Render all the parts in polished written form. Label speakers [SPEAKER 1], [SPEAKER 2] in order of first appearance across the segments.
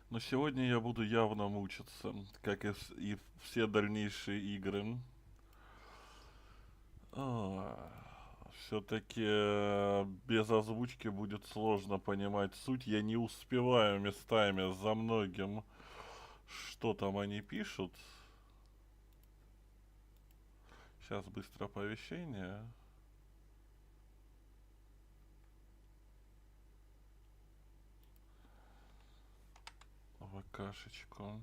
[SPEAKER 1] Но сегодня я буду явно мучиться, как и все дальнейшие игры. Все-таки без озвучки будет сложно понимать суть. Я не успеваю местами за многим, что там они пишут. Сейчас быстро оповещение. ВКшечку.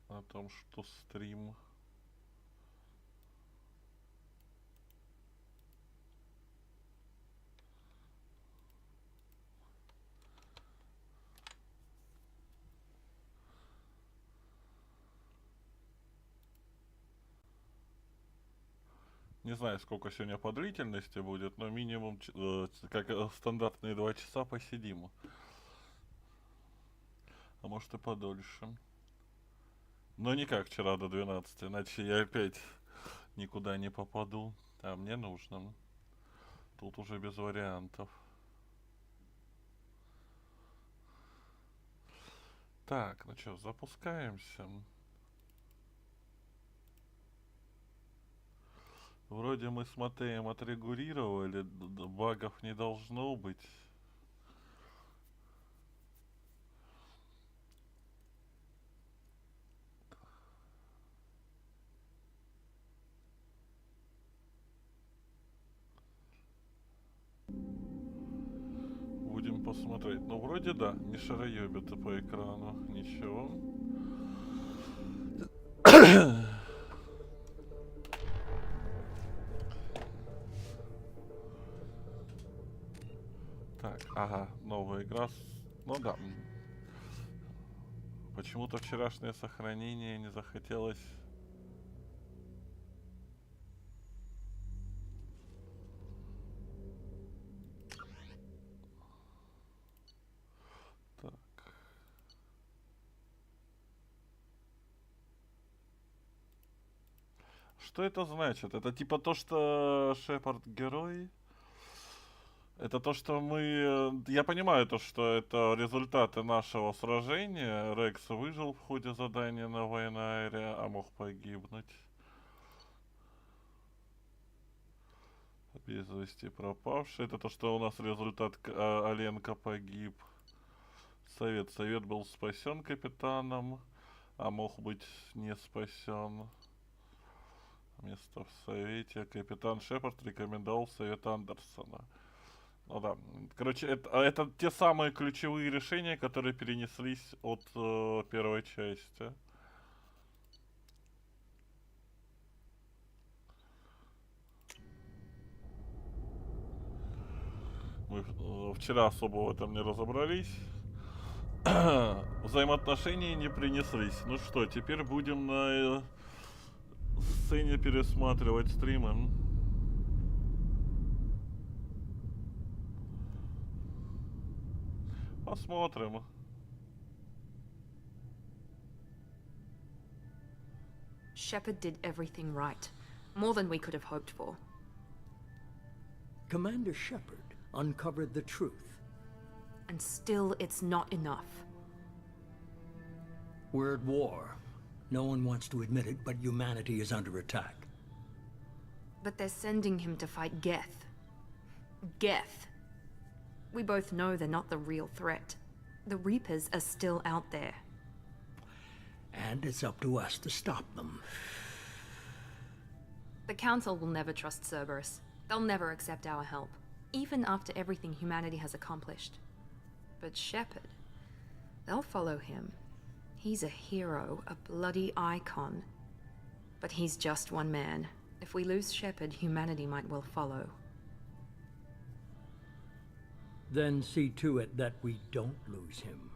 [SPEAKER 1] О том, что стрим. Не знаю, сколько сегодня по длительности будет, но минимум, как стандартные 2 часа посидим. А может и подольше. Но не как вчера до 12, иначе я опять никуда не попаду. А мне нужно. Тут уже без вариантов. Так, ну что, запускаемся. Вроде мы с Матеем отрегулировали, багов не должно быть. Будем посмотреть. Ну, вроде да, не шароебит по экрану. Ничего. Так, ага, новая игра. Ну да. Почему-то вчерашнее сохранение не захотелось. Так. Что это значит? Это типа то, что Шепард герой? Это то, что мы... Я понимаю то, что это результаты нашего сражения. Рекс выжил в ходе задания на Вайнайре, а мог погибнуть. Без вести пропавший. Это то, что у нас результат Оленка погиб. Совет был спасен капитаном, а мог быть не спасен. Место в совете. Капитан Шепард рекомендовал совет Андерсона. Ну да. Короче, это те самые ключевые решения, которые перенеслись от первой части. Мы вчера особо в этом не разобрались. Взаимоотношения не принеслись. Ну что, теперь будем на сцене пересматривать стримы. Посмотрим.
[SPEAKER 2] Shepard did everything right. More than we could have hoped for.
[SPEAKER 3] Commander Shepard uncovered the truth.
[SPEAKER 2] And still, it's not enough.
[SPEAKER 3] We're at war. No one wants to admit it, but humanity is under attack.
[SPEAKER 2] But they're sending him to fight Geth. Geth. We both know they're not the real threat. The Reapers are still out there.
[SPEAKER 3] And it's up to us to stop them.
[SPEAKER 2] The Council will never trust Cerberus. They'll never accept our help, even after everything humanity has accomplished. But Shepard, they'll follow him. He's a hero, a bloody icon. But he's just one man. If we lose Shepard, humanity might well follow.
[SPEAKER 3] Then see to it that we don't lose him.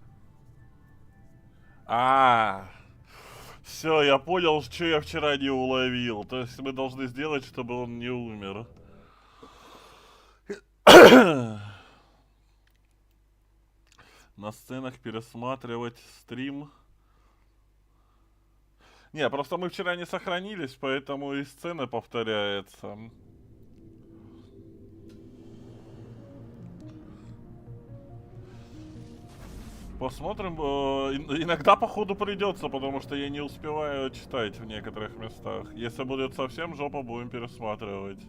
[SPEAKER 1] Все, я понял, что я вчера не уловил. То есть мы должны сделать, чтобы он не умер. На сценах пересматривать стрим. Не, просто мы вчера не сохранились, поэтому и сцена повторяется. Посмотрим. Иногда, походу, придется, потому что я не успеваю читать в некоторых местах. Если будет совсем жопа, будем пересматривать.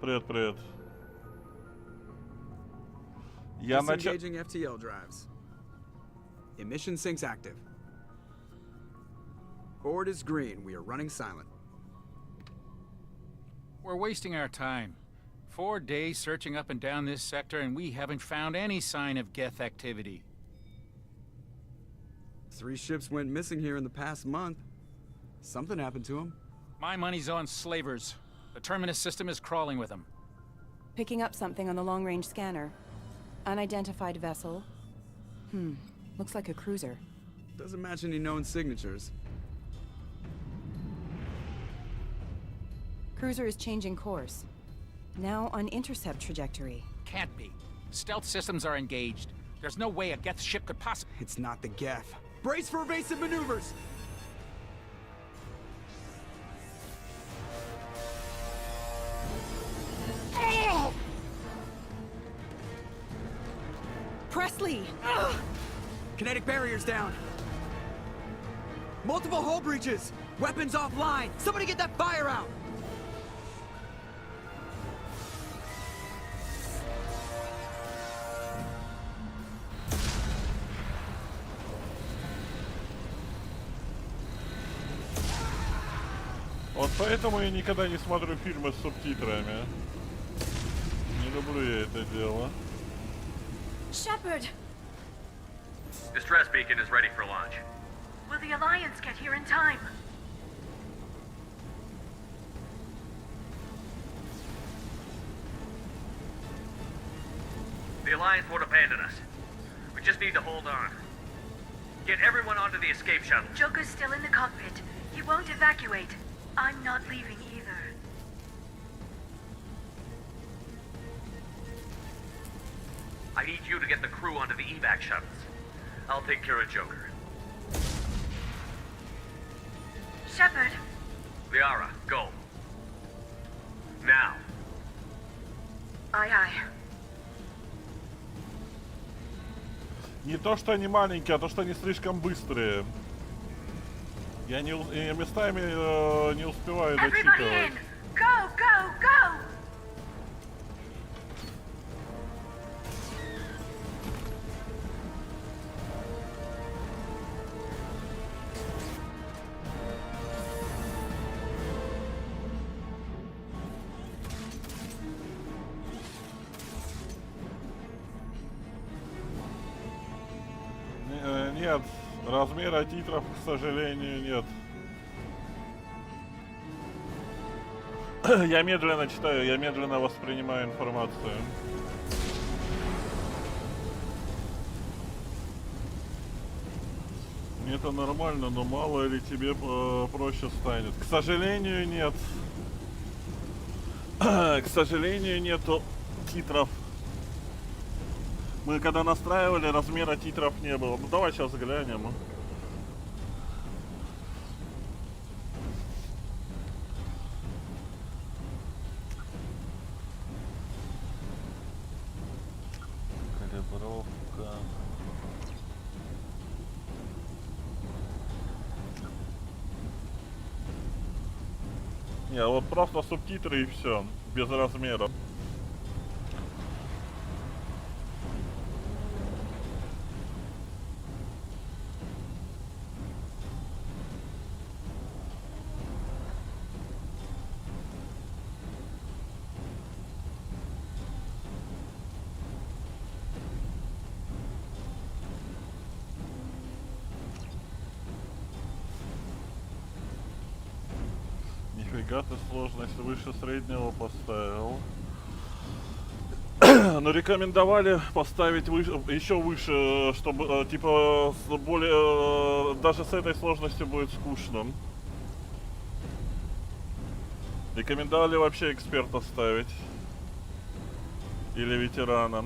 [SPEAKER 1] Привет, привет. Я начал...
[SPEAKER 4] FTL drives. Emission sinks active. Board is green. We are running silent.
[SPEAKER 5] We're wasting our time. 4 days searching up and down this sector, and we haven't found any sign of Geth activity.
[SPEAKER 4] 3 ships went missing here in the past month. Something happened to them.
[SPEAKER 5] My money's on slavers. The Terminus system is crawling with them.
[SPEAKER 6] Picking up something on the long-range scanner. Unidentified vessel. Looks like a cruiser.
[SPEAKER 4] Doesn't match any known signatures.
[SPEAKER 6] Cruiser is changing course. Now on intercept trajectory.
[SPEAKER 5] Can't be. Stealth systems are engaged. There's no way a Geth ship could possibly...
[SPEAKER 4] It's not the Geth. Brace for evasive maneuvers!
[SPEAKER 6] Presley!
[SPEAKER 4] Kinetic barriers down. Multiple hull breaches. Weapons offline. Somebody get that fire out.
[SPEAKER 1] Вот поэтому я никогда не смотрю фильмы с субтитрами. Не люблю я это дело.
[SPEAKER 2] Shepard!
[SPEAKER 7] Distress beacon is ready for launch.
[SPEAKER 2] Will the Alliance get here in time?
[SPEAKER 7] The Alliance won't abandon us. We just need to hold on. Get everyone onto the escape shuttle.
[SPEAKER 2] Joker's still in the cockpit. He won't evacuate. I'm not leaving either.
[SPEAKER 7] I need you to get the crew onto the evac shuttles. I'll take care of Joker.
[SPEAKER 2] Shepard!
[SPEAKER 7] Liara, go. Now.
[SPEAKER 2] Aye, aye.
[SPEAKER 1] Не то, что они маленькие, а то, что они слишком быстрые. Я местами не успеваю
[SPEAKER 2] Everybody
[SPEAKER 1] дочитывать.
[SPEAKER 2] in! Go, go, go!
[SPEAKER 1] Нет, размера титров, к сожалению, нет. Я медленно читаю, я медленно воспринимаю информацию. Это нормально, но мало ли тебе проще станет. К сожалению, нет. К сожалению, нету титров. Мы когда настраивали, размера титров не было. Ну давай сейчас глянем. Калибровка. Не, вот просто субтитры и все, без размеров. Нифига ты сложность выше среднего поставил. Но рекомендовали поставить еще выше, чтобы типа более даже с этой сложностью будет скучно. Рекомендовали вообще эксперта ставить. Или ветерана.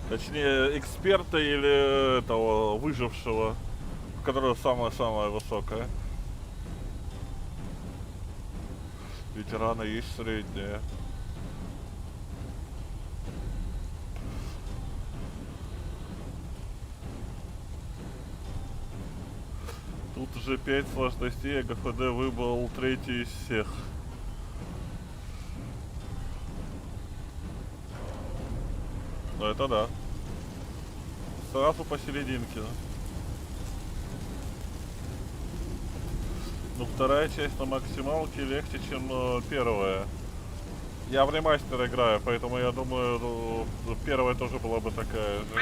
[SPEAKER 1] Точнее, эксперта или этого выжившего, у которого самая-самая высокая. Ветерана есть средняя. Тут уже 5 сложностей, а ГФД выбрал третий из всех. Ну это да. Сразу посерединке. Ну вторая часть на максималке легче, чем первая. Я в ремастер играю, поэтому я думаю, первая тоже была бы такая же.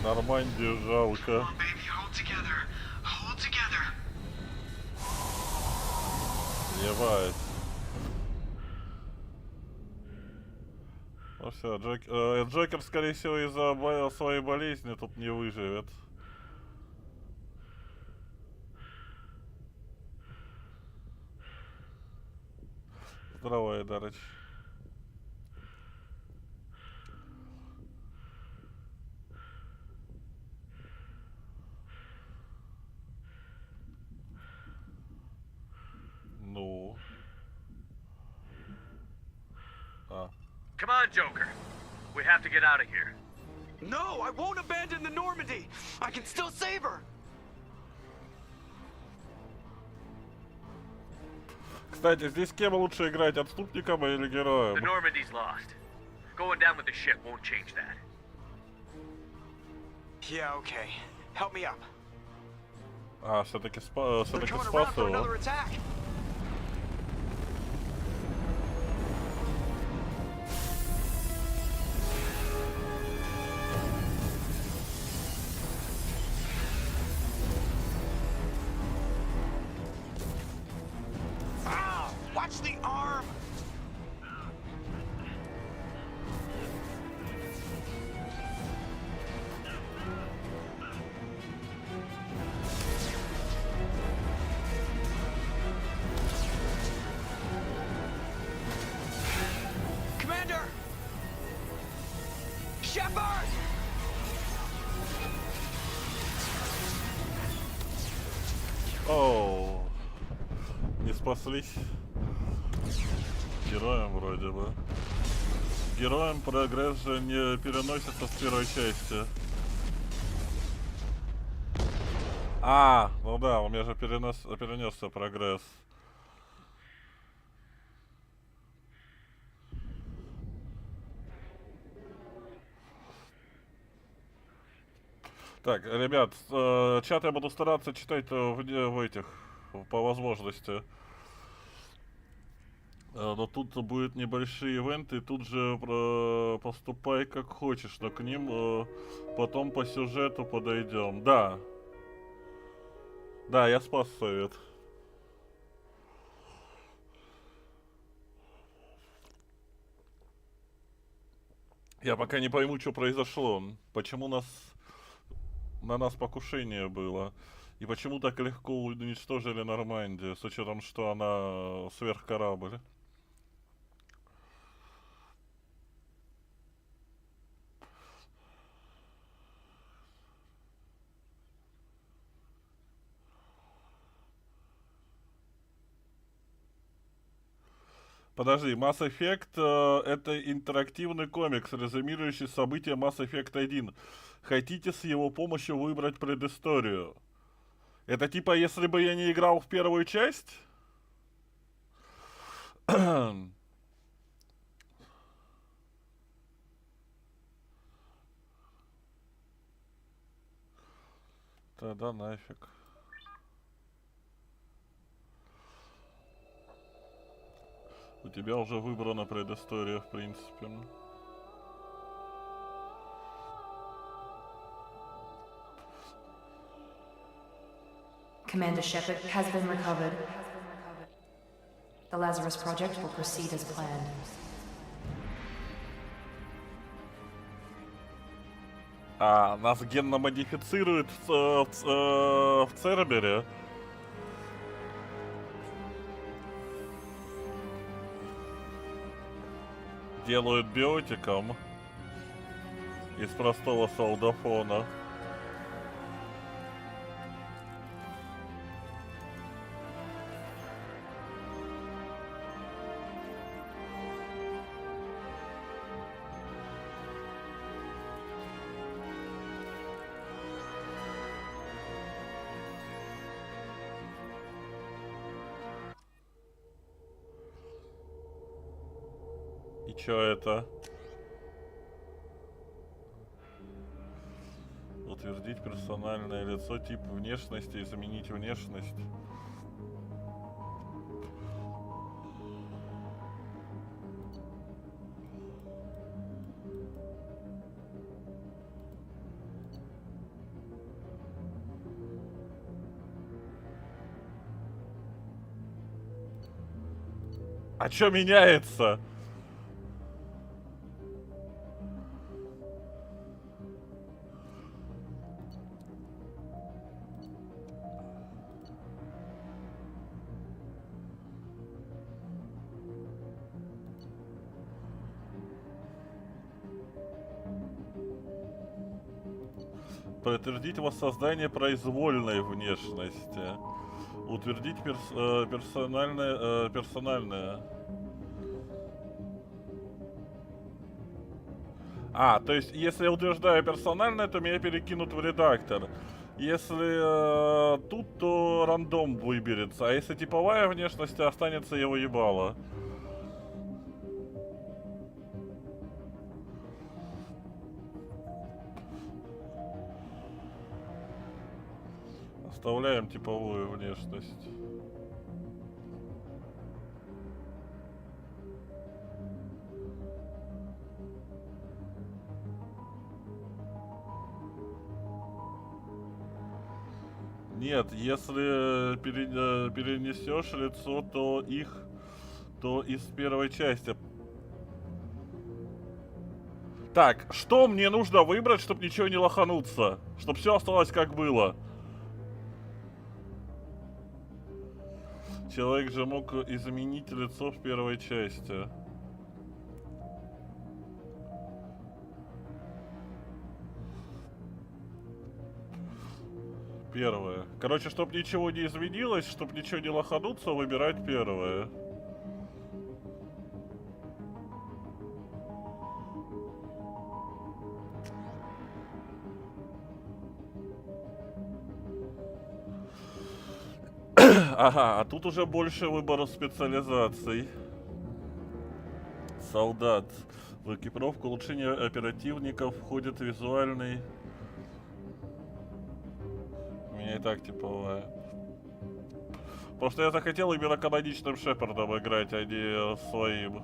[SPEAKER 1] Нормандию жалко. Ебать. Ну все, Джокер, скорее всего, из-за своей болезни тут не выживет. Здравствуй, Дарыч. Ну. А.
[SPEAKER 7] Come on, Joker. We have to get out of here.
[SPEAKER 4] No, I won't abandon the Normandy. I can still save her.
[SPEAKER 1] Кстати, здесь кем лучше играть, отступником или
[SPEAKER 7] The
[SPEAKER 1] героем?
[SPEAKER 7] Normandy's lost. Going down with the ship won't change that.
[SPEAKER 4] Yeah, okay. Help me up.
[SPEAKER 1] А, все-таки
[SPEAKER 4] They're
[SPEAKER 1] все-таки
[SPEAKER 4] coming
[SPEAKER 1] спас
[SPEAKER 4] around for
[SPEAKER 1] его.
[SPEAKER 4] another attack. Ow! Watch the arm. Commander! Shepard!
[SPEAKER 1] Оу. Не спаслись. Героем вроде бы. Героем прогресс же не переносится с первой части. А, ну да, у меня же перенесся прогресс. Так, ребят, чат я буду стараться читать в этих, по возможности. Но тут будут небольшие ивенты, тут же поступай как хочешь, но к ним потом по сюжету подойдем. Да. Да, я спас совет. Я пока не пойму, что произошло. Почему на нас покушение было. И почему так легко уничтожили Нормандию, с учетом, что она сверхкорабль. Подожди, Mass Effect это интерактивный комикс, резюмирующий события Mass Effect 1. Хотите с его помощью выбрать предысторию? Это типа, если бы я не играл в первую часть? Тогда нафиг. У тебя уже выбрана предыстория, в принципе.
[SPEAKER 2] Commander Shepard has been recovered. The Lazarus Project will proceed as planned.
[SPEAKER 1] А, нас генно модифицируют в Цербере. Делают биотиком из простого солдафона. И чё это? Утвердить персональное лицо, тип внешности, изменить внешность. А чё меняется? Подтвердить воссоздание произвольной внешности. Утвердить персональное. А, то есть, если я утверждаю персональное, то меня перекинут в редактор. Если тут, то рандом выберется. А если типовая внешность, останется его ебало. Оставляем типовую внешность. Нет, если перенесешь лицо, то из первой части. Так, что мне нужно выбрать, чтобы ничего не лохануться? Чтобы все осталось как было. Человек же мог изменить лицо в первой части. Первое. Короче, чтобы ничего не изменилось, чтобы ничего не лохануться, выбирать первое. Ага, а тут уже больше выбора специализаций. Солдат. В экипировку улучшения оперативников входит визуальный... У меня и так типовая. Просто я захотел именно каноничным Шепардом играть, а не своим.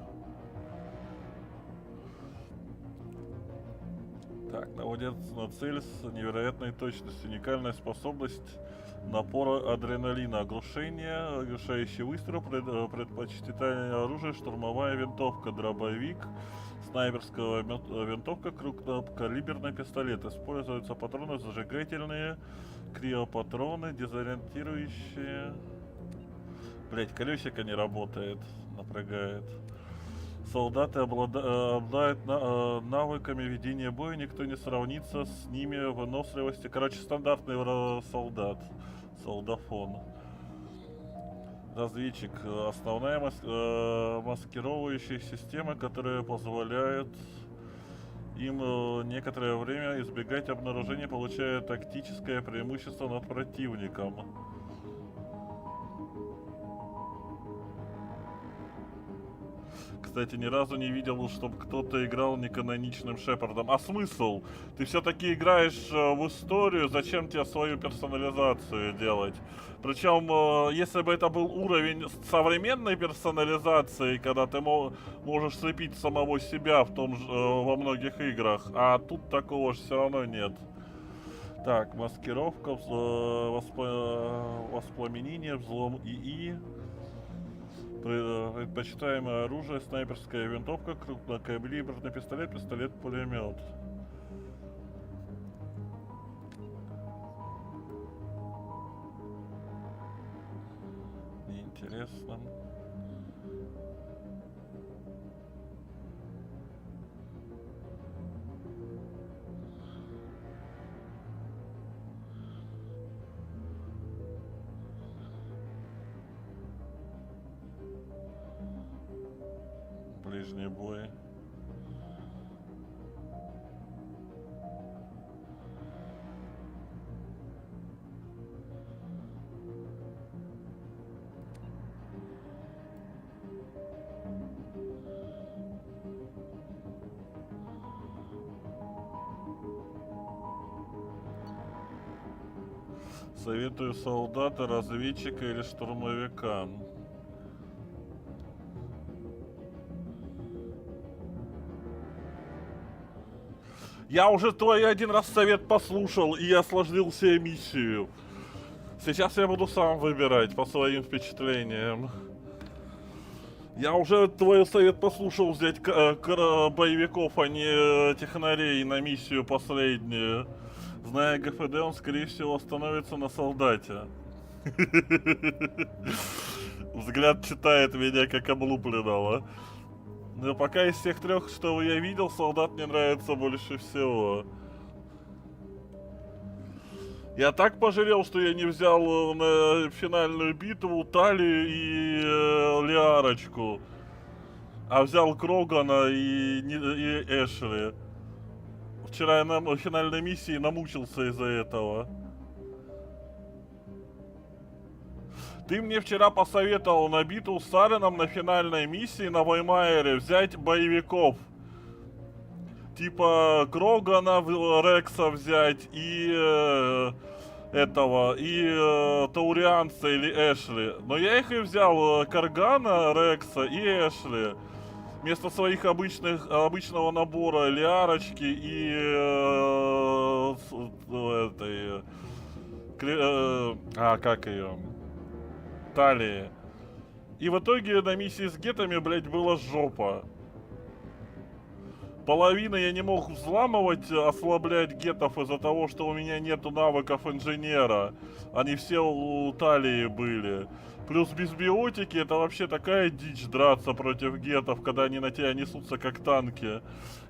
[SPEAKER 1] Так, наводит на цель с невероятной точностью. Уникальная способность напора адреналина, оглушение, оглушающий выстрел, предпочтительное оружие, штурмовая винтовка, дробовик, снайперская винтовка, крупнокалиберный пистолет. Используются патроны зажигательные, криопатроны, дезориентирующие. Блять, колесико не работает, напрягает. Солдаты обладают навыками ведения боя, никто не сравнится с ними в выносливости. Короче, стандартный солдат. Солдафон. Разведчик. Основная маскировывающая система, которая позволяет им некоторое время избегать обнаружения, получая тактическое преимущество над противником. Кстати, ни разу не видел, чтобы кто-то играл неканоничным Шепардом. А смысл? Ты все-таки играешь в историю, зачем тебе свою персонализацию делать? Причем, если бы это был уровень современной персонализации, когда ты можешь слепить самого себя во многих играх, а тут такого же все равно нет. Так, маскировка, воспламенение, взлом ИИ. Предпочитаемое оружие, снайперская винтовка, крупнокалиберный пистолет, пистолет-пулемет. интересным. Ближний бой. Советую солдата, разведчика или штурмовика. Я уже твой один раз совет послушал, и я осложнил себе миссию. Сейчас я буду сам выбирать по своим впечатлениям. Я уже твой совет послушал взять боевиков, а не технарей на миссию последнюю. Зная ГФД, он, скорее всего, остановится на солдате. Взгляд читает меня как облупленного. Но пока из всех трех, что я видел, солдат мне нравится больше всего. Я так пожалел, что я не взял на финальную битву Талию и Лиарочку, а взял Крогана и Эшли. Вчера я на финальной миссии намучился из-за этого. Ты мне вчера посоветовал на битву с Сареном на финальной миссии на Ваймайере взять боевиков. Типа Крогана, Рекса взять и Таурианца или Эшли. Но я их и взял, Каргана, Рекса и Эшли. Вместо своих обычного набора Лиарочки и как ее? Талии. И в итоге на миссии с гетами, блять, была жопа. Половина я не мог взламывать, ослаблять гетов из-за того, что у меня нету навыков инженера. Они все у Талии были. Плюс без биотики это вообще такая дичь драться против гетов, когда они на тебя несутся как танки.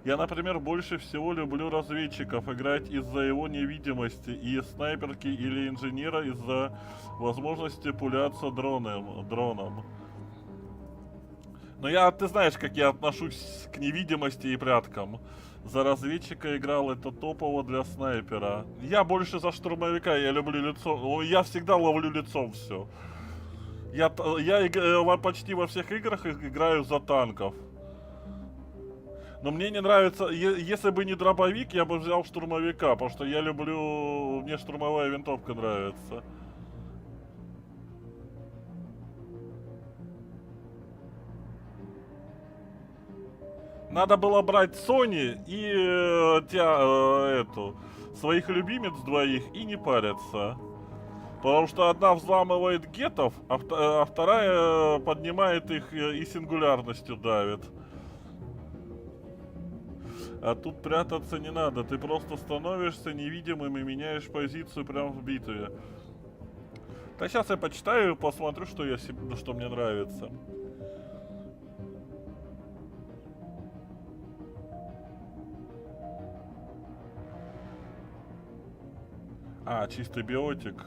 [SPEAKER 1] Я, например, больше всего люблю разведчиков играть из-за его невидимости и снайперки или инженера из-за возможности пуляться дроном. Но ты знаешь, как я отношусь к невидимости и пряткам. За разведчика играл, это топово для снайпера. Я больше за штурмовика, я люблю лицом. Я всегда ловлю лицом все. Я почти во всех играх играю за танков. Но мне не нравится... Если бы не дробовик, я бы взял штурмовика, потому что я люблю... Мне штурмовая винтовка нравится. Надо было брать Сони и своих любимец двоих и не париться. Потому что одна взламывает гетов, а вторая поднимает их и сингулярностью давит. А тут прятаться не надо, ты просто становишься невидимым и меняешь позицию прямо в битве. Так, сейчас я почитаю и посмотрю, что мне нравится. Чистый биотик.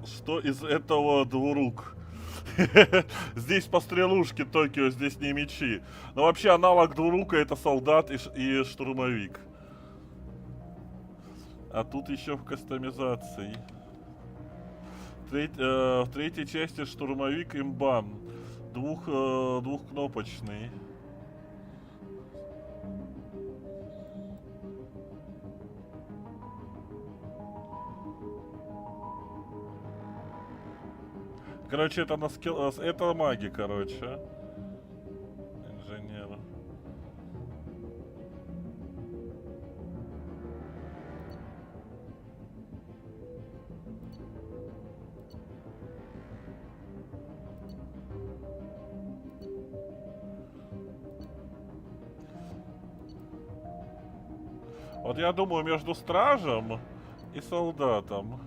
[SPEAKER 1] Что из этого двурук? Здесь пострелушки Токио, здесь не мечи. Но вообще аналог двурука это солдат и штурмовик. А тут еще в кастомизации. В третьей части штурмовик имбан. Двухкнопочный. Короче, это это маги, короче. Инженер. Вот я думаю, между стражем и солдатом.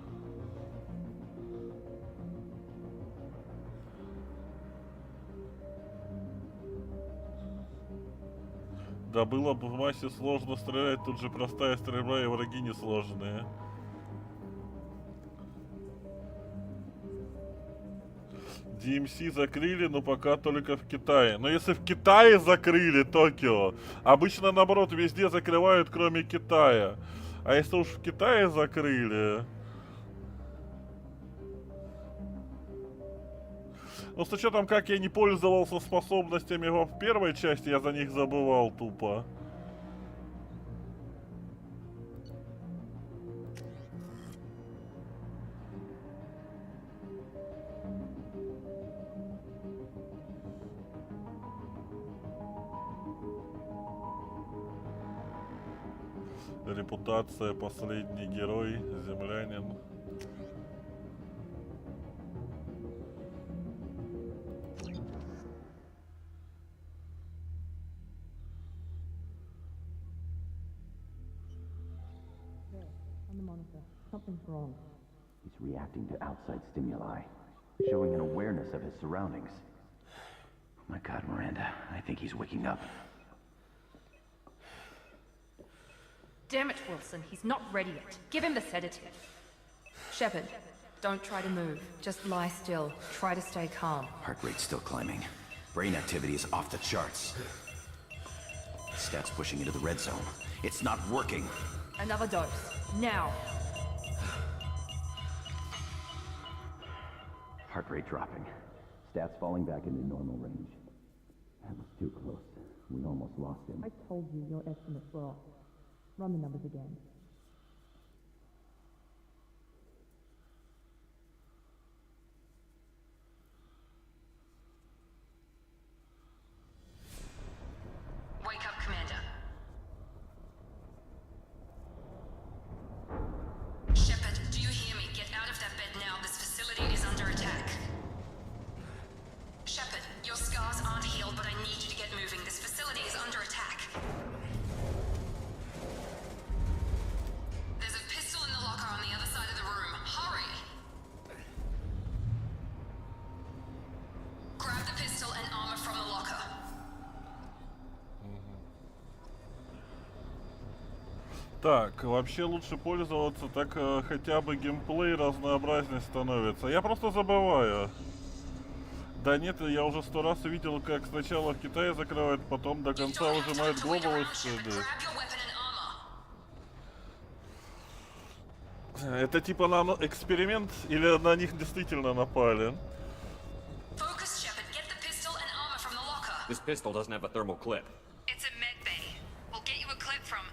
[SPEAKER 1] Да было бы в массе сложно стрелять, тут же простая стрельба и враги несложные. DMC закрыли, но пока только в Китае. Но если в Китае закрыли Токио, обычно наоборот везде закрывают, кроме Китая. А если уж в Китае закрыли... Ну, с учетом, как я не пользовался способностями в первой части, я за них забывал тупо. Репутация, последний герой, землянин.
[SPEAKER 8] On the monitor. Something's wrong. He's reacting to outside stimuli, showing an awareness of his surroundings. Oh my God, Miranda, I think he's waking up.
[SPEAKER 2] Damn it, Wilson, he's not ready yet. Give him the sedative. Shepard, don't try to move. Just lie still. Try to stay calm.
[SPEAKER 8] Heart rate's still climbing. Brain activity is off the charts. Stats pushing into the red zone. It's not working.
[SPEAKER 2] Another dose. Now.
[SPEAKER 8] Heart rate dropping. Stats falling back into normal range. That was too close. We almost lost him.
[SPEAKER 9] I told you your estimates were off. Run the numbers again.
[SPEAKER 2] Wake up, Commander. Shepard, do you hear me? Get out of that bed now. This facility is under attack. Shepard, your scars aren't healed, but I need you to get moving. This facility is under attack. There's a pistol in the locker on the other side of the room. Hurry! Grab the pistol and armor from the locker.
[SPEAKER 1] Так, вообще лучше пользоваться, так хотя бы геймплей разнообразнее становится. Я просто забываю. Да нет, я уже 100 раз видел, как сначала в Китае закрывают, потом до конца ужимают глобалы сюда. Это типа на эксперимент или на них действительно напали?
[SPEAKER 10] This pistol doesn't have a thermal clip.
[SPEAKER 2] It's a med bay. We'll get you a clip from...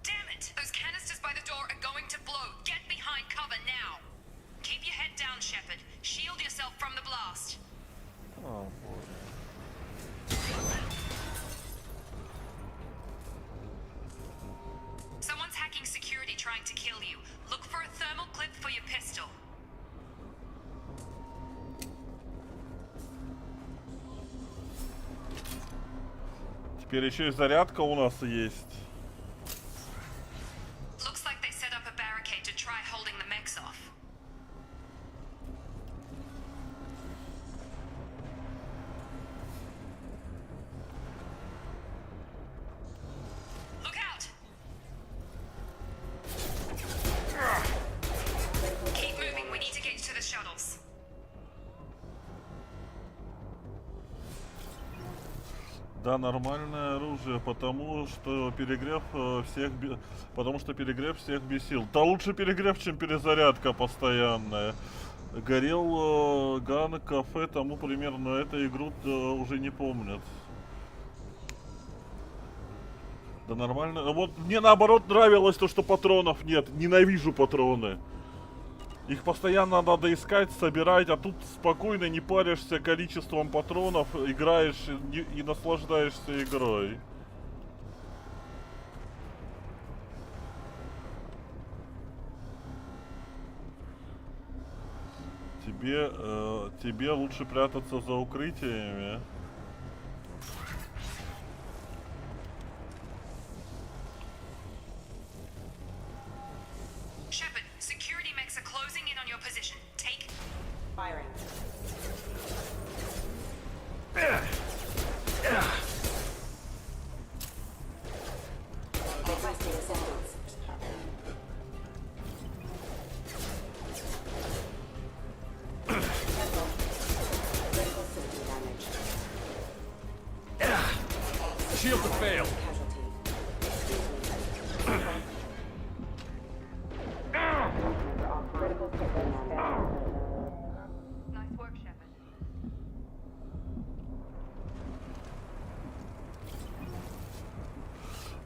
[SPEAKER 2] Damn it! Those canisters by the door are going to blow. Get behind cover now. Keep your head down, Shepard. Shield yourself from the blast.
[SPEAKER 1] Oh,
[SPEAKER 2] Someone's hacking security trying to kill you. Look for a thermal clip for your pistol.
[SPEAKER 1] теперь еще и зарядка у нас есть.
[SPEAKER 2] Looks like they set up a barricade to try holding the mechs off. Look out! Keep moving, we need to get to the shuttles.
[SPEAKER 1] Да, нормальное оружие, потому что перегрев всех бесил. Да лучше перегрев, чем перезарядка постоянная. Горел Ган, кафе, тому примерно, эту игру уже не помнят. Да нормально. Вот мне наоборот нравилось то, что патронов нет. Ненавижу патроны. Их постоянно надо искать, собирать, а тут спокойно не паришься количеством патронов, играешь и наслаждаешься игрой. Тебе лучше прятаться за укрытиями.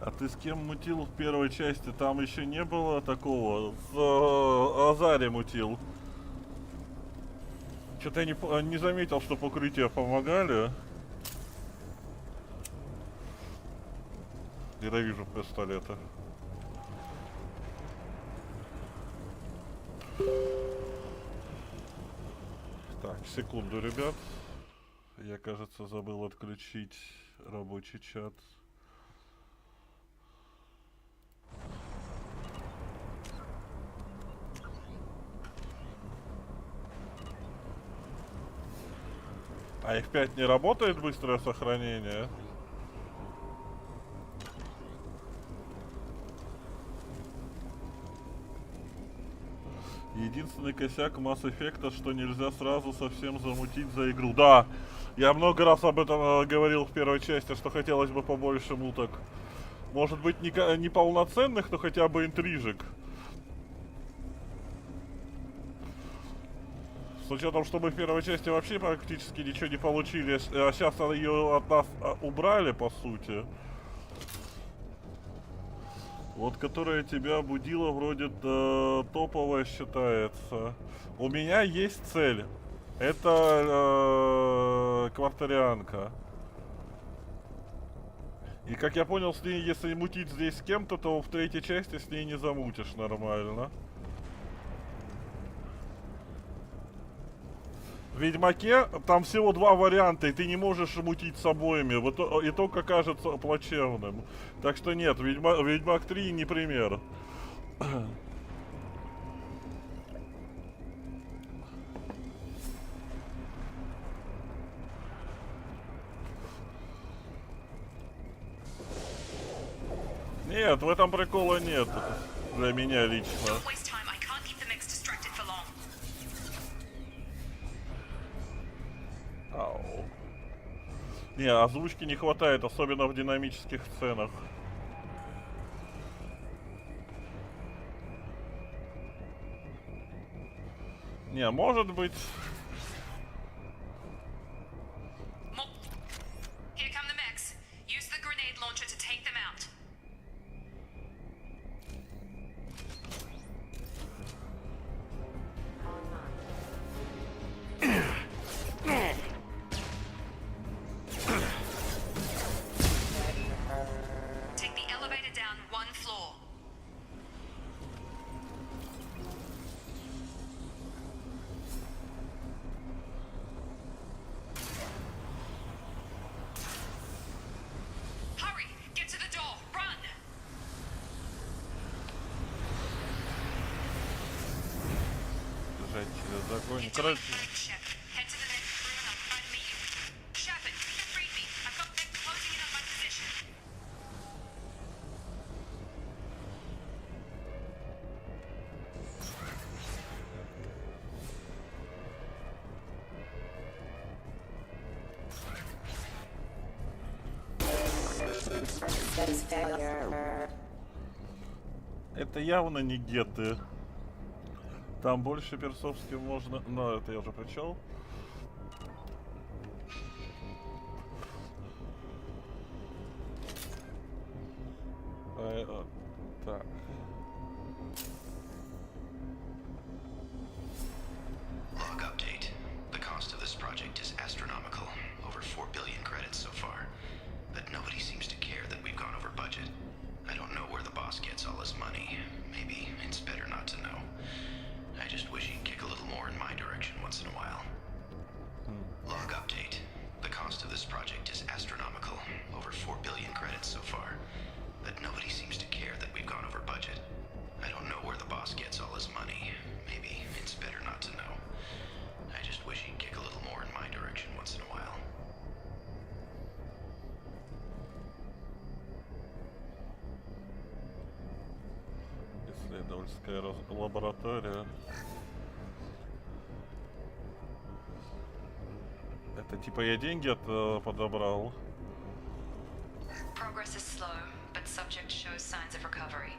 [SPEAKER 1] А ты с кем мутил в первой части? Там еще не было такого. С Азари мутил. Что-то я не заметил, что покрытия помогали. Ненавижу пистолеты. Так, секунду, ребят. Я, кажется, забыл отключить рабочий чат. А F5 не работает быстрое сохранение? Единственный косяк Mass Effect, что нельзя сразу совсем замутить за игру. Да, я много раз об этом говорил в первой части, что хотелось бы побольше муток. Может быть, не полноценных, но хотя бы интрижек. С учетом, что мы в первой части вообще практически ничего не получили, а сейчас ее от нас убрали, по сути. Вот, которая тебя будила, вроде топовая считается. У меня есть цель. Это квартарианка. И как я понял, с ней, если мутить здесь с кем-то, то в третьей части с ней не замутишь нормально. В Ведьмаке там всего 2 варианта, и ты не можешь мутить с обоими. Итог окажется плачевным. Так что нет, Ведьмак 3 не пример. Нет, в этом прикола нет. Для меня лично. Ау. Не, озвучки не хватает, особенно в динамических сценах. Не, может быть... Короче. Это явно не геты. Там больше персовски можно... Но это я уже прочел. Так.
[SPEAKER 11] Log update. The cost of this project is astronomical. Over 4 billion credits so far. But nobody seems to care that we've gone over budget. I don't know where the boss gets all his money. Maybe it's better not to know. I just wish he'd kick a little more in my direction once in a while. Log update. The cost of this project is astronomical. Over 4 billion credits so far. But nobody seems to care that we've gone over budget. I don't know where the boss gets all his money. Maybe it's better not to know. I just wish he'd kick a little more in my direction once in a while.
[SPEAKER 1] Исследовательская лаборатория. Это типа я деньги подобрал.
[SPEAKER 2] Progress is slow, but subject shows signs of recovery.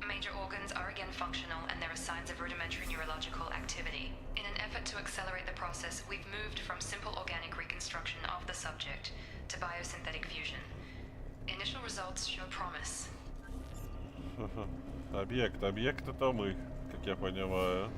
[SPEAKER 2] Major organs are again functional and there are signs of rudimentary neurological activity. In an effort to accelerate the process, we've moved from simple organic reconstruction of the subject to biosynthetic fusion. Initial results show promise.
[SPEAKER 1] Объект это мы, как я понимаю.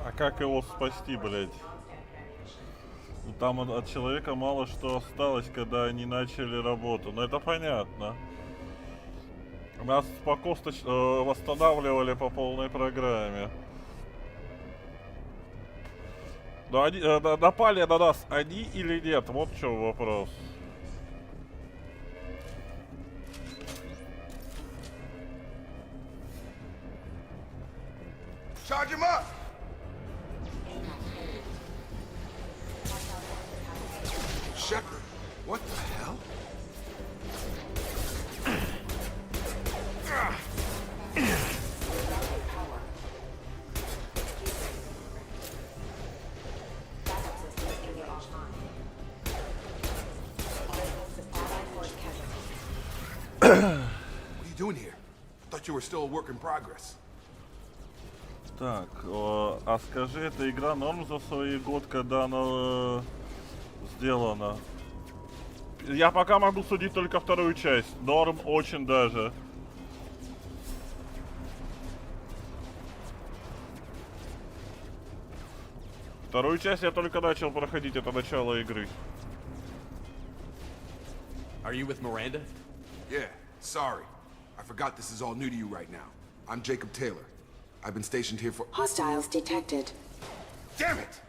[SPEAKER 1] А как его спасти, блядь? Ну, там от человека мало что осталось, когда они начали работу. Но это понятно. Нас восстанавливали по полной программе. Но они напали на нас, они или нет? Вот в чем вопрос.
[SPEAKER 12] Charge him up! Shepard, what the hell? What are you doing here? I thought you were still a work in progress.
[SPEAKER 1] Так, а скажи, эта игра норм за свой год, когда она сделана? Я пока могу судить только вторую часть. Норм очень даже. Вторую часть я только начал проходить, это начало игры.
[SPEAKER 10] Are you with Miranda?
[SPEAKER 12] Yeah, sorry. I forgot this is all new to you right now. I'm Jacob Taylor. I've been stationed here for—
[SPEAKER 13] Hostiles detected.
[SPEAKER 12] Damn it!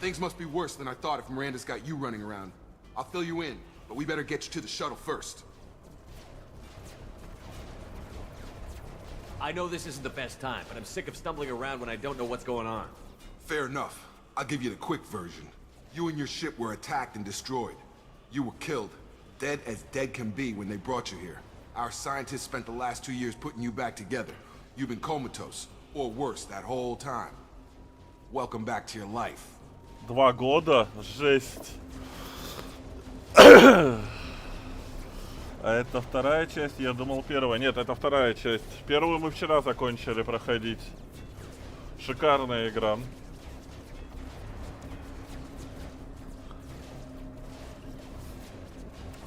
[SPEAKER 12] Things must be worse than I thought if Miranda's got you running around. I'll fill you in, but we better get you to the shuttle first.
[SPEAKER 10] I know this isn't the best time, but I'm sick of stumbling around when I don't know what's going on.
[SPEAKER 12] Fair enough. I'll give you the quick version. You and your ship were attacked and destroyed. You were killed, dead as dead can be when they brought you here. Our scientists spent the last 2 years putting you back together. You've been comatose, or worse, that whole time. Welcome back to your life.
[SPEAKER 1] 2 года? Жесть. А это вторая часть? Я думал первая. Нет, это вторая часть. Первую мы вчера закончили проходить. Шикарная игра.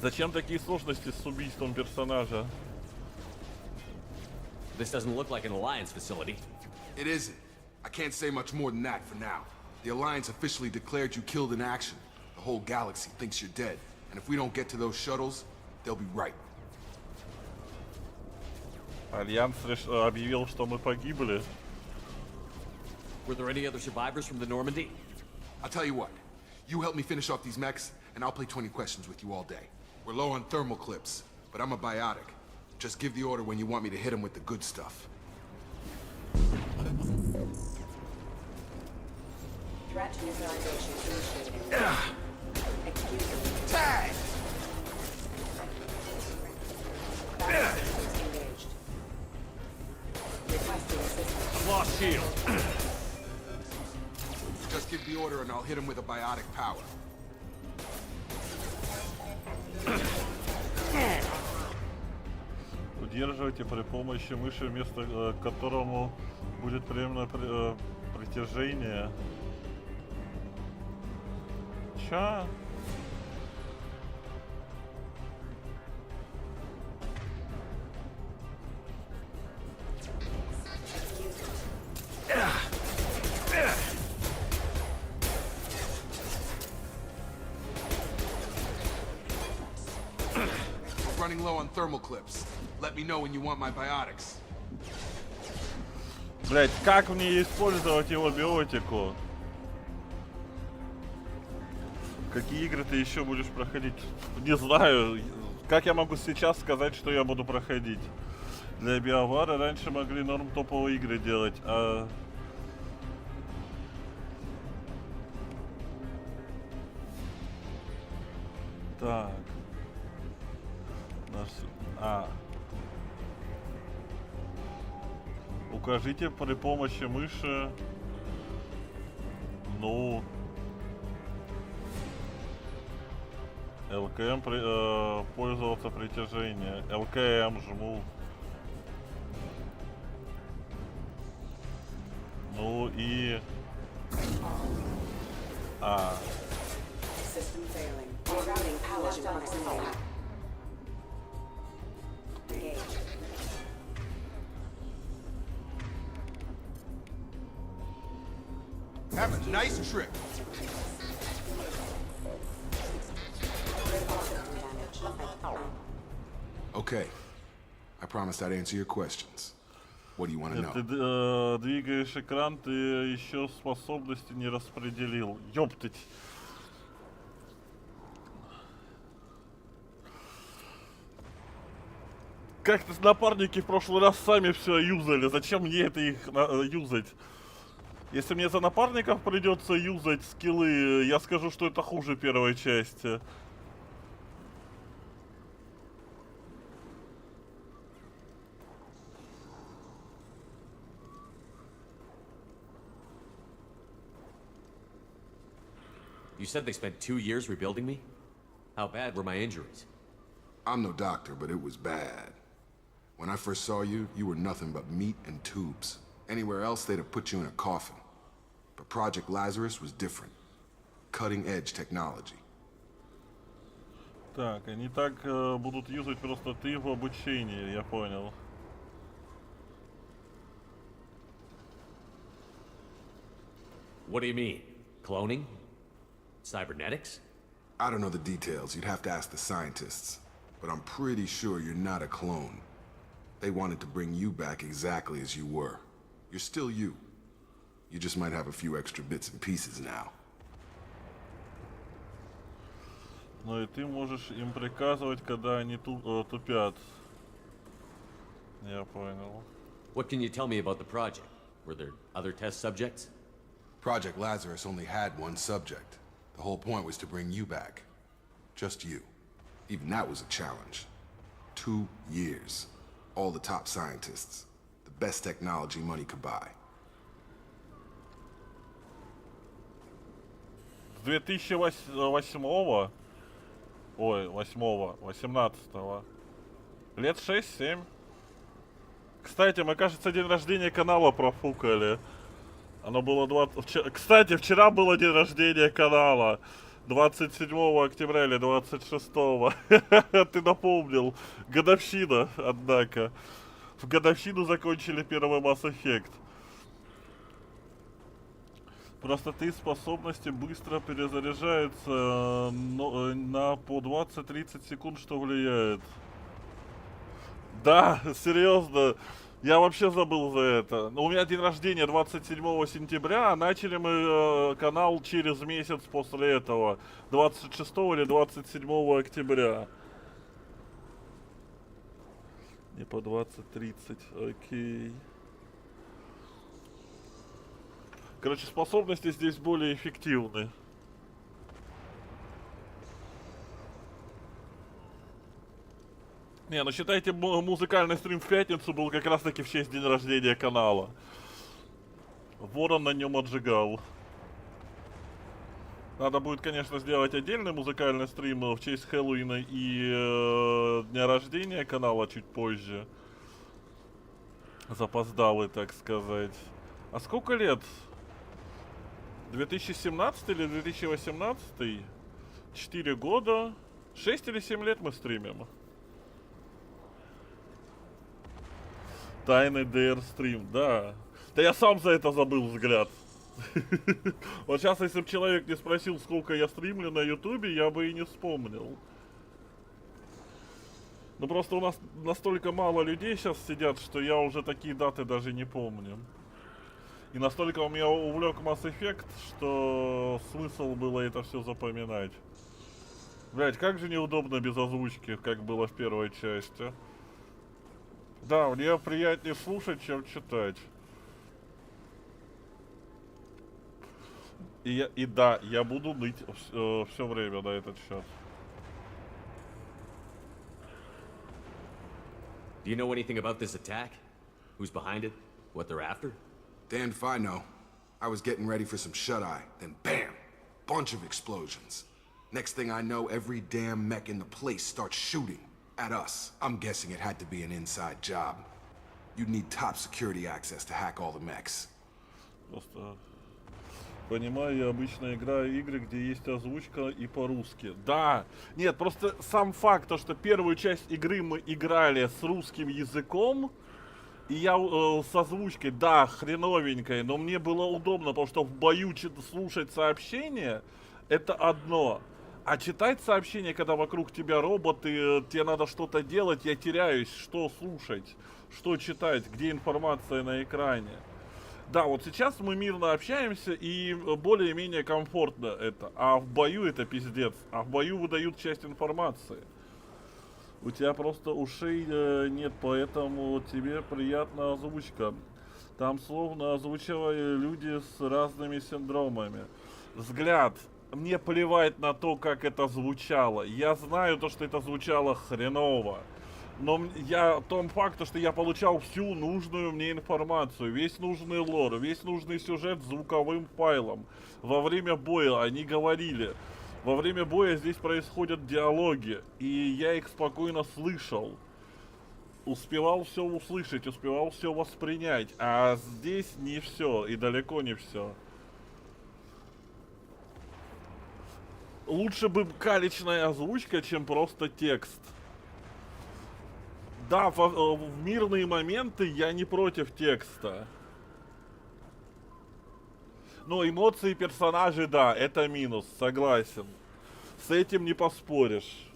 [SPEAKER 1] Зачем такие сложности с убийством персонажа?
[SPEAKER 10] This doesn't look like an Alliance facility.
[SPEAKER 12] It isn't. I can't say much more than that for now. The Alliance officially declared you killed in action. The whole galaxy thinks you're dead. And if we don't get to those shuttles, they'll be right.
[SPEAKER 1] Альянс объявил, что мы погибли.
[SPEAKER 10] Were there any other survivors from the Normandy?
[SPEAKER 12] I'll tell you what. You help me finish off these mechs, and I'll play 20 questions with you all day. We're low on thermal clips, but I'm a biotic. Just give the order when you want me to hit him with the good stuff.
[SPEAKER 13] Threat neutralization initiated. Excuse me.
[SPEAKER 12] Tag!
[SPEAKER 13] Battle systems engaged. Requesting assistance.
[SPEAKER 10] I've lost shield.
[SPEAKER 12] Just give the order and I'll hit him with a biotic power.
[SPEAKER 1] Удерживайте при помощи мыши место, к которому будет приемное притяжение. Чё?
[SPEAKER 12] Running low on thermal clips. Let me know when you want my biotics.
[SPEAKER 1] Блять, как мне использовать его биотику? Какие игры ты еще будешь проходить? Не знаю. Как я могу сейчас сказать, что я буду проходить? Для биовара раньше могли норм топовые игры делать, а... Так. Укажите при помощи мыши. Ну. ЛКМ пользоваться притяжение. ЛКМ жму. Ну и...
[SPEAKER 13] System failing. Rerouting power to proximity. Engage.
[SPEAKER 12] Have a nice trip. Okay. I promised I'd answer your questions. What do you want to know?
[SPEAKER 1] Ты двигаешь экран, ты еще способности не распределил. Ёптать. Как-то напарники в прошлый раз сами все юзали. Зачем мне это их юзать? Если мне за напарников придется юзать скиллы, я скажу, что это хуже первой части.
[SPEAKER 10] You said they spent 2 years rebuilding me? How bad were my injuries?
[SPEAKER 12] I'm no doctor, but it was bad. When I first saw you, you were nothing but meat and tubes. Anywhere else, they'd have put you in a coffin. But Project Lazarus was different. Cutting-edge technology.
[SPEAKER 1] Так, они так будут юзать просто ты в обучении, я понял.
[SPEAKER 10] What do you mean? Cloning? Cybernetics?
[SPEAKER 12] I don't know the details. You'd have to ask the scientists. But I'm pretty sure you're not a clone. They wanted to bring you back exactly as you were. You're still you. You just might have a few extra bits and pieces now.
[SPEAKER 1] Ну и ты можешь им приказывать, когда они тупят. Я понял.
[SPEAKER 10] What can you tell me about the project? Were there other test subjects?
[SPEAKER 12] Project Lazarus only had one subject. The whole point was to bring you back. Just you. Even that was a challenge. 2 years. All the top scientists. The best technology money could buy.
[SPEAKER 1] С 2008-го? Ой, 8-го, 18-го. Лет 6-7. Кстати, мы, кажется, день рождения канала профукали. Оно было 20... Кстати, вчера было день рождения канала. 27 октября или 26-го. Ты напомнил. Годовщина, однако. В годовщину закончили первый Mass Effect. Просто ты способности быстро перезаряжаются на по 20-30 секунд, что влияет. Да, серьезно. Я вообще забыл за это. У меня день рождения 27 сентября, а начали мы канал через месяц после этого. 26 или 27 октября. Не по 20-30, окей. Короче, способности здесь более эффективны. Не, ну считайте, музыкальный стрим в пятницу был как раз таки в честь день рождения канала. Ворон на нем отжигал. Надо будет, конечно, сделать отдельный музыкальный стрим в честь Хэллоуина и дня рождения канала чуть позже. Запоздалый, так сказать. А сколько лет? 2017 или 2018? 4 года. 6 или 7 лет мы стримим. Тайный ДР стрим, да. Да я сам за это забыл взгляд. Вот сейчас, если бы человек не спросил, сколько я стримлю на ютубе, я бы и не вспомнил. Ну просто у нас настолько мало людей сейчас сидят, что я уже такие даты даже не помню. И настолько у меня увлек Mass Effect, что смысл было это все запоминать. Блять, как же неудобно без озвучки, как было в первой части. Да, мне приятнее слушать, чем читать. И да, я буду ныть все время на этот счет.
[SPEAKER 10] Do you know anything about this attack? Who's behind it? What they're after?
[SPEAKER 12] Damned if I know. I was getting ready for some shut-eye, then bam! Bunch of explosions. Next thing I know, every damn mech in the place starts shooting at us. I'm guessing it had to be an inside job. You'd need top security access to hack all the mechs.
[SPEAKER 1] Просто понимаю, я обычно играю игры, где есть озвучка и по-русски. Да, нет, просто сам факт, то, что первую часть игры мы играли с русским языком, и я с озвучкой, да, хреновенькой, но мне было удобно, потому что в бою слушать сообщения, это одно. А читать сообщения, когда вокруг тебя роботы, тебе надо что-то делать, я теряюсь, что слушать, что читать, где информация на экране. Да, вот сейчас мы мирно общаемся и более-менее комфортно это. А в бою это пиздец. А в бою выдают часть информации. У тебя просто ушей нет, поэтому тебе приятна озвучка. Там словно озвучивали люди с разными синдромами. Взгляд. Мне плевать на то, как это звучало. Я знаю то, что это звучало хреново. Но том факту, что я получал всю нужную мне информацию, весь нужный лор, весь нужный сюжет звуковым файлом. Во время боя они говорили. Во время боя здесь происходят диалоги, и я их спокойно слышал. Успевал все услышать, успевал все воспринять, а здесь не все, и далеко не все. Лучше бы калечная озвучка, чем просто текст. Да, в мирные моменты я не против текста. Но эмоции персонажей, да, это минус, согласен. С этим не поспоришь.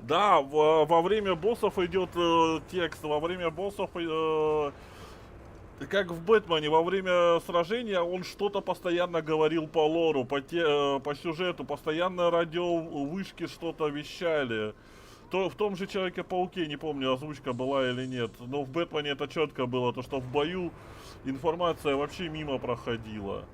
[SPEAKER 1] Да, во время боссов идет текст, во время боссов... Как в Бэтмене, во время сражения он что-то постоянно говорил по лору, по сюжету, постоянно радиовышки что-то вещали. В том же Человеке-пауке, не помню, озвучка была или нет, но в Бэтмене это четко было, то что в бою информация вообще мимо проходила.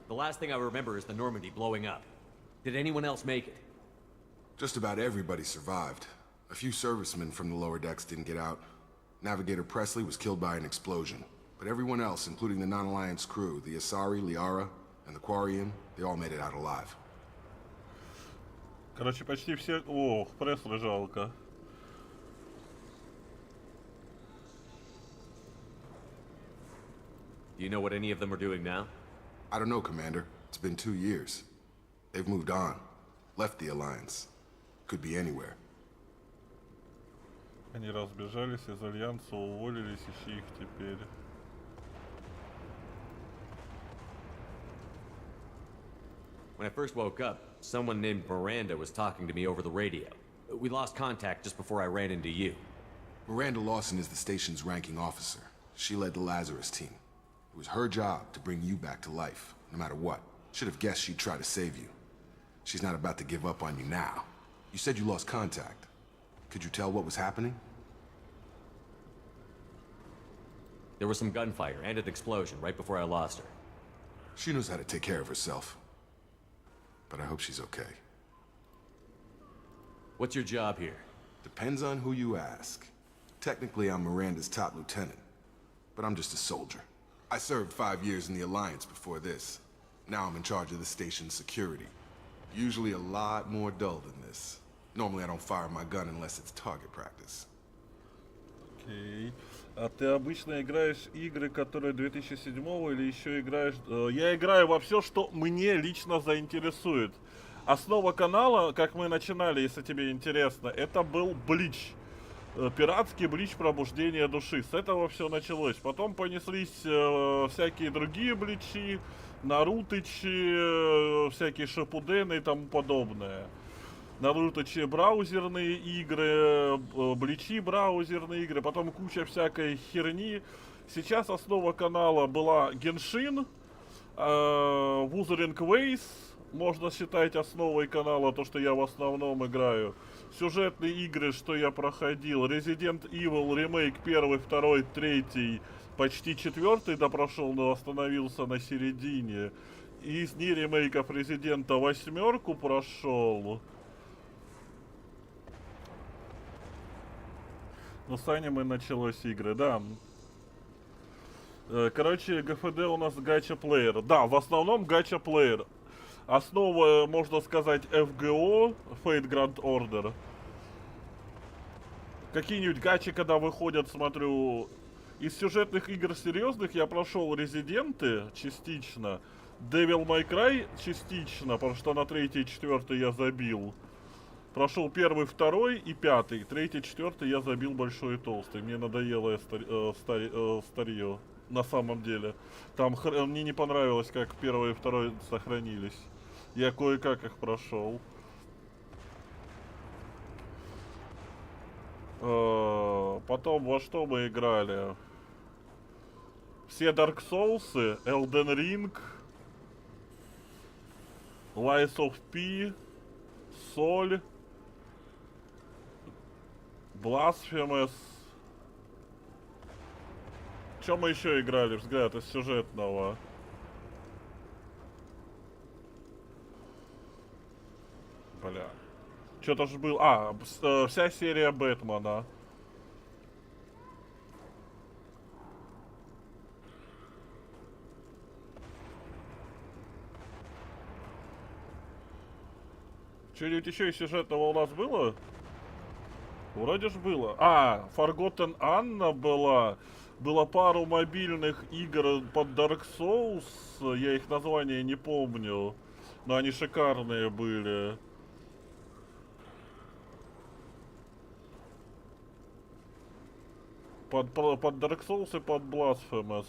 [SPEAKER 10] The last thing I remember is the Normandy blowing up. Did anyone else make it?
[SPEAKER 12] Just about everybody survived. A few servicemen from the lower decks didn't get out. Navigator Presley was killed by an explosion. But everyone else, including the non-Alliance crew, the Asari, Liara, and the Quarian, they all made it out alive.
[SPEAKER 1] Короче, почти все... О, Пресли жалко.
[SPEAKER 10] Do you know what any of them are doing now?
[SPEAKER 12] I don't know, Commander. It's been 2 years. They've moved on. Left the Alliance. Could be anywhere.
[SPEAKER 1] Они разбежались из Альянса, уволились, ищи их теперь.
[SPEAKER 10] When I first woke up, someone named Miranda was talking to me over the radio. We lost contact just before I ran into you.
[SPEAKER 12] Miranda Lawson is the station's ranking officer. She led the Lazarus team. It was her job to bring you back to life, no matter what. Should have guessed she'd try to save you. She's not about to give up on you now. You said you lost contact. Could you tell what was happening?
[SPEAKER 10] There was some gunfire and an explosion right before I lost her.
[SPEAKER 12] She knows how to take care of herself. But I hope she's okay.
[SPEAKER 10] What's your job here?
[SPEAKER 12] Depends on who you ask. Technically, I'm Miranda's top lieutenant. But I'm just a soldier. I served 5 years in the Alliance before this. Now I'm in charge of the station's security. Usually a lot more dull than this. Normally I don't fire my gun unless it's target practice.
[SPEAKER 1] Окей. А ты обычно играешь игры, которые 2007-го или еще играешь... Я играю во все, что мне лично заинтересует. Основа канала, как мы начинали, если тебе интересно, это был Блич. Пиратский Блич Пробуждение Души. С этого все началось. Потом понеслись всякие другие Бличи, Нарутычи, всякие Шипудены и тому подобное. Нарутычи браузерные игры, Бличи браузерные игры, потом куча всякой херни. Сейчас основа канала была Геншин, Wuthering Waves, можно считать основой канала то, что я в основном играю. Сюжетные игры, что я проходил. Resident Evil ремейк 1, 2, 3, почти 4 допрошел, но остановился на середине. И из не ремейков Резидента 8 прошел. Ну, с аниме началось игры, да. Короче, ГФД у нас гача-плеер. Да, в основном гача-плеер. Основа, можно сказать, ФГО, Fate Grand Order. Какие-нибудь гачи, когда выходят, смотрю. Из сюжетных игр серьезных я прошел Резиденты частично. Devil May Cry частично, потому что на 3 и 4 я забил. Прошел 1, 2 и 5. 3, 4 я забил большой и толстый. Мне надоело старье. На самом деле. Там мне не понравилось, как 1 и 2 сохранились. Я кое-как их прошел. Потом во что мы играли? Все Dark Souls, Elden Ring, Lies of P, Соль, Blasphemous. Что мы еще играли, взгляд, из сюжетного? Бля. Что-то ж было. А, вся серия Бэтмена. Что-нибудь еще из сюжетного у нас было? Вроде ж было. А, Forgotten Anna была. Было пару мобильных игр под Dark Souls. Я их названия не помню. Но они шикарные были. Под Dark Souls и под Blasphemous.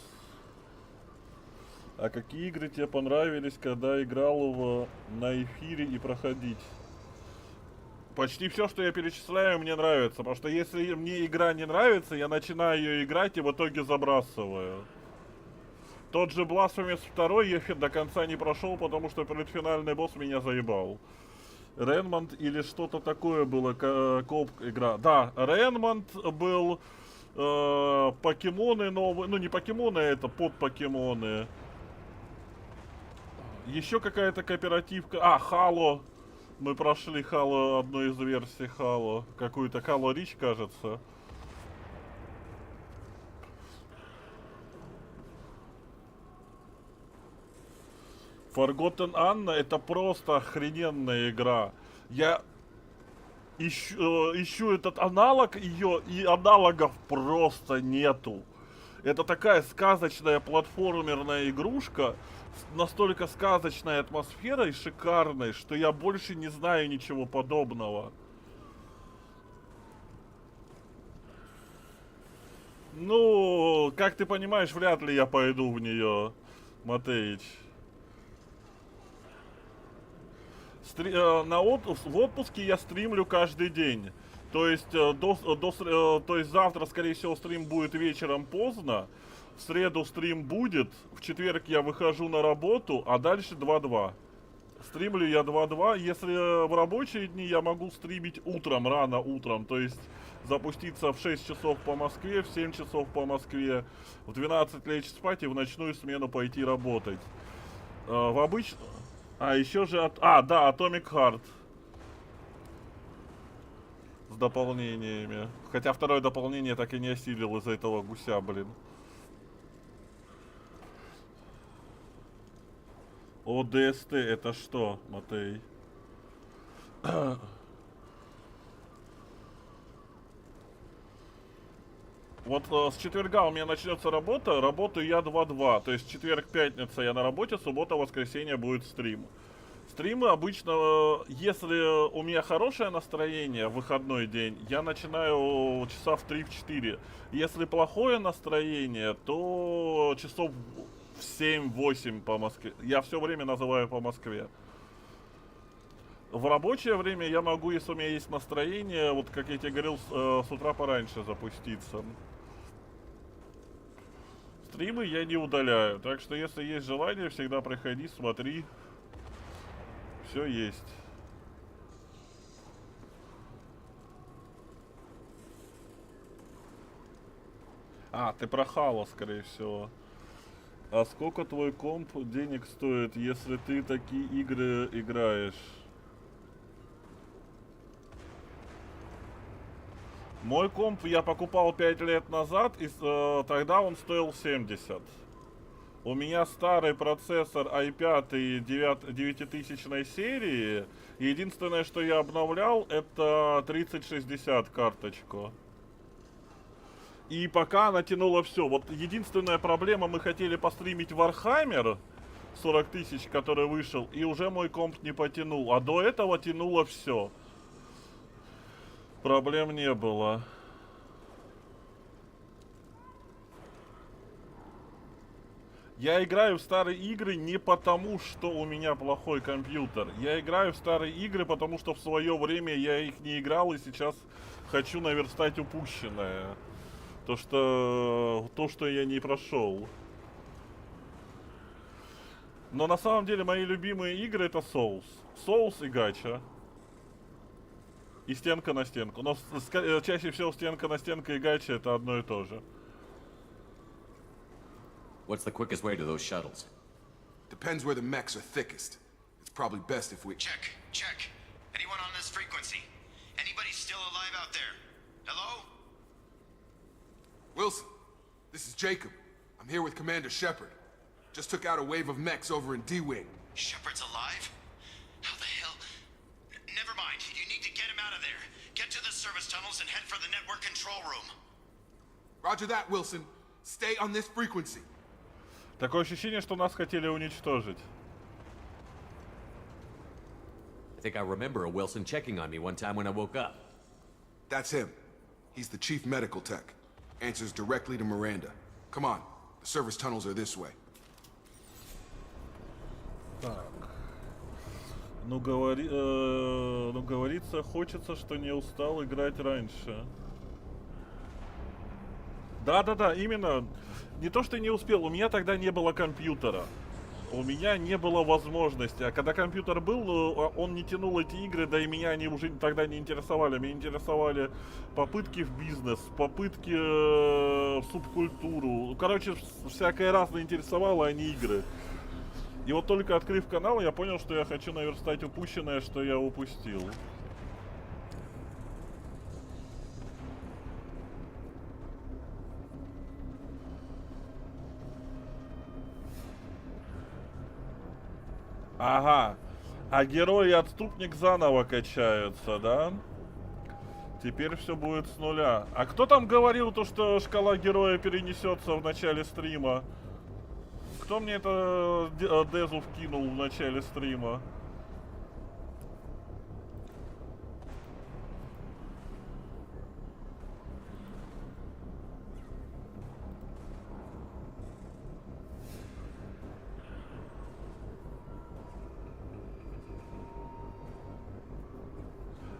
[SPEAKER 1] А какие игры тебе понравились, когда играл на эфире и проходить? Почти все, что я перечисляю, мне нравится. Потому что если мне игра не нравится, я начинаю ее играть и в итоге забрасываю. Тот же Blasphemous 2 я до конца не прошел, потому что предфинальный босс меня заебал. Ренмонд или что-то такое было, коп игра. Да, Ренмонд был, покемоны новые, ну не покемоны, это подпокемоны. Еще какая-то кооперативка. А, Halo. Мы прошли Halo, одну из версий Halo. Какую-то Halo Reach, кажется. Forgotten Anna это просто охрененная игра. Я ищу этот аналог ее, и аналогов просто нету. Это такая сказочная платформерная игрушка, настолько сказочной атмосферой, шикарной, что я больше не знаю ничего подобного. Ну, как ты понимаешь, вряд ли я пойду в нее, Матеич. В отпуске я стримлю каждый день. То есть, то есть завтра, скорее всего, стрим будет вечером поздно. В среду стрим будет. В четверг я выхожу на работу, а дальше 2-2. Стримлю я 2-2. Если в рабочие дни, я могу стримить утром, рано утром. То есть запуститься в 6 часов по Москве, в 7 часов по Москве. В 12 лечь спать и в ночную смену пойти работать. В обычном... А, еще же... да, Atomic Heart. С дополнениями. Хотя второе дополнение так и не осилил из-за этого гуся, блин. ОДСТ это что, Матей? Вот с четверга у меня начнется работа. Работаю я 2-2. То есть четверг-пятница я на работе, суббота-воскресенье будет стрим. Стримы обычно, если у меня хорошее настроение в выходной день, я начинаю часа в 3-4. Если плохое настроение, то часов в 7-8 по Москве. Я все время называю по Москве. В рабочее время я могу, если у меня есть настроение, вот как я тебе говорил, с утра пораньше запуститься. Стримы я не удаляю, так что если есть желание, всегда приходи, смотри. Все есть. А, ты про Хало, скорее всего. А сколько твой комп денег стоит, если ты такие игры играешь? Мой комп я покупал 5 лет назад, и тогда он стоил 70. У меня старый процессор i5 9000 серии. Единственное, что я обновлял, это 3060 карточку. И пока она тянула все. Вот единственная проблема, мы хотели постримить Warhammer 40 тысяч, который вышел, и уже мой комп не потянул. А до этого тянуло все. Проблем не было. Я играю в старые игры не потому, что у меня плохой компьютер. Я играю в старые игры, потому что в свое время я их не играл и сейчас хочу наверстать упущенное. То, что я не прошел. Но на самом деле мои любимые игры это Souls. Souls и гача. И стенка на стенку. Но чаще всего стенка на стенку и гача это одно и то же.
[SPEAKER 10] What's the quickest way to those shuttles?
[SPEAKER 12] Depends where the mechs are thickest. It's probably best if we...
[SPEAKER 11] Check. Anyone on this frequency? Anybody still alive out there? Hello?
[SPEAKER 12] Wilson, this is Jacob. I'm here with Commander Shepard. Just took out a wave of mechs over in D-Wing.
[SPEAKER 11] Shepard's alive? How the hell? Never mind. You need to get him out of there. Get to the service tunnels and head for the network control room.
[SPEAKER 12] Roger that, Wilson. Stay on this frequency.
[SPEAKER 1] Такое ощущение, что нас хотели уничтожить.
[SPEAKER 10] I think I remember a Wilson checking on me one time when I woke up.
[SPEAKER 12] That's him. He's the chief medical tech. Answers directly to Miranda. Come on. The service tunnels are this way.
[SPEAKER 1] Так. Ну, говорится, хочется, что не устал играть раньше. Да, именно. Не то, что не успел, у меня тогда не было компьютера. У меня не было возможности. А когда компьютер был, он не тянул эти игры, да и меня они уже тогда не интересовали. Меня интересовали попытки в бизнес, попытки в субкультуру. Короче, всякое разное интересовало, а не игры. И вот только открыв канал, я понял, что я хочу наверстать упущенное, что я упустил. Ага. А герой и отступник заново качаются, да? Теперь все будет с нуля. А кто там говорил то, что шкала героя перенесется в начале стрима? Кто мне это дезу вкинул в начале стрима?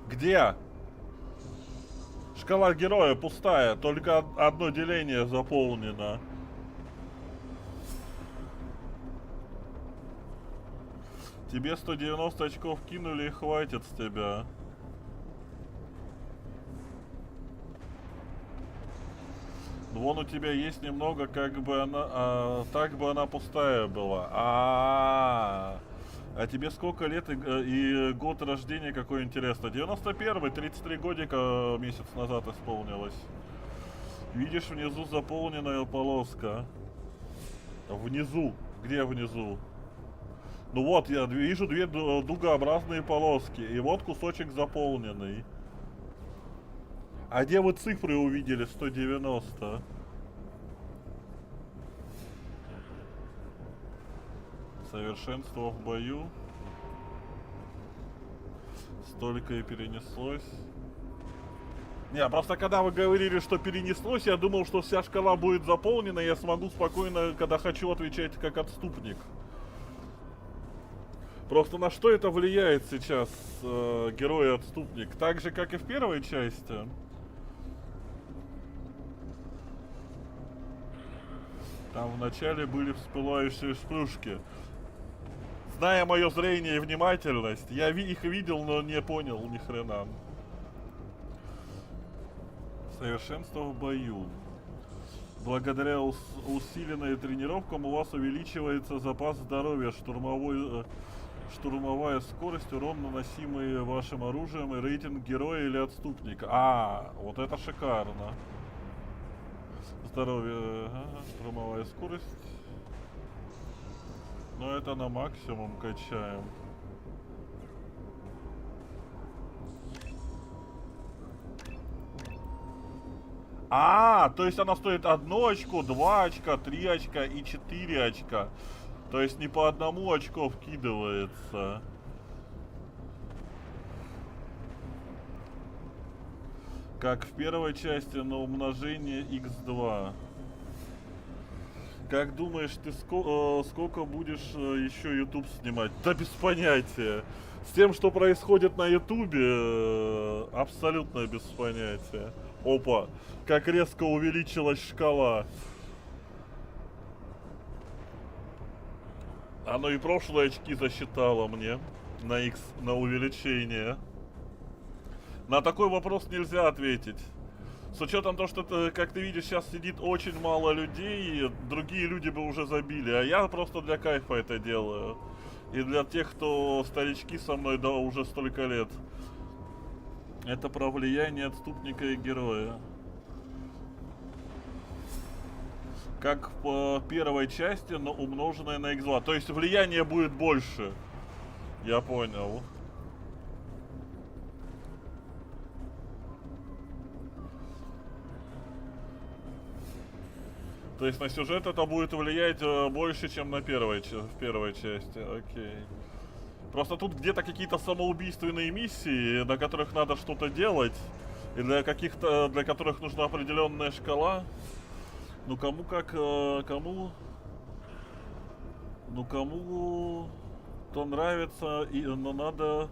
[SPEAKER 1] Где? Шкала героя пустая, только одно деление заполнено. Тебе 190 очков кинули и хватит с тебя. Вон у тебя есть немного, как бы она... так бы она пустая была. А тебе сколько лет и год рождения, какой интересно? 91-й, 33 годика месяц назад исполнилось. Видишь, внизу заполненная полоска. Внизу. Где внизу? Ну вот, я вижу две дугообразные полоски. И вот кусочек заполненный. А где вы цифры увидели? 190. Совершенство в бою. Столько и перенеслось. Не, просто когда вы говорили, что перенеслось, я думал, что вся шкала будет заполнена, и я смогу спокойно, когда хочу, отвечать как отступник. Просто на что это влияет сейчас герой и отступник? Так же, как и в первой части. Там вначале были всплывающие вспышки. Зная мое зрение и внимательность, я их видел, но не понял ни хрена. Совершенство в бою. Благодаря усиленной тренировкам у вас увеличивается запас здоровья, штурмовая скорость, урон, наносимый вашим оружием, и рейтинг героя или отступника. А, вот это шикарно. Здоровье, штурмовая скорость. Но это на максимум качаем. А, то есть она стоит 1 очко, 2 очка, 3 очка и 4 очка. То есть не по 1 очко вкидывается. Как в первой части на умножение x2. Как думаешь, ты сколько будешь еще YouTube снимать? Да без понятия. С тем, что происходит на YouTube, абсолютно без понятия. Опа, как резко увеличилась шкала. Оно и прошлые очки засчитало мне на X, на увеличение. На такой вопрос нельзя ответить. С учетом того, что, как ты видишь, сейчас сидит очень мало людей, другие люди бы уже забили, а я просто для кайфа это делаю. И для тех, кто старички со мной, да, уже столько лет. Это про влияние отступника и героя. Как в первой части, но умноженное на x2. То есть влияние будет больше. Я понял. То есть на сюжет это будет влиять больше, чем на в первой части. Окей. Просто тут где-то какие-то самоубийственные миссии, на которых надо что-то делать, и для которых нужна определенная шкала. Ну кому то нравится, но надо,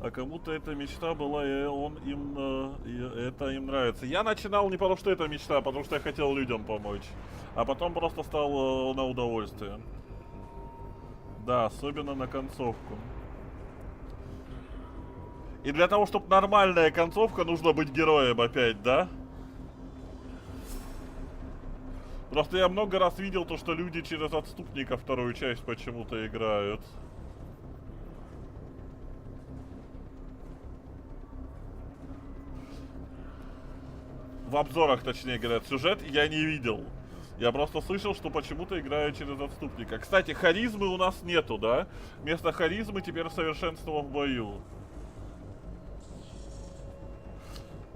[SPEAKER 1] а кому-то эта мечта была, и это им нравится. Я начинал не потому, что это мечта, а потому что я хотел людям помочь, а потом просто стал на удовольствие. Да, особенно на концовку. И для того, чтобы нормальная концовка, нужно быть героем опять, да? Просто я много раз видел то, что люди через отступника вторую часть почему-то играют. В обзорах, точнее говорят, сюжет я не видел. Я просто слышал, что почему-то играю через отступника. Кстати, харизмы у нас нету, да? Вместо харизмы теперь совершенство в бою.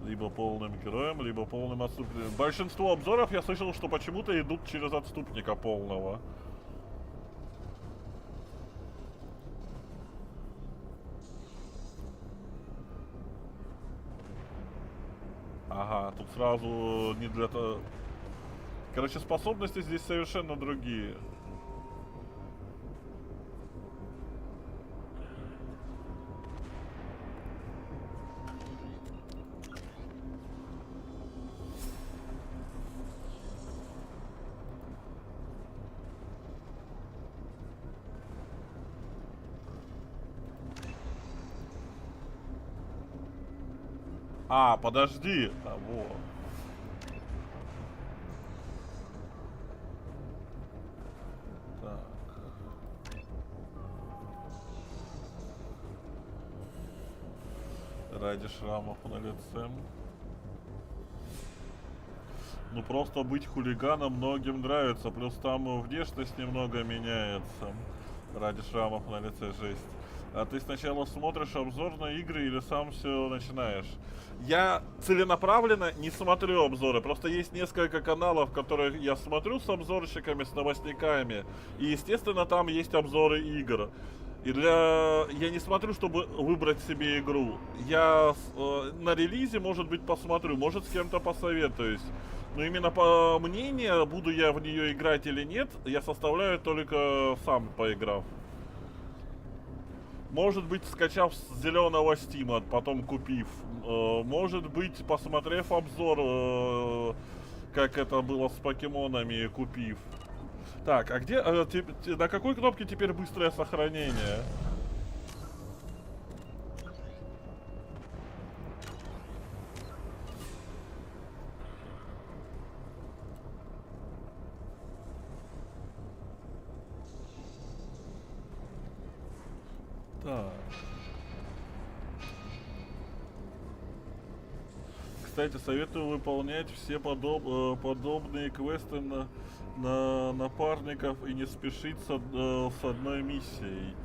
[SPEAKER 1] Либо полным героем, либо полным отступником. Большинство обзоров я слышал, что почему-то идут через отступника полного. Ага, тут сразу не для того. Короче, способности здесь совершенно другие. А, подожди. А, вот. Так. Ради шрамов на лице. Ну просто быть хулиганом многим нравится. Плюс там внешность немного меняется. Ради шрамов на лице, жесть. А ты сначала смотришь обзор на игры или сам все начинаешь? Я целенаправленно не смотрю обзоры. Просто есть несколько каналов, которые я смотрю с обзорщиками, с новостниками. И, естественно, там есть обзоры игр. И я не смотрю, чтобы выбрать себе игру. Я на релизе, может быть, посмотрю, может, с кем-то посоветуюсь. Но именно по мнению, буду я в нее играть или нет, я составляю только сам, поиграв. Может быть, скачав с зеленого стима, потом купив. Может быть, посмотрев обзор, как это было с покемонами, купив. Так, а где... на какой кнопке теперь быстрое сохранение? Так. Кстати, советую выполнять все подобные квесты на напарников и не спешить с одной миссией.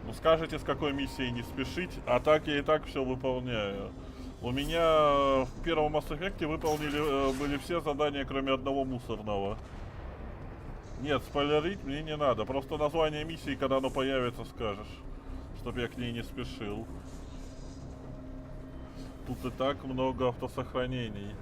[SPEAKER 1] Ну скажите, с какой миссией не спешить, а так я и так все выполняю. У меня в первом Mass Effect были все задания, кроме одного мусорного. Нет, спойлерить мне не надо, просто название миссии, когда оно появится, скажешь, чтобы я к ней не спешил. Тут и так много автосохранений.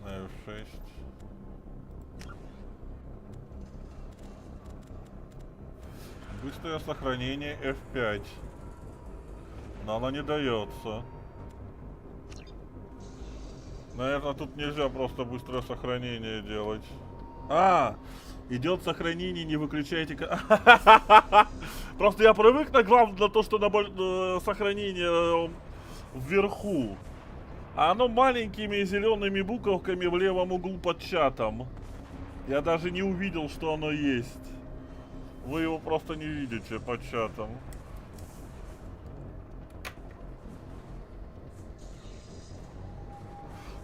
[SPEAKER 1] На F6. Быстрое сохранение F5. Но оно не дается. Наверное, тут нельзя просто быстрое сохранение делать. А, идет сохранение, не выключайте. Просто я привык на то, что на сохранение вверху. А оно маленькими зелеными буковками в левом углу под чатом. Я даже не увидел, что оно есть. Вы его просто не видите под чатом.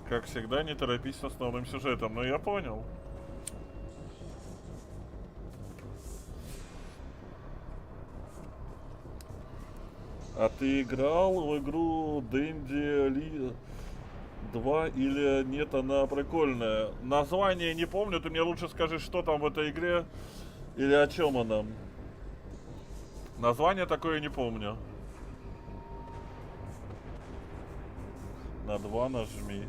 [SPEAKER 1] Как всегда, не торопись с основным сюжетом. Но я понял. А ты играл в игру Дэнди 2 или нет? Она прикольная. Название не помню. Ты мне лучше скажи, что там в этой игре. Или о чем она? Название такое не помню. На 2 нажми.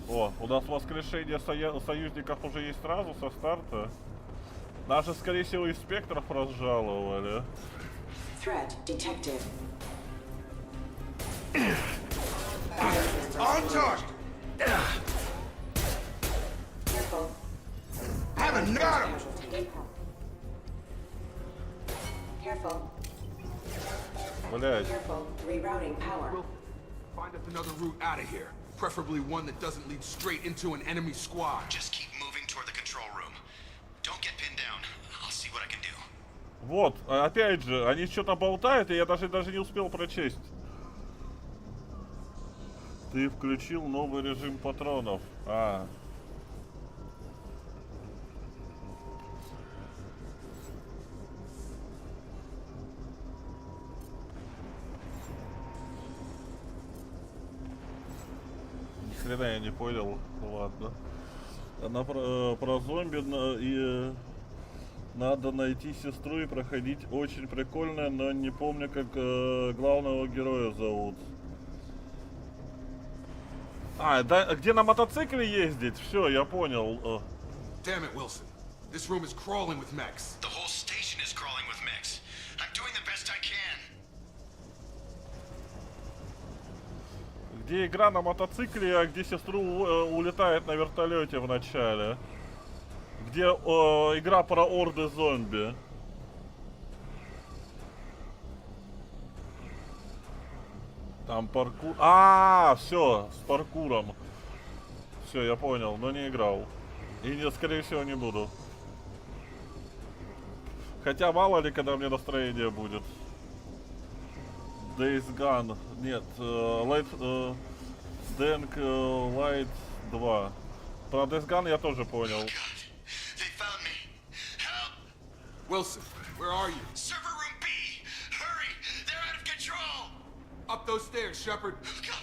[SPEAKER 1] О, у нас воскрешение союзников уже есть сразу со старта. Нас же, скорее всего, из спектров разжаловали.
[SPEAKER 13] Threat detected.
[SPEAKER 12] On target!
[SPEAKER 13] Careful.
[SPEAKER 12] Haven't got him!
[SPEAKER 13] Careful.
[SPEAKER 1] Блять.
[SPEAKER 13] Careful. Rerouting power.
[SPEAKER 12] We'll find us another route out of here. Preferably one that doesn't lead straight into an enemy squad.
[SPEAKER 11] Just keep moving toward the control room. Don't get pinned down. I'll see what I can do.
[SPEAKER 1] Вот, опять же, они что-то болтают, и я даже не успел прочесть. Ты включил новый режим патронов. А. Ни хрена я не понял. Ладно. Она про зомби и надо найти сестру и проходить. Очень прикольно, но не помню, как главного героя зовут. А, да, где на мотоцикле ездить? Все, я понял.
[SPEAKER 12] Damn it, Wilson. This room is crawling with mechs.
[SPEAKER 11] The whole station is crawling with mechs. I'm doing the best I can.
[SPEAKER 1] Где игра на мотоцикле, а где сестру улетает на вертолете в начале? Где игра про орды зомби? Там паркур. А, все, с паркуром. Все, я понял, но не играл. И, скорее всего, не буду. Хотя мало ли, когда мне настроение будет. Days Gone. Нет, Dank Light 2. Про Days Gone я тоже понял.
[SPEAKER 12] Wilson, where are you?
[SPEAKER 11] Server room B! Hurry! They're out of control!
[SPEAKER 12] Up those stairs, Shepard.
[SPEAKER 11] God!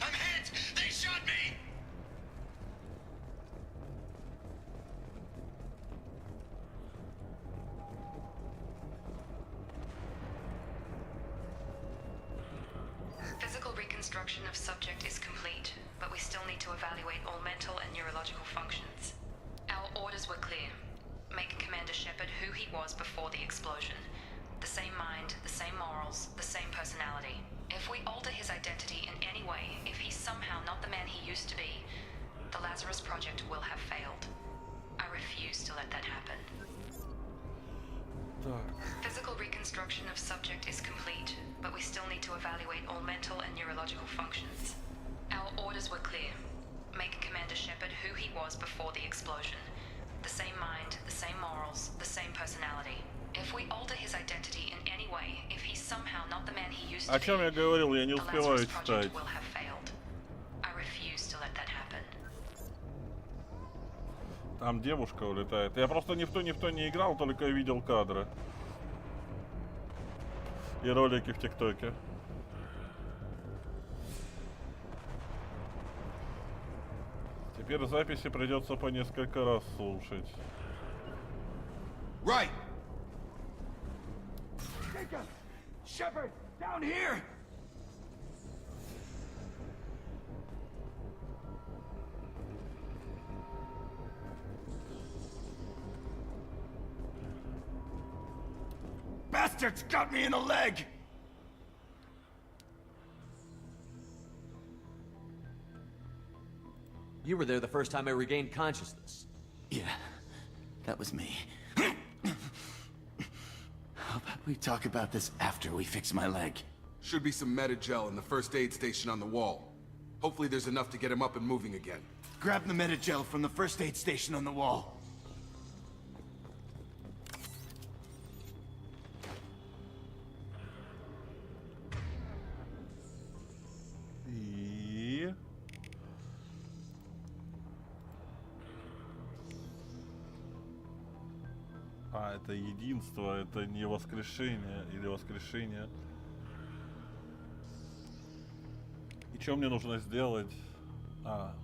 [SPEAKER 11] I'm hit! They shot me!
[SPEAKER 2] reconstruction of subject is complete, but we still need to evaluate all mental and neurological functions. Our orders were clear. Make Commander Shepard who he was before the explosion. The same mind, the same morals, the same personality. If we alter his identity in any way, if he's somehow not the man he used to be, the Lazarus Project will have failed. I refuse to let that happen. Physical reconstruction of subject is complete, but we still need to evaluate all mental and neurological functions. Our orders were clear. Make Commander Shepard who he was before the explosion. The same mind, the same morals, the same personality. If we alter his identity in any way, if he's somehow not the man he used to be,
[SPEAKER 1] О чем я говорил? Я не
[SPEAKER 2] the
[SPEAKER 1] успеваю
[SPEAKER 2] Lazarus
[SPEAKER 1] читать.
[SPEAKER 2] Project will have failed. I refuse to let that happen.
[SPEAKER 1] Там девушка улетает. Я просто ни в то не играл, только видел кадры. И ролики в ТикТоке. Теперь записи придется по несколько раз слушать.
[SPEAKER 12] Right! Jacob! Shepard! Down here! Bastards got me in the leg!
[SPEAKER 10] You were there the first time I regained consciousness.
[SPEAKER 11] Yeah, that was me. How about we talk about this after we fix my leg?
[SPEAKER 12] Should be some Metagel in the first aid station on the wall. Hopefully there's enough to get him up and moving again.
[SPEAKER 11] Grab the Metagel from the first aid station on the wall.
[SPEAKER 1] И... А, это единство, это не воскрешение или воскрешение. И что мне нужно сделать? А.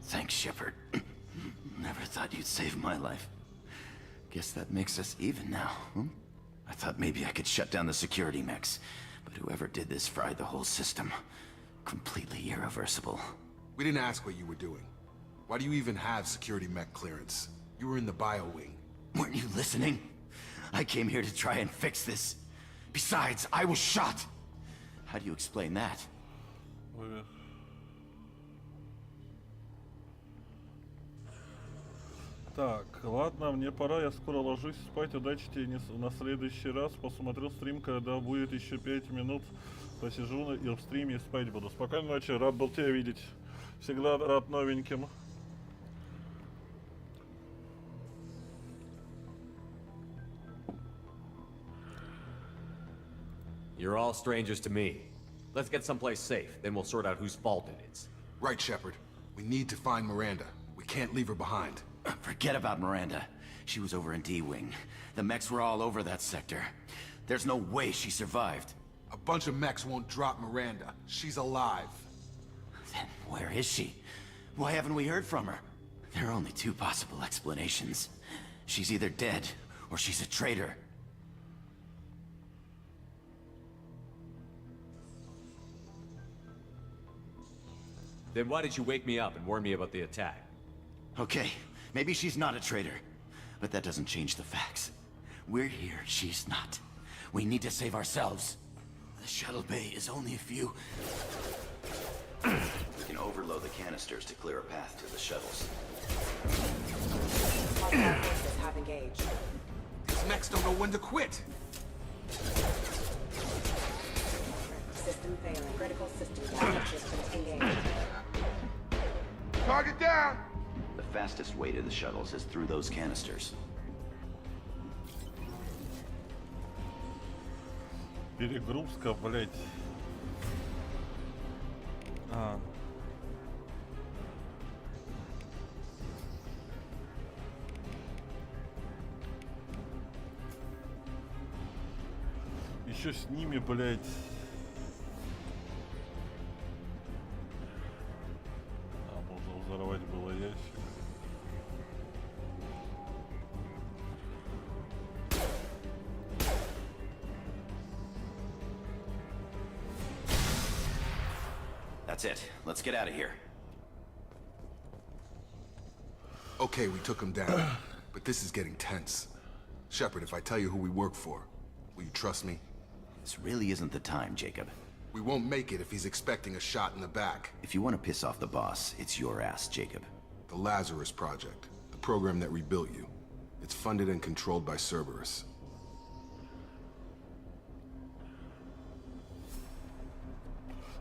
[SPEAKER 11] Thanks, Shepard. Never thought you'd save my life. Guess that makes us even now, hmm? I thought maybe I could shut down the security mechs, but whoever did this fried the whole system. Completely irreversible.
[SPEAKER 12] We didn't ask what you were doing. Why do you even have security mech clearance? You were in the bio wing.
[SPEAKER 11] Weren't you listening? I came here to try and fix this. Besides, I was shot. How do you explain that?
[SPEAKER 1] Так, ладно, мне пора, я скоро ложусь спать. Удачи тебе на следующий раз. Посмотрю стрим, когда будет еще 5 минут. Посижу и в стриме и спать буду. Спокойной ночи, рад был тебя видеть. Всегда рад новеньким.
[SPEAKER 10] You're all strangers to me. Let's get someplace safe, then we'll sort out whose fault it is.
[SPEAKER 12] Right, Shepard. We need to find Miranda. We can't leave her behind.
[SPEAKER 11] Forget about Miranda. She was over in D-Wing. The mechs were all over that sector. There's no way she survived.
[SPEAKER 12] A bunch of mechs won't drop Miranda. She's alive.
[SPEAKER 11] Then where is she? Why haven't we heard from her? There are only two possible explanations. She's either dead, or she's a traitor.
[SPEAKER 10] Then why did you wake me up and warn me about the attack?
[SPEAKER 11] Okay, maybe she's not a traitor, but that doesn't change the facts. We're here, she's not. We need to save ourselves. The shuttle bay is only a few...
[SPEAKER 8] We can overload the canisters to clear a path to the shuttles.
[SPEAKER 13] Hostile forces have engaged.
[SPEAKER 12] These mechs don't know when to quit.
[SPEAKER 13] System failing. Critical system backup systems engaged.
[SPEAKER 12] Target down!
[SPEAKER 8] The fastest way to the shuttles is through those canisters.
[SPEAKER 1] Перегрузка, блять. А. Еще с ними, блять. А, можно взорвать было ящик.
[SPEAKER 11] That's it. Let's get out of here.
[SPEAKER 12] Okay, we took him down, but this is getting tense. Shepard, if I tell you who we work for, will you trust me?
[SPEAKER 11] This really isn't the time, Jacob.
[SPEAKER 12] We won't make it if he's expecting a shot in the back.
[SPEAKER 11] If you want to piss off the boss, it's your ass, Jacob.
[SPEAKER 12] The Lazarus Project, the program that rebuilt you. It's funded and controlled by Cerberus.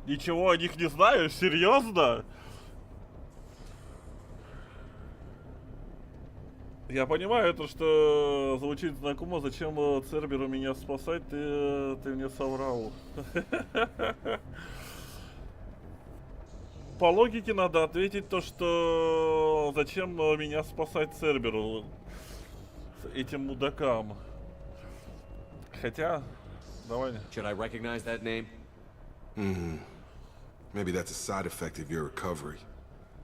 [SPEAKER 1] Ничего о них не знаю? Серьезно? Я понимаю, это что звучит знакомо. Зачем Церберу меня спасать? Ты мне соврал. По логике надо ответить то, что зачем меня спасать Церберу, этим мудакам. Хотя, давай.
[SPEAKER 10] Should I recognize that name?
[SPEAKER 12] Maybe that's a side effect of your recovery.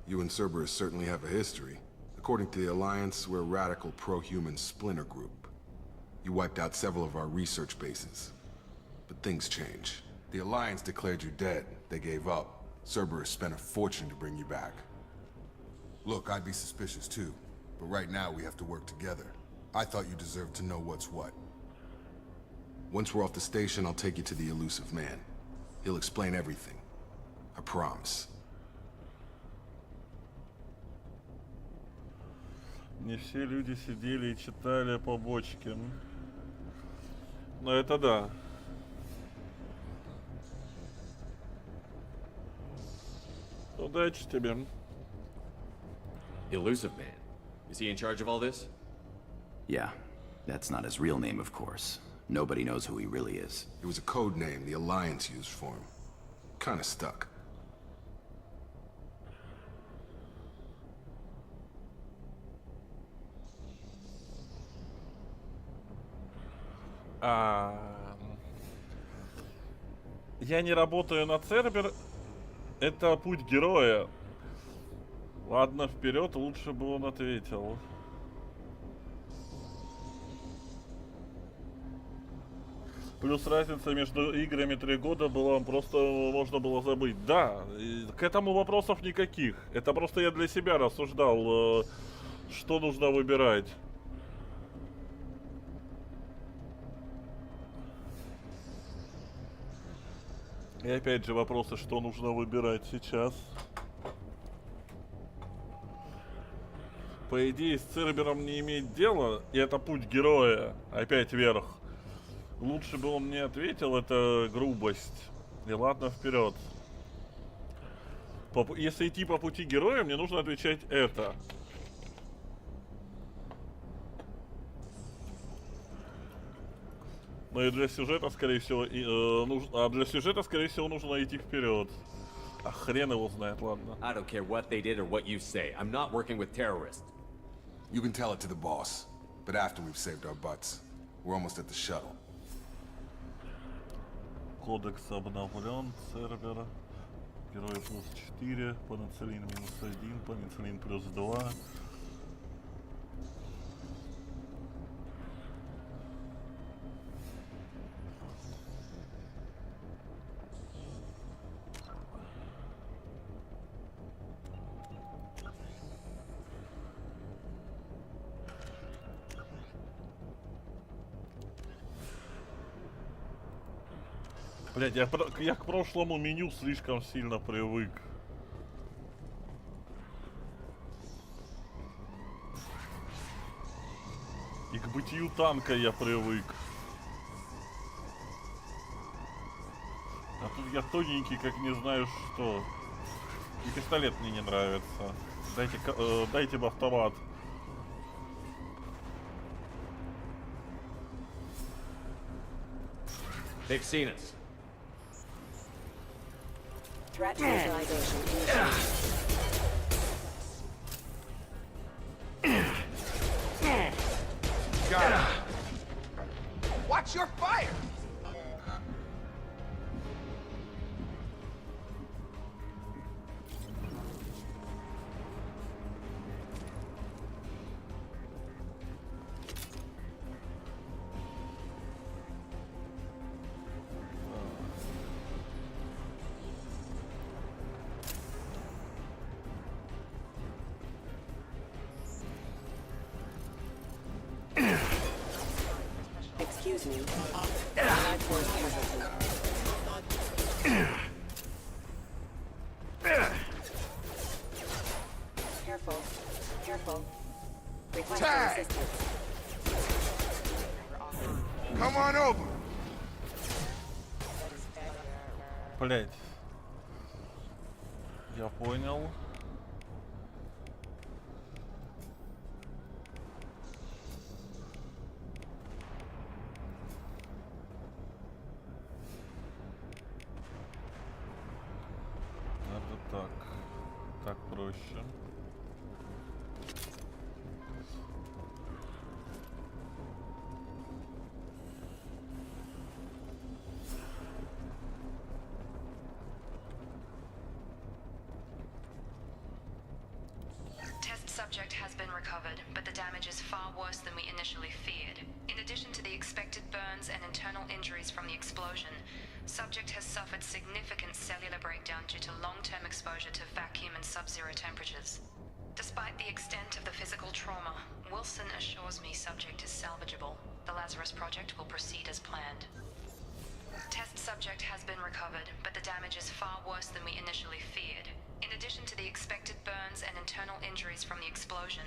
[SPEAKER 12] You and Cerberus certainly have a history. According to the Alliance, we're a radical pro-human splinter group. You wiped out several of our research bases. But things change. The Alliance declared you dead. They gave up. Cerberus spent a fortune to bring you back. Look, I'd be suspicious too. But right now we have to work together. I thought you deserved to know what's what. Once we're off the station, I'll take you to the elusive man. He'll explain everything. I promise.
[SPEAKER 1] Не все люди сидели и читали побочки. Но это да. Удачи тебе.
[SPEAKER 10] Elusive Man. Is he in charge of all this?
[SPEAKER 11] Yeah. That's not his real name, of course. Nobody knows who he really is.
[SPEAKER 12] It was a code name the Alliance used for him. Kinda stuck.
[SPEAKER 1] Я не работаю на Цербер. Это путь героя. Ладно, вперед, лучше бы он ответил. Плюс разница между играми 3 года была, просто можно было забыть. Да, к этому вопросов никаких. Это просто я для себя рассуждал, что нужно выбирать. И опять же вопросы, что нужно выбирать сейчас. По идее, с Цербером не иметь дела, и это путь героя. Опять вверх. Лучше бы он мне ответил, это грубость. И ладно, вперед. Если идти по пути героя, мне нужно отвечать это. Но и для сюжета, скорее всего, для сюжета, скорее всего, нужно идти вперед. А хрен его знает, ладно.
[SPEAKER 10] I don't care what they did or what you say. I'm not working with terrorists.
[SPEAKER 12] You can tell it to the boss, but after we've saved our butts. We're almost at the shuttle.
[SPEAKER 1] Кодекс обновлен, Цербер. Герои плюс 4, пенициллин минус 1, пенициллин плюс 2. Блять, я к прошлому меню слишком сильно привык. И к бытию танка я привык. А тут я тоненький, как не знаю что. И пистолет мне не нравится. Дайте бы автомат.
[SPEAKER 10] They've seen us.
[SPEAKER 13] Threat visualization initiated.
[SPEAKER 12] Got it. Watch your fire!
[SPEAKER 13] Excuse me. Life force casualty. Careful. Careful. Requesting assistance.
[SPEAKER 12] Come on over.
[SPEAKER 1] Блять. Я понял. Надо так. Так проще.
[SPEAKER 2] Subject has been recovered, but the damage is far worse than we initially feared. In addition to the expected burns and internal injuries from the explosion, subject has suffered significant cellular breakdown due to long-term exposure to vacuum and sub-zero temperatures. Despite the extent of the physical trauma, Wilson assures me subject is salvageable. The Lazarus Project will proceed as planned. Test subject has been recovered, but the damage is far worse than we initially feared. In addition to the expected burns and internal injuries from the explosion,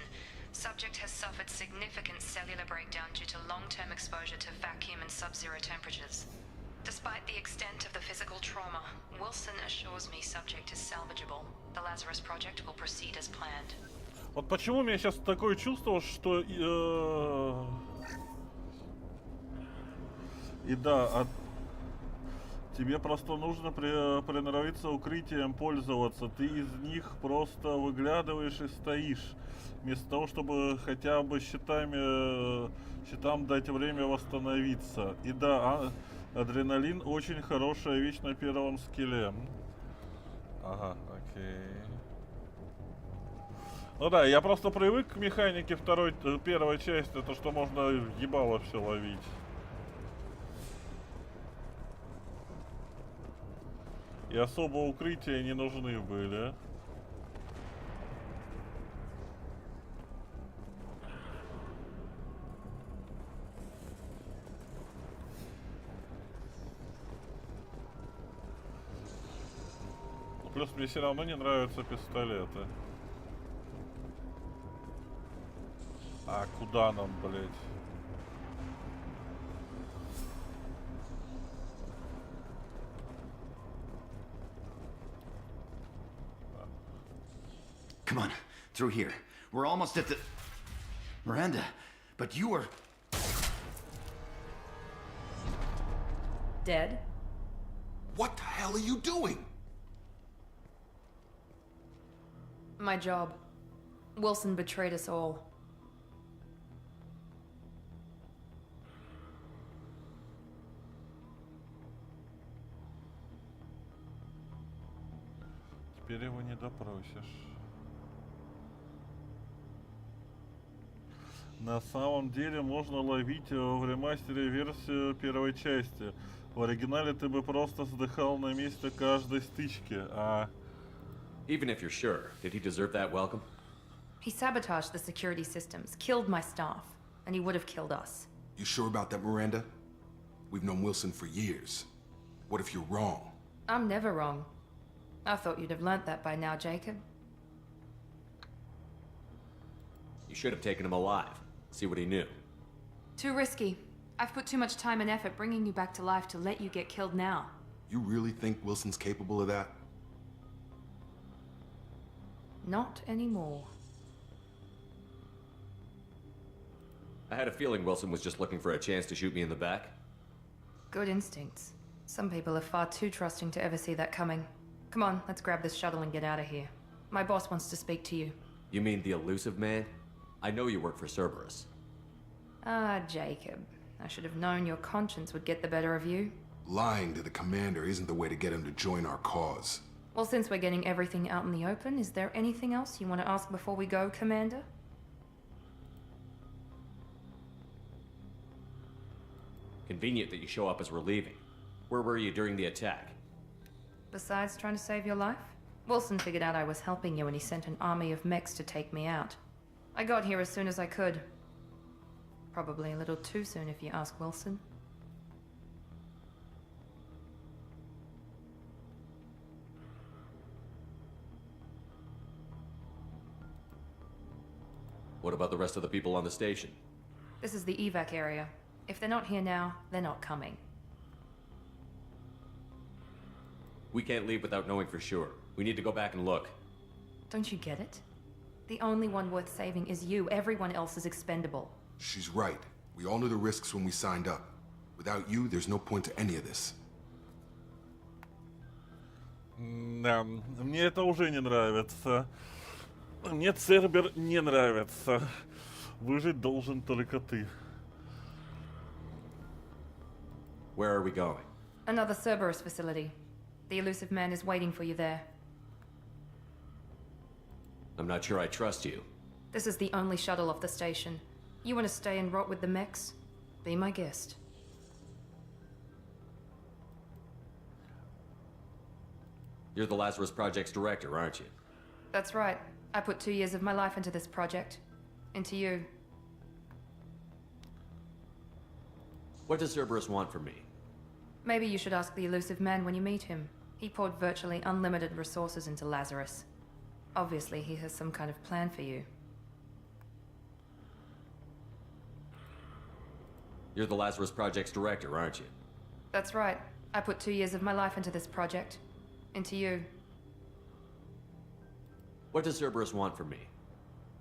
[SPEAKER 2] subject has suffered significant cellular breakdown due to long-term exposure to vacuum and sub-zero temperatures. Despite the extent of the physical trauma, Wilson assures me subject is salvageable. The Lazarus Project will proceed as planned.
[SPEAKER 1] Вот почему у меня сейчас такое чувство, что и да, тебе просто нужно приноровиться укрытием пользоваться. Ты из них просто выглядываешь и стоишь. Вместо того, чтобы хотя бы щитам дать время восстановиться. И да, адреналин очень хорошая вещь на первом скилле. Ага, окей. Ну да, я просто привык к механике первой части, то что можно ебало все ловить. И особо укрытия не нужны были. Но плюс мне все равно не нравятся пистолеты. А куда нам, блять?
[SPEAKER 11] Come on, through here. We're almost at the... Miranda, but you were...
[SPEAKER 2] Dead?
[SPEAKER 12] What the hell are you doing?
[SPEAKER 2] My job. Wilson betrayed us all.
[SPEAKER 1] Теперь его не допросишь. На самом деле можно ловить в ремастере версию первой части. В оригинале ты бы просто сдыхал на месте каждой стычки, а...
[SPEAKER 10] Even if you're sure, did he deserve that welcome?
[SPEAKER 2] He sabotaged the security systems, killed my staff, and he would have killed us.
[SPEAKER 12] You sure about that, Miranda? We've known Wilson for years. What if you're wrong?
[SPEAKER 2] I'm never wrong. I thought you'd have learnt that by now, Jacob.
[SPEAKER 10] You should have taken him alive. See what he knew.
[SPEAKER 2] Too risky. I've put too much time and effort bringing you back to life to let you get killed now.
[SPEAKER 12] You really think Wilson's capable of that?
[SPEAKER 2] Not anymore.
[SPEAKER 10] I had a feeling Wilson was just looking for a chance to shoot me in the back.
[SPEAKER 2] Good instincts. Some people are far too trusting to ever see that coming. Come on, let's grab this shuttle and get out of here. My boss wants to speak to you.
[SPEAKER 10] You mean the elusive man? I know you work for Cerberus.
[SPEAKER 2] Ah, Jacob. I should have known your conscience would get the better of you.
[SPEAKER 12] Lying to the commander isn't the way to get him to join our cause.
[SPEAKER 2] Well, since we're getting everything out in the open, is there anything else you want to ask before we go, Commander?
[SPEAKER 10] Convenient that you show up as we're leaving. Where were you during the attack?
[SPEAKER 2] Besides trying to save your life? Wilson figured out I was helping you and he sent an army of mechs to take me out. I got here as soon as I could. Probably a little too soon if you ask Wilson.
[SPEAKER 10] What about the rest of the people on the station?
[SPEAKER 2] This is the evac area. If they're not here now, they're not coming.
[SPEAKER 10] We can't leave without knowing for sure. We need to go back and look.
[SPEAKER 2] Don't you get it? The only one worth saving is you. Everyone else is expendable.
[SPEAKER 12] She's right. We all knew the risks when we signed up. Without you, there's no point to any of this.
[SPEAKER 1] Да, мне это уже не нравится. Мне Цербер не нравится. Выжить должен только ты.
[SPEAKER 10] Where are we going?
[SPEAKER 2] Another Cerberus facility. The elusive man is waiting for you there.
[SPEAKER 10] I'm not sure I trust you.
[SPEAKER 2] This is the only shuttle off the station. You want to stay and rot with the mechs? Be my guest.
[SPEAKER 10] You're the Lazarus Project's director, aren't you?
[SPEAKER 2] That's right. I put 2 years of my life into this project. Into you.
[SPEAKER 10] What does Cerberus want from me?
[SPEAKER 2] Maybe you should ask the elusive man when you meet him. He poured virtually unlimited resources into Lazarus. Obviously, he has some kind of plan for you.
[SPEAKER 10] You're the Lazarus Project's director, aren't you?
[SPEAKER 2] That's right. I put 2 years of my life into this project. Into you.
[SPEAKER 10] What does Cerberus want from me?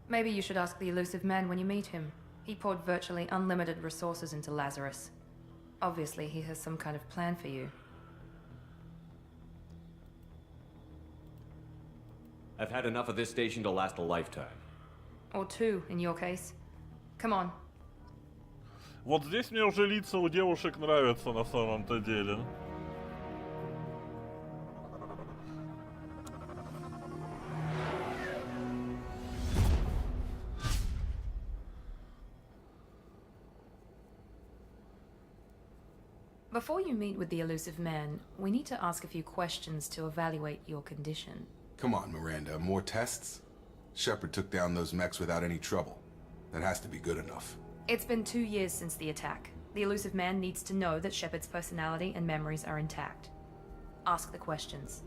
[SPEAKER 2] Maybe you should ask the elusive man when you meet him. He poured virtually unlimited resources into Lazarus. Obviously, he has some kind of plan for you.
[SPEAKER 10] I've had enough of this station to last a lifetime.
[SPEAKER 2] Or 2, in your case. Come on.
[SPEAKER 1] Вот здесь мне уже лица у девушек нравятся на самом-то деле.
[SPEAKER 2] Before you meet with the elusive man, we need to ask a few questions to evaluate your condition.
[SPEAKER 12] Come on, Miranda, more tests? Shepard took down those mechs without any trouble. That has to be good enough.
[SPEAKER 2] It's been 2 years since the attack. The elusive man needs to know that Shepard's personality and memories are intact. Ask the questions.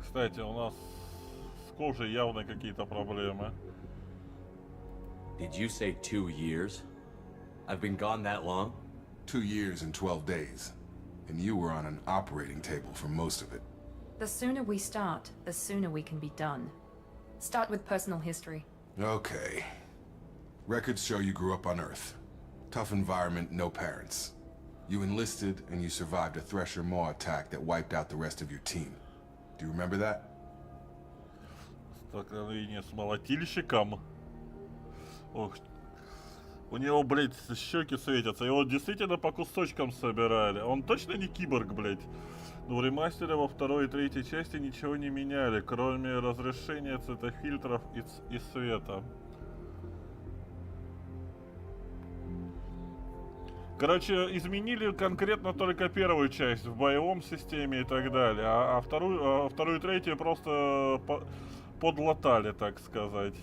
[SPEAKER 1] Кстати, у нас с кожей явно какие-то проблемы.
[SPEAKER 10] Did you say 2 years? I've been gone that long?
[SPEAKER 12] 2 years and 12 days. And you were on an operating table for most of it.
[SPEAKER 2] The sooner we start, the sooner we can be done. Start with personal history.
[SPEAKER 12] Okay. Records show you grew up on Earth. Tough environment, no parents. You enlisted and you survived a Thresher Maw attack that wiped out the rest of your team. Do you remember that?
[SPEAKER 1] Столкновение с молотильщиком. Ох, у него, блядь, щеки светятся. Его действительно по кусочкам собирали. Он точно не киборг, блядь. Но в ремастере во второй и третьей части ничего не меняли, кроме разрешения цветофильтров и света. Короче, изменили конкретно только первую часть в боевом системе и так далее, а вторую и третью просто подлатали, так сказать.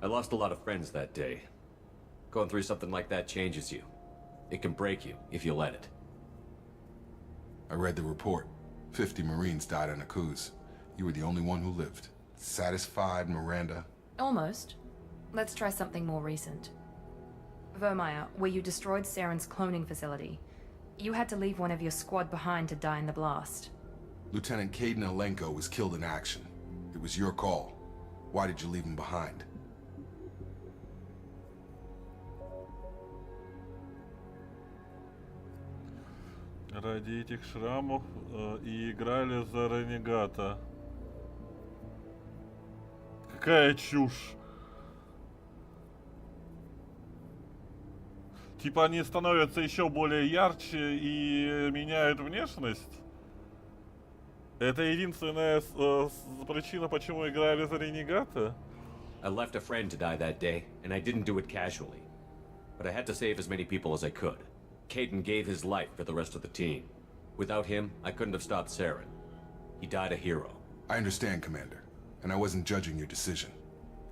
[SPEAKER 10] I lost a lot of friends that day. Going through something like that changes you. It can break you if you let it.
[SPEAKER 12] I read the report. 50 Marines died on Akuz. You were the only one who lived. Satisfied, Miranda?
[SPEAKER 2] Almost. Let's try something more recent. Vermeer, where you destroyed Saren's cloning facility. You had to leave one of your squad behind to die in the blast.
[SPEAKER 12] Lieutenant Caden Alenko was killed in action. It was your call. Why did you leave him behind?
[SPEAKER 1] Ради этих шрамов и играли за ренегата. Какая чушь. Типа они становятся еще более ярче и меняют внешность? Это единственная причина, почему играли за ренегата?
[SPEAKER 10] I left a friend to die that day, and I didn't do it casually. but I had to save as many people as I could. Caden gave his life for the rest of the team. Without him, I couldn't have stopped Saren. He died a hero.
[SPEAKER 12] I understand, Commander, and I wasn't judging your decision.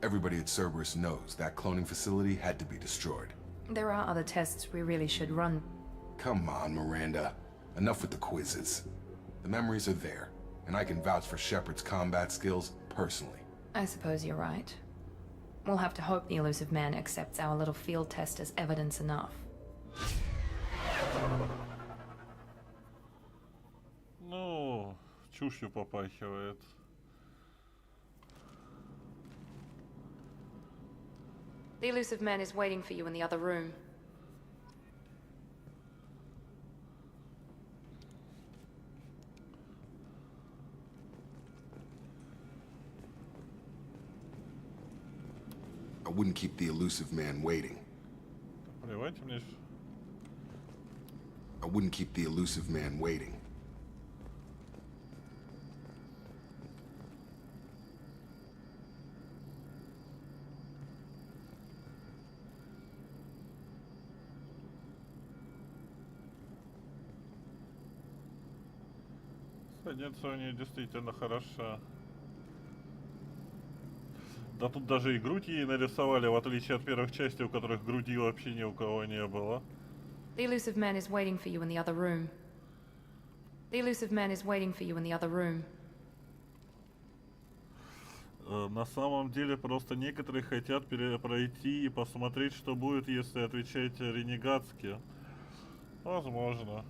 [SPEAKER 12] Everybody at Cerberus knows that cloning facility had to be destroyed.
[SPEAKER 2] There are other tests we really should run.
[SPEAKER 12] Come on, Miranda. Enough with the quizzes. The memories are there, and I can vouch for Shepard's combat skills personally.
[SPEAKER 2] I suppose you're right. We'll have to hope the elusive man accepts our little field test as evidence enough.
[SPEAKER 1] Ну, чушью попахивает.
[SPEAKER 2] The elusive man is waiting for you in the other room.
[SPEAKER 12] I wouldn't keep the elusive man waiting.
[SPEAKER 1] Плевать мне.
[SPEAKER 12] I wouldn't keep the elusive man waiting.
[SPEAKER 1] Соединение действительно хороша. Да тут даже и грудь ей нарисовали, в отличие от первых частей, у которых груди вообще ни у кого не было.
[SPEAKER 2] The elusive man is waiting for you in the other room. The elusive man is waiting for you in the other room.
[SPEAKER 1] На самом деле просто некоторые хотят пройти и посмотреть, что будет, если отвечать ренегатски. Возможно.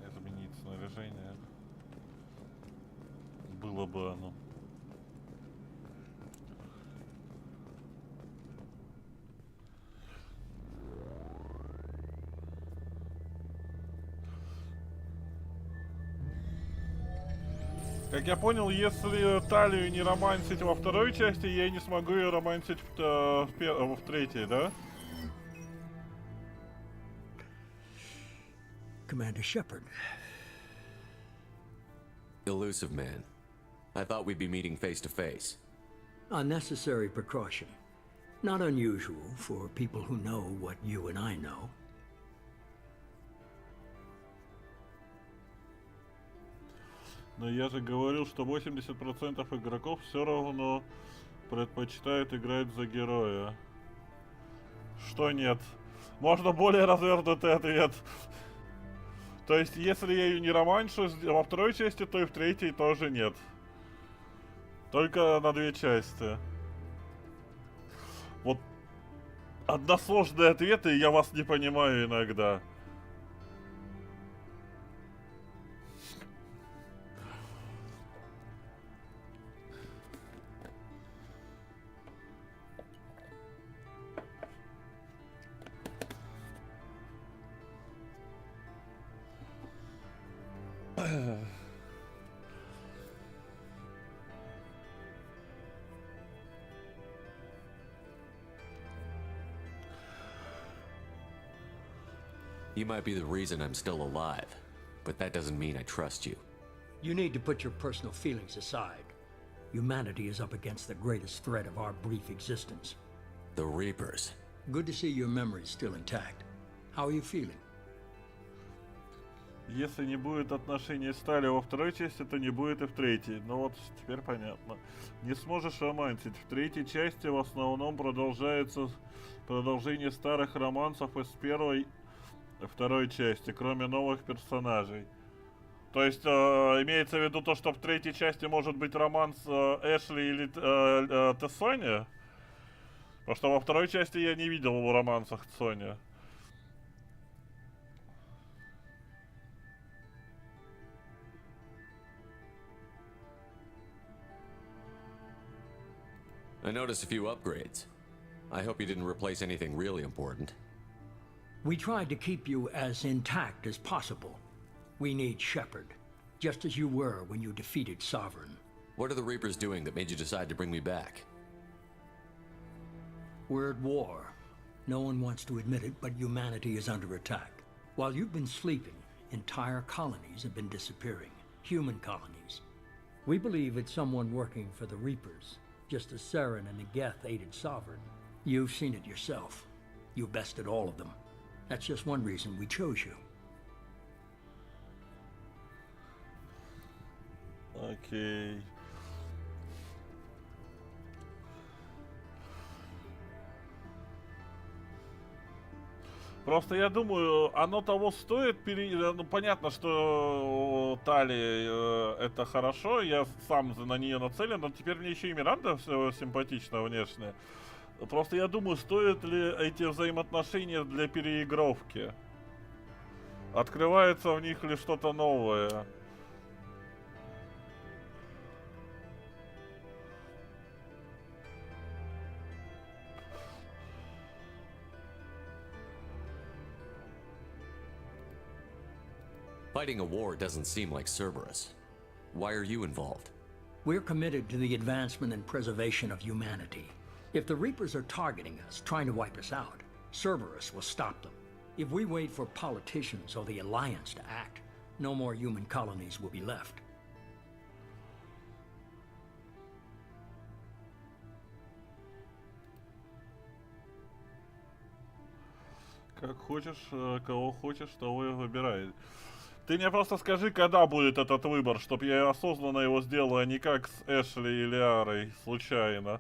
[SPEAKER 1] Изменить снаряжение. Было бы оно. Как я понял, если талию не романсить во второй части, я не смогу ее романсить в третьей, да?
[SPEAKER 3] Commander Shepard.
[SPEAKER 10] Elusive man. I thought we'd be meeting face to face.
[SPEAKER 3] A necessary precaution. Not unusual for people who know what you and I know.
[SPEAKER 1] Но я же говорил, что 80% игроков все равно предпочитают играть за героя. Что нет? Можно более развернутый ответ. То есть, если я ее не романшу во второй части, то и в третьей тоже нет. Только на две части. Вот односложные ответы, я вас не понимаю иногда.
[SPEAKER 10] You might be the reason I'm still alive, but that doesn't mean I trust you.
[SPEAKER 3] You need to put your personal feelings aside. Humanity is up against the greatest threat of our brief existence.
[SPEAKER 10] The Reapers.
[SPEAKER 3] Good to see your memories still intact. How are you feeling?
[SPEAKER 1] Если не будет отношений стали во второй части, то не будет и в третьей. Ну вот, теперь понятно. Не сможешь романсить. В третьей части в основном продолжается продолжение старых романсов из первой и второй части, кроме новых персонажей. То есть, имеется в виду то, что в третьей части может быть романс Эшли или Тессони? Потому что во второй части я не видел в романсах Тессони.
[SPEAKER 10] I noticed a few upgrades. I hope you didn't replace anything really important.
[SPEAKER 3] We tried to keep you as intact as possible. We need Shepard, just as you were when you defeated Sovereign.
[SPEAKER 10] What are the Reapers doing that made you decide to bring me back?
[SPEAKER 3] We're at war. No one wants to admit it, but humanity is under attack. While you've been sleeping, entire colonies have been disappearing. Human colonies. We believe it's someone working for the Reapers, just as Saren and the Geth aided Sovereign. You've seen it yourself. You bested all of them. That's just one reason we chose you.
[SPEAKER 1] Окей. Просто я думаю, оно того стоит. Ну, понятно, что Тали это хорошо, я сам на нее нацелен, но теперь мне еще и Миранда все симпатична внешне. Просто я думаю, стоят ли эти взаимоотношения для переигровки. Открывается в них ли что-то новое.
[SPEAKER 10] Fighting a war doesn't seem like Cerberus. Why are you involved?
[SPEAKER 3] We're committed to the advancement and preservation of humanity. If the Reapers are targeting us, trying to wipe us out, Cerberus will stop them. If we wait for politicians or the Alliance to act, no more human colonies will be left.
[SPEAKER 1] Как хочешь, кого хочешь, того и выбирай. Ты мне просто скажи, когда будет этот выбор, чтобы я осознанно его сделал, а не как с Эшли или Арой, случайно.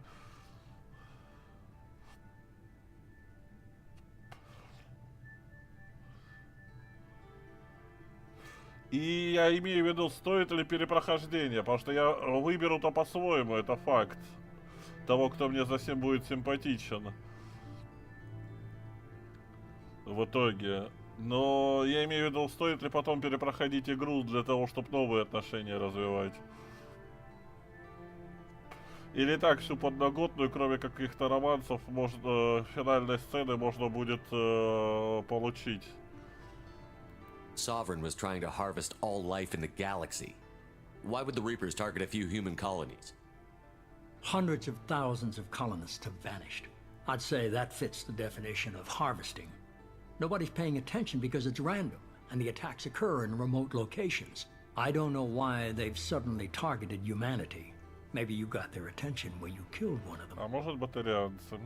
[SPEAKER 1] И я имею в виду, стоит ли перепрохождение, потому что я выберу-то по-своему, это факт. Того, кто мне совсем будет симпатичен. В итоге. Но я имею в виду, стоит ли потом перепроходить игру для того, чтобы новые отношения развивать. Или так, всю подноготную, кроме каких-то романсов, можно, финальной сцены можно будет получить.
[SPEAKER 10] Sovereign was trying to harvest all life in the galaxy. Why would the Reapers target a few human colonies?
[SPEAKER 3] Hundreds of thousands of colonists have vanished. I'd say that fits the definition of harvesting. Nobody's paying attention because it's random, and the attacks occur in remote locations. I don't know why they've suddenly targeted humanity. Maybe you got their attention when you killed one of them.
[SPEAKER 1] А может, батарианцы?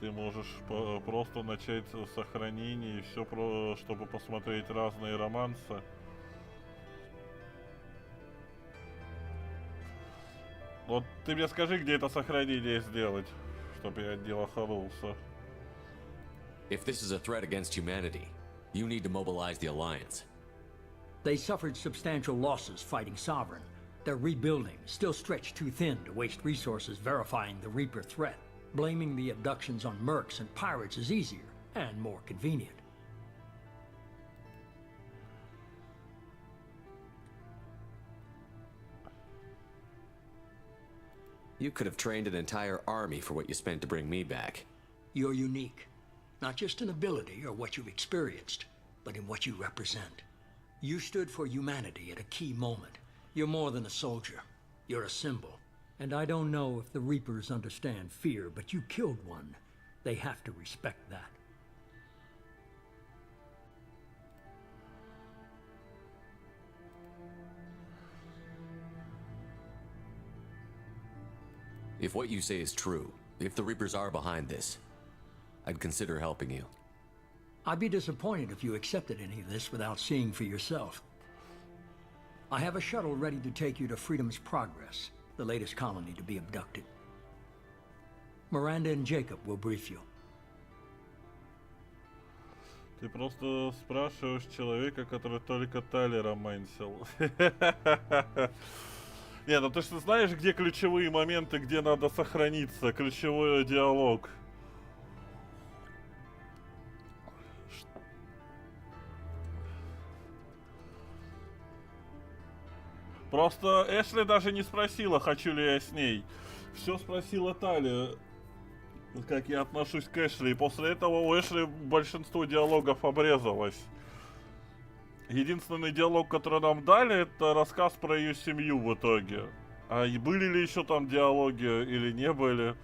[SPEAKER 1] Ты можешь просто начать сохранение и все, чтобы посмотреть разные романсы. Вот ты мне скажи, где это сохранение сделать, чтобы я не лоханулся.
[SPEAKER 10] If this is a threat against humanity, you need to mobilize the Alliance.
[SPEAKER 3] They suffered substantial losses fighting Sovereign. They're rebuilding, still stretched too thin to waste resources verifying the Reaper threat. Blaming the abductions on mercs and pirates is easier and more convenient.
[SPEAKER 10] You could have trained an entire army for what you spent to bring me back.
[SPEAKER 3] You're unique, not just in ability or what you've experienced, but in what you represent. You stood for humanity at a key moment. You're more than a soldier. You're a symbol. And I don't know if the Reapers understand fear, but you killed one. They have to respect that.
[SPEAKER 10] If what you say is true, if the Reapers are behind this, I'd consider helping you.
[SPEAKER 3] I'd be disappointed if you accepted any of this without seeing for yourself. I have a shuttle ready to take you to Freedom's Progress, the latest colony to be abducted. Miranda and Jacob will brief you.
[SPEAKER 1] Ты просто спрашиваешь человека, который только Тали романсил. Не, ну ты же знаешь, где ключевые моменты, где надо сохраниться, ключевой диалог. Просто Эшли даже не спросила, хочу ли я с ней. Все спросила Талия, как я отношусь к Эшли, и после этого у Эшли большинство диалогов обрезалось. Единственный диалог, который нам дали, это рассказ про ее семью в итоге. А и были ли еще там диалоги или не были?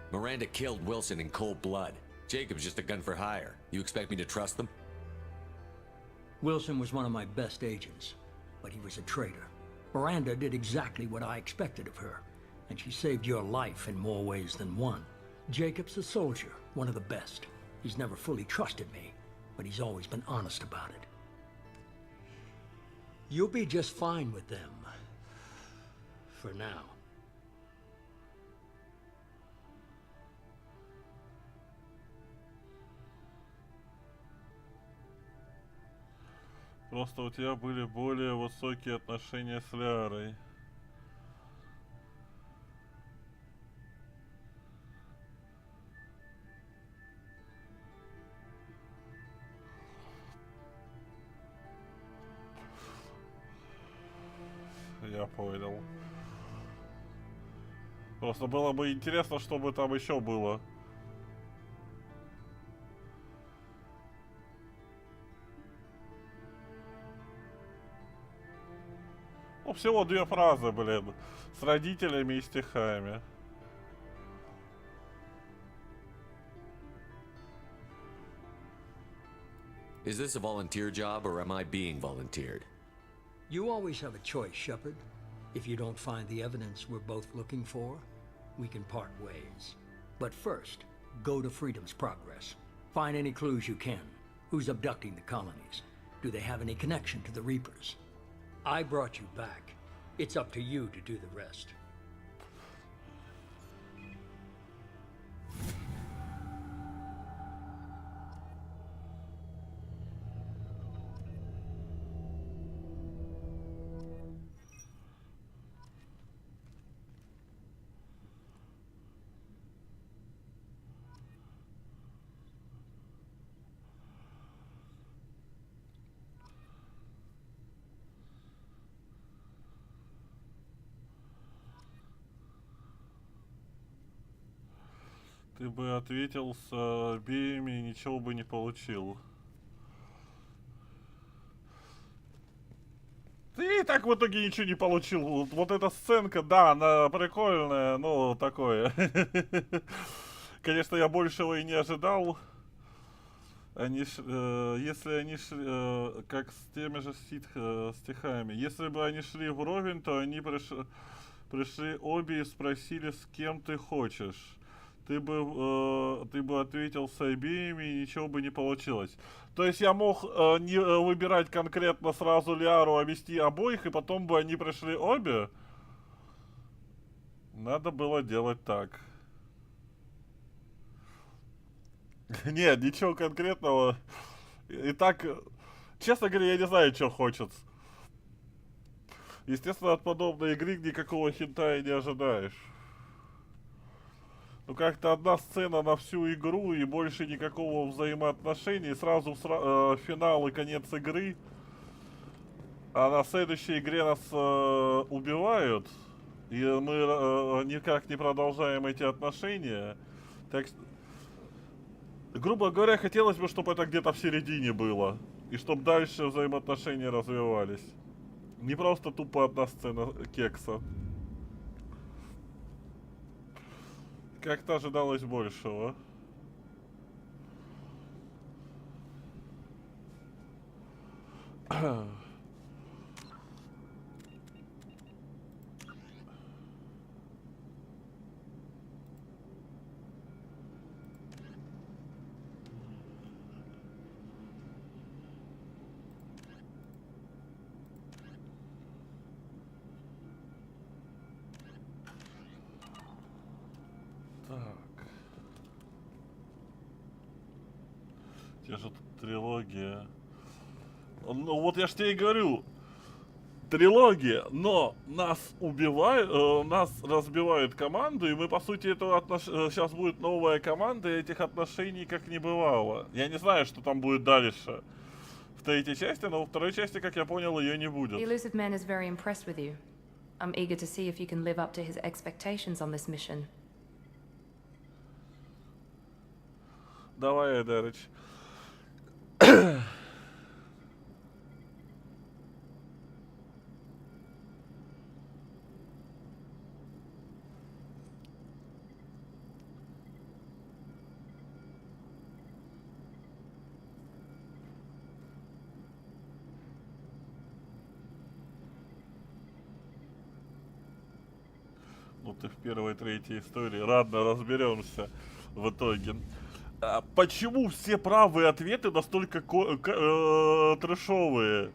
[SPEAKER 10] Miranda killed Wilson in cold blood. Jacob's just a gun for hire. You expect me to trust them?
[SPEAKER 3] Wilson was one of my best agents, but he was a traitor. Miranda did exactly what I expected of her, and she saved your life in more ways than one. Jacob's a soldier, one of the best. He's never fully trusted me, but he's always been honest about it. You'll be just fine with them. For now.
[SPEAKER 1] Просто у тебя были более высокие отношения с Лярой. Я понял. Просто было бы интересно, что бы там еще было. Ну, всего 2 фразы, блин. С родителями и стихами.
[SPEAKER 10] Is this a volunteer job or am I being volunteered?
[SPEAKER 3] You always have a choice, Shepard. If you don't find the evidence we're both looking for, we can part ways. But first, go to Freedom's Progress. Find any clues you can. Who's abducting the colonies? Do they have any connection to the Reapers? I brought you back. It's up to you to do the rest. Ты бы ответил с обеими и ничего бы не получил. Ты и так в итоге ничего не получил. Вот эта сценка, да, она прикольная, но такое. Конечно, я большего и не ожидал. Они, если они шли, как с теми же стихами, если бы они шли вровень, то они пришли обе и спросили, с кем ты хочешь. Ты бы ответил с обеими, и ничего бы не получилось. То есть я мог не выбирать конкретно сразу Ляру, а вести обоих, и потом бы они пришли обе? Надо было делать так. Нет, ничего конкретного. И так, честно говоря, я не знаю, что хочется. Естественно, от подобной игры никакого хинтая не ожидаешь. Ну как-то одна сцена на всю игру и больше никакого взаимоотношения. И сразу финал и конец игры. А на следующей игре нас убивают. И мы никак не продолжаем эти отношения. Так, грубо говоря, хотелось бы, чтобы это где-то в середине было. И чтобы дальше взаимоотношения развивались. Не просто тупо одна сцена кекса. Как-то ожидалось большего. Те же тут трилогия. Ну вот я ж тебе и говорю.
[SPEAKER 1] трилогия, но нас убивают, нас разбивают команду, и мы, по сути, сейчас будет новая команда, и этих отношений как не бывало. Я не знаю, что там будет дальше в третьей части, но во второй части, как я понял, ее не будет.
[SPEAKER 2] The elusive man is very impressed with you. I'm eager to see if you can live up to his expectations on this mission.
[SPEAKER 1] Давай, Эдерыч. Ну ты в первой, третьей истории. Ладно, разберемся в итоге. Почему все правые ответы настолько трэшовые?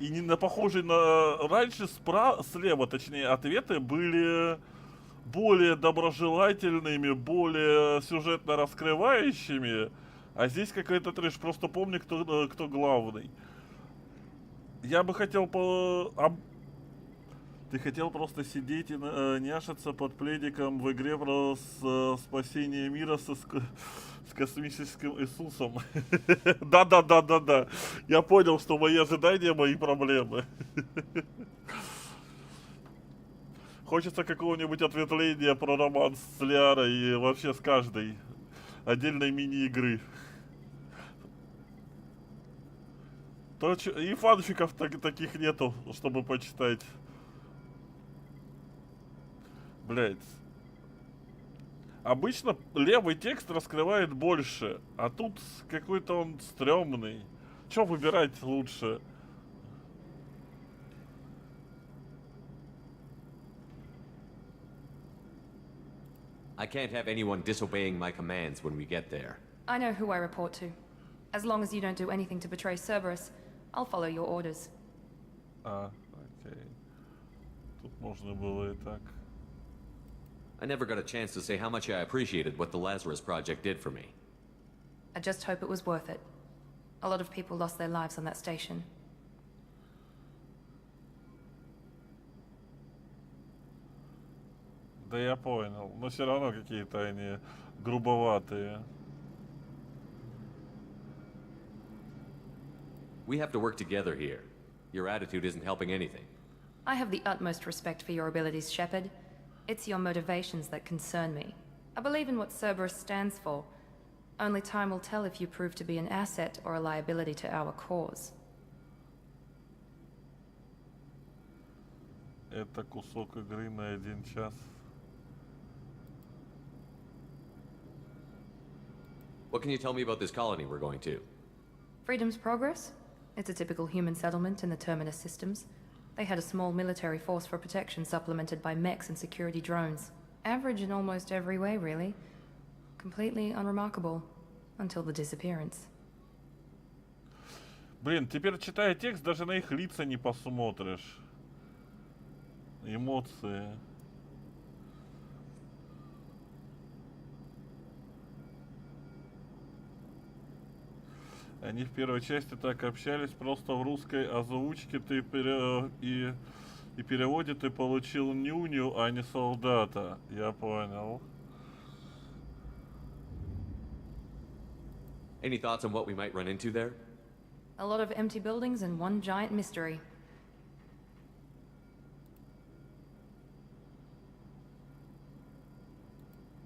[SPEAKER 1] И не похожие на... Раньше слева, точнее, ответы были более доброжелательными, более сюжетно раскрывающими. А здесь какой-то трэш. Просто помни, кто главный. Я бы хотел Ты хотел просто сидеть и няшиться под пледиком в игре про спасение мира с космическим Иисусом. Да. Я понял, что мои ожидания, мои проблемы. Хочется какого-нибудь ответвления про роман с Лиарой и вообще с каждой отдельной мини-игры. И фанфиков таких нету, чтобы почитать. Блять. Обычно левый текст раскрывает больше, а тут какой-то он стрёмный. Чё выбирать лучше?
[SPEAKER 10] I can't have anyone disobeying my commands when we get there.
[SPEAKER 2] I know who I report to. As long as you don't do anything to betray Cerberus, I'll follow your orders.
[SPEAKER 1] Окей. Тут можно было и так.
[SPEAKER 10] I never got a chance to say how much I appreciated what the Lazarus Project did for me.
[SPEAKER 2] I just hope it was worth it. A lot of people lost their lives on that station.
[SPEAKER 1] Да я понял, но все равно какие-то они грубоватые.
[SPEAKER 10] We have to work together here. Your attitude isn't helping anything.
[SPEAKER 2] I have the utmost respect for your abilities, Shepard. It's your motivations that concern me. I believe in what Cerberus stands for. Only time will tell if you prove to be an asset or a liability to our cause.
[SPEAKER 1] Это кусок игры на 1 час.
[SPEAKER 10] What can you tell me about this colony we're going to?
[SPEAKER 2] Freedom's Progress? It's a typical human settlement in the Terminus systems. They had a small military force for protection supplemented by mechs and security drones. Average in almost every way, really. Completely unremarkable. Until the disappearance.
[SPEAKER 1] Блин, теперь читая текст, даже на их лица не посмотришь. Эмоции. Они в первой части так общались, просто в русской озвучке ты и переводе ты получил нюню, а не солдата. Я понял.
[SPEAKER 10] Any thoughts on what we might run into there?
[SPEAKER 2] A lot of empty buildings and one giant mystery.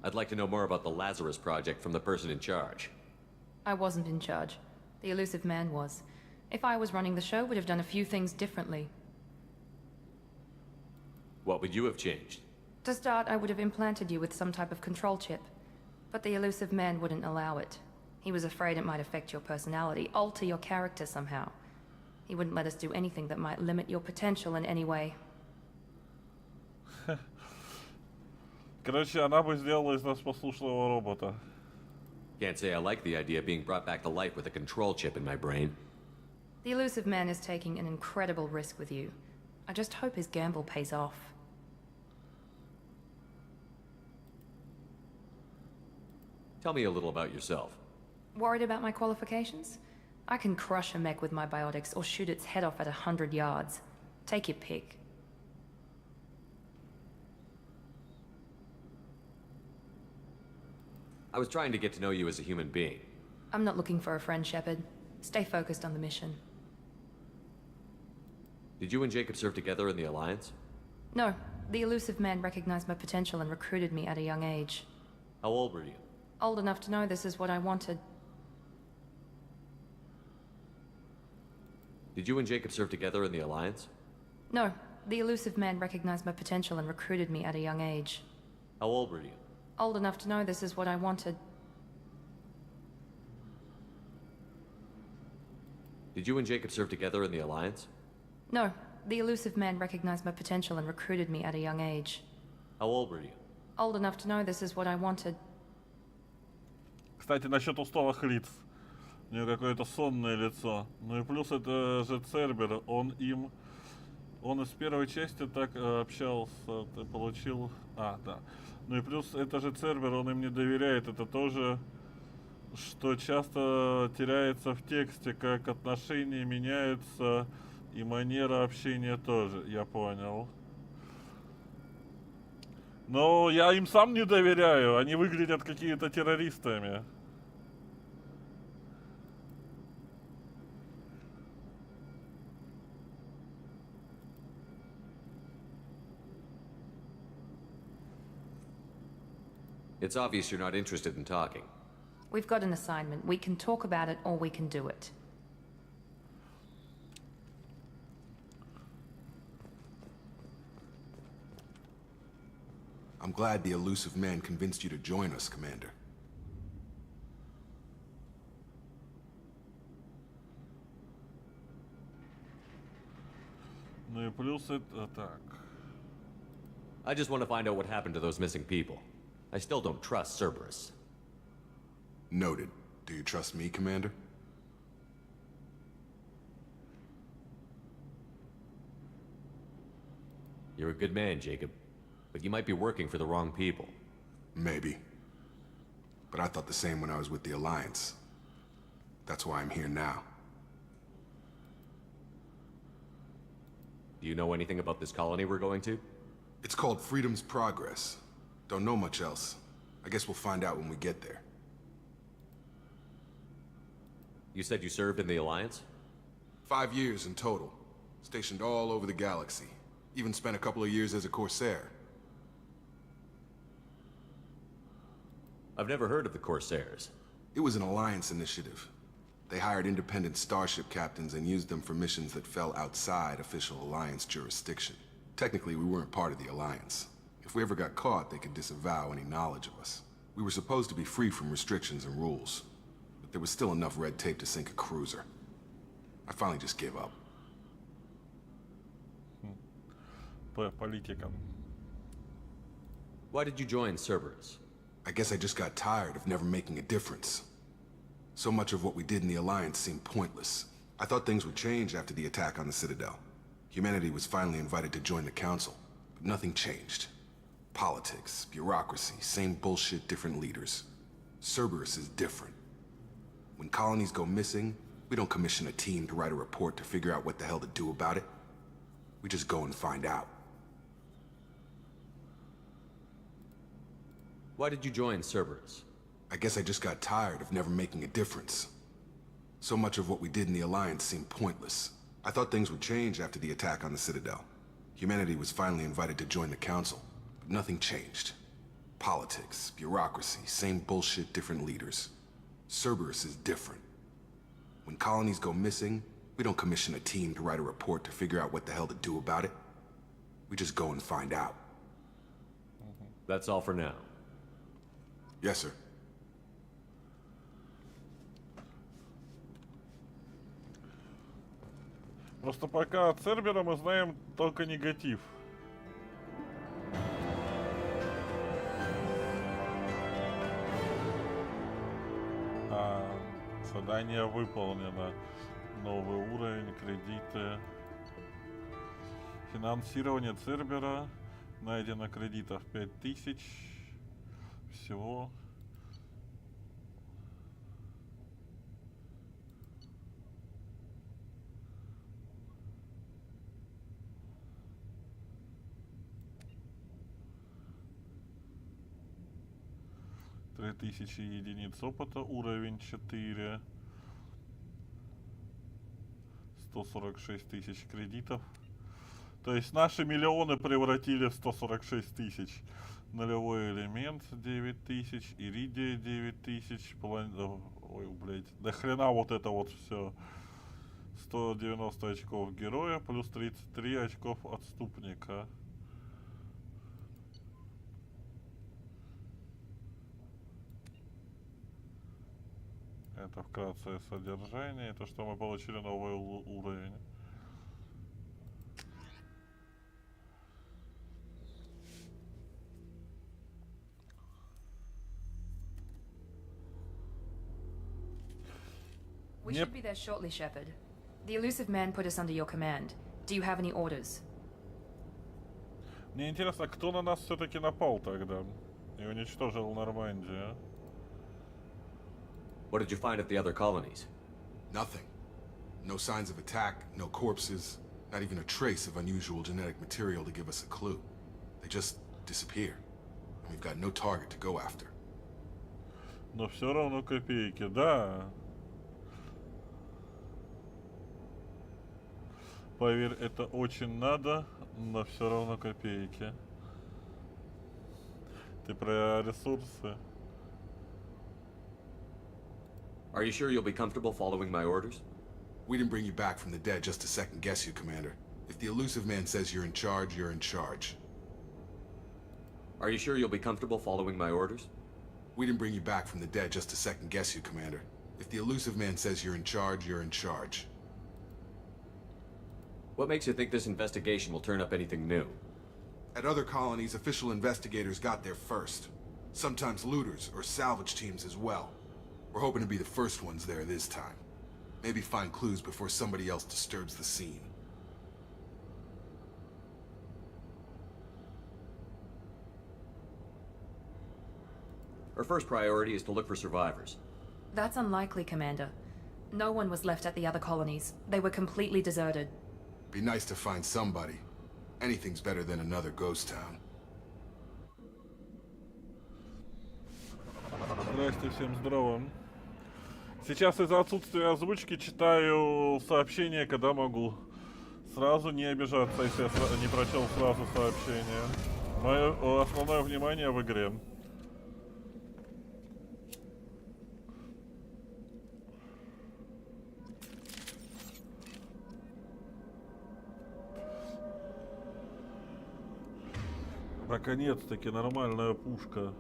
[SPEAKER 10] I'd like to know more about the Lazarus Project from the person in charge.
[SPEAKER 2] I wasn't in charge. The elusive man was. If I was running the show, would have done a few things differently.
[SPEAKER 10] What would you have changed?
[SPEAKER 2] To start, I would have implanted you with some type of control chip. But the elusive man wouldn't allow it. He was afraid it might affect your personality, alter your character somehow. He wouldn't let us do anything that might limit your potential in any way.
[SPEAKER 1] Короче, она бы сделала из нас послушного робота.
[SPEAKER 10] Can't say I like the idea of being brought back to life with a control chip in my brain.
[SPEAKER 2] The elusive man is taking an incredible risk with you. I just hope his gamble pays off.
[SPEAKER 10] Tell me a little about yourself.
[SPEAKER 2] Worried about my qualifications? I can crush a mech with my biotics or shoot its head off at 100 yards. Take your pick.
[SPEAKER 10] I was trying to get to know you as a human being.
[SPEAKER 2] I'm not looking for a friend, Shepard. Stay focused on the mission.
[SPEAKER 10] Did you and Jacob serve together in the Alliance?
[SPEAKER 2] No. The elusive man recognized my potential and recruited me at a young age.
[SPEAKER 10] How old were you?
[SPEAKER 2] Old enough to know this is what I wanted.
[SPEAKER 10] Did you and Jacob serve together in the Alliance?
[SPEAKER 2] No. The elusive man recognized my potential and recruited me at a young age.
[SPEAKER 10] How old were you?
[SPEAKER 2] Old enough to know this is what I wanted.
[SPEAKER 10] Did you and Jacob serve together in the Alliance?
[SPEAKER 2] No. The elusive man recognized my potential and recruited me at a young age.
[SPEAKER 10] How old were you?
[SPEAKER 2] Old enough to know this is what I wanted.
[SPEAKER 1] Кстати, насчет усталых лиц. У него какое-то сонное лицо. Ну и плюс это же Цербер, он из первой части так общался, ты получил... да. Ну и плюс это же Цербер, он им не доверяет, это тоже, что часто теряется в тексте, как отношения меняются и манера общения тоже, я понял. Но я им сам не доверяю, они выглядят какими-то террористами.
[SPEAKER 10] It's obvious you're not interested in talking.
[SPEAKER 2] We've got an assignment. We can talk about it or we can do it.
[SPEAKER 12] I'm glad the elusive man convinced you to join us, Commander.
[SPEAKER 1] Ну и плюс это так.
[SPEAKER 10] I just want to find out what happened to those missing people. I still don't trust Cerberus.
[SPEAKER 12] Noted. Do you trust me, Commander?
[SPEAKER 10] You're a good man, Jacob. But you might be working for the wrong people.
[SPEAKER 12] Maybe. But I thought the same when I was with the Alliance. That's why I'm here now.
[SPEAKER 10] Do you know anything about this colony we're going to?
[SPEAKER 12] It's called Freedom's Progress. Don't know much else. I guess we'll find out when we get there.
[SPEAKER 10] You said you served in the Alliance?
[SPEAKER 12] 5 years in total. Stationed all over the galaxy. Even spent a couple of years as a Corsair.
[SPEAKER 10] I've never heard of the Corsairs.
[SPEAKER 12] It was an Alliance initiative. They hired independent starship captains and used them for missions that fell outside official Alliance jurisdiction. Technically, we weren't part of the Alliance. If we ever got caught, they could disavow any knowledge of us. We were supposed to be free from restrictions and rules, but there was still enough red tape to sink a cruiser. I finally just gave up.
[SPEAKER 1] Политика.
[SPEAKER 10] Why did you join Cerberus?
[SPEAKER 12] I guess I just got tired of never making a difference. So much of what we did in the Alliance seemed pointless. I thought things would change after the attack on the Citadel. Humanity was finally invited to join the Council, but nothing changed. Politics, bureaucracy, same bullshit, different leaders. Cerberus is different. When colonies go missing, we don't commission a team to write a report to figure out what the hell to do about it. We just go and find out.
[SPEAKER 10] Why did you join Cerberus?
[SPEAKER 12] I guess I just got tired of never making a difference. So much of what we did in the Alliance seemed pointless. I thought things would change after the attack on the Citadel. Humanity was finally invited to join the Council, but nothing changed. Politics, bureaucracy, same bullshit, different leaders. Cerberus is different. When colonies go missing, we don't commission a team to write a report to figure out what the hell to do about it. We just go and find out.
[SPEAKER 10] That's all for now.
[SPEAKER 12] Yes, sir.
[SPEAKER 1] Просто пока от Цербера мы знаем только негатив. Задание выполнено. Новый уровень, кредиты. Финансирование Цербера. Найдено кредитов 5000. Всего. 3000 единиц опыта, уровень 4. 146 тысяч кредитов. То есть наши миллионы превратили в 146 тысяч. Нулевой элемент 9000, иридия 9000, ой, блядь, до хрена вот это вот все. 190 очков героя, плюс 33 очков отступника. Это вкратце содержание, то, что мы получили новый уровень.
[SPEAKER 2] We should be there shortly, Shepard. The elusive man put us under your command. Do you have any orders?
[SPEAKER 1] Мне интересно, кто на нас все-таки напал тогда и уничтожил Нормандию?
[SPEAKER 10] What did you find at the other colonies?
[SPEAKER 12] Nothing. No signs of attack, no corpses, not even a trace of unusual genetic material to give us a clue. They just disappear. And we've got no target to go after.
[SPEAKER 1] Но все равно копейки, да. Поверь, это очень надо, но все равно копейки. Ты про ресурсы?
[SPEAKER 10] Are you sure you'll be comfortable following my orders?
[SPEAKER 12] We didn't bring you back from the dead just to second guess you, Commander. If the elusive man says you're in charge, you're in charge.
[SPEAKER 10] Are you sure you'll be comfortable following my orders?
[SPEAKER 12] We didn't bring you back from the dead just to second guess you, Commander. If the elusive man says you're in charge, you're in charge.
[SPEAKER 10] What makes you think this investigation will turn up anything new?
[SPEAKER 12] At other colonies, official investigators got there first. Sometimes looters or salvage teams as well. We're hoping to be the first ones there this time. Maybe find clues before somebody else disturbs the scene.
[SPEAKER 10] Our first priority is to look for survivors.
[SPEAKER 2] That's unlikely, Commander. No one was left at the other colonies. They were completely deserted.
[SPEAKER 12] Be nice to find somebody. Anything's better than another ghost town.
[SPEAKER 1] Здрасте, всем здорово. Сейчас из-за отсутствия озвучки читаю сообщения, когда могу. Сразу не обижаться, если я не прочел сразу сообщение. Мое основное внимание в игре. Наконец-таки нормальная пушка.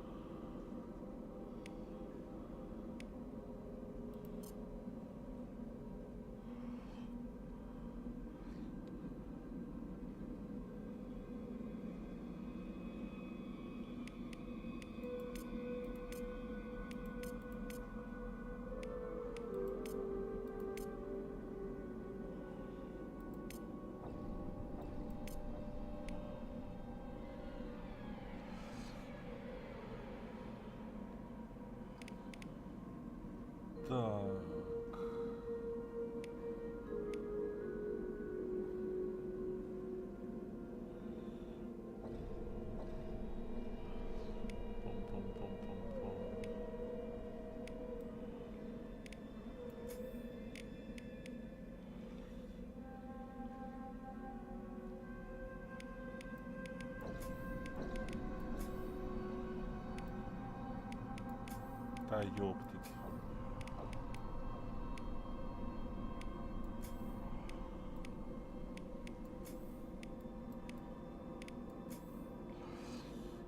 [SPEAKER 1] Да ёптить.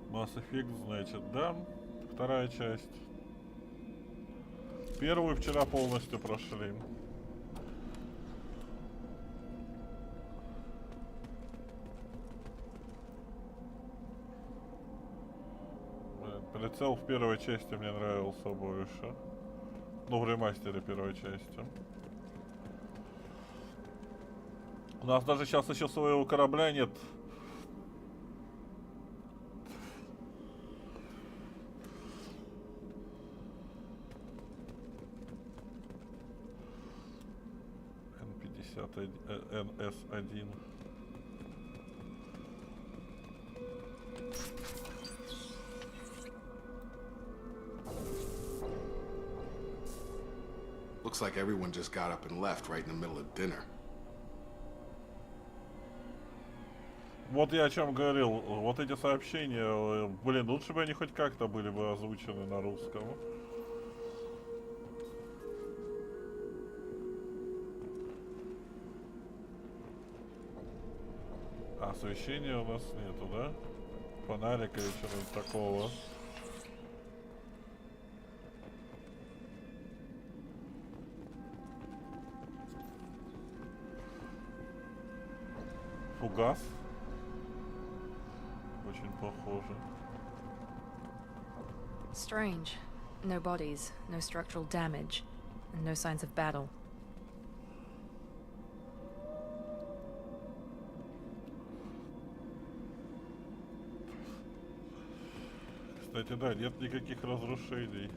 [SPEAKER 1] Mass Effect, значит, да. Вторая часть. Первую вчера полностью прошли. Прицел в первой части мне нравился больше. Ну, в ремастере первой части. У нас даже сейчас еще своего корабля нет. НС-1.
[SPEAKER 12] Looks like everyone just got up and left right in the middle of dinner.
[SPEAKER 1] Вот я о чем говорил. Вот эти сообщения, блин, лучше бы они хоть как-то были бы озвучены на русском. А освещения у нас нету, да? Фонарика и чего-нибудь такого. Фугас. Очень похоже.
[SPEAKER 2] Strange. No bodies, no structural damage, and no signs of battle.
[SPEAKER 1] Кстати, да, нет никаких разрушений.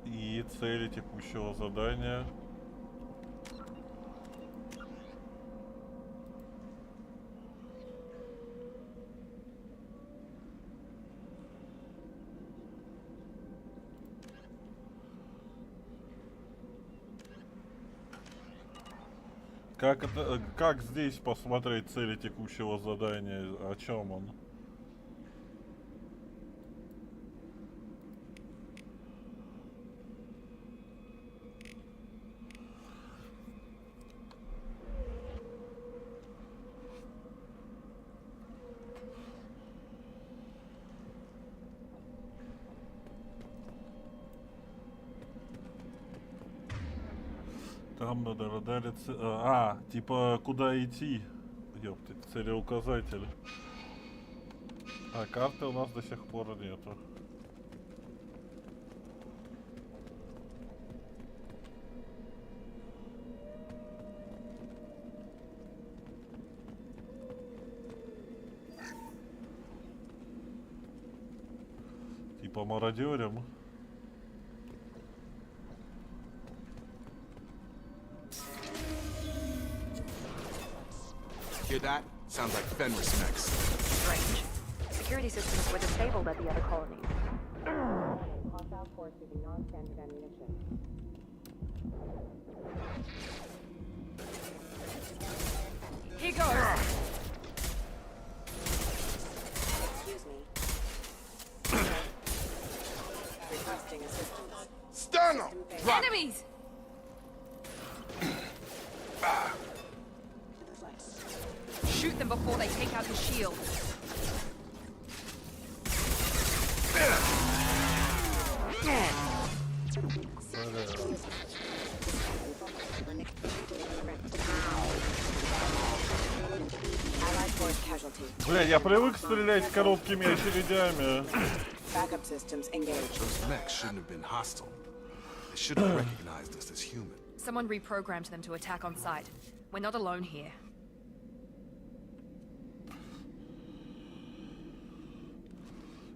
[SPEAKER 1] И цели текущего задания. Как это, как здесь посмотреть цели текущего задания? О чем он? Там надо радарить... типа, куда идти? Ёпты, целеуказатель. А карты у нас до сих пор нету. Типа мародерим.
[SPEAKER 12] Hear that? Sounds like Fenris next.
[SPEAKER 13] Strange. Security systems were disabled at the other colonies. Hostile force using non-standard ammunition.
[SPEAKER 2] Here goes!
[SPEAKER 13] Excuse me. Requesting assistance.
[SPEAKER 12] Stun them! Drop.
[SPEAKER 2] Enemies! Shoot them before they take out the shield.
[SPEAKER 1] Бля, я привык стрелять короткими очередями.
[SPEAKER 13] Backup systems engaged.
[SPEAKER 12] Those mechs shouldn't have been hostile. They should have recognized us as human.
[SPEAKER 2] Someone reprogrammed them to attack on sight. We're not alone here.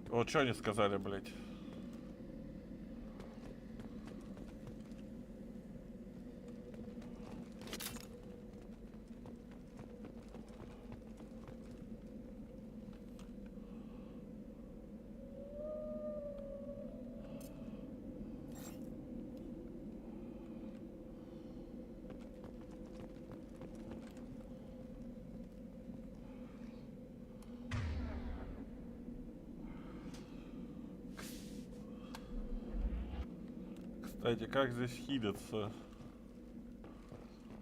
[SPEAKER 1] Вот что они сказали, блядь? Кстати, как здесь хилиться?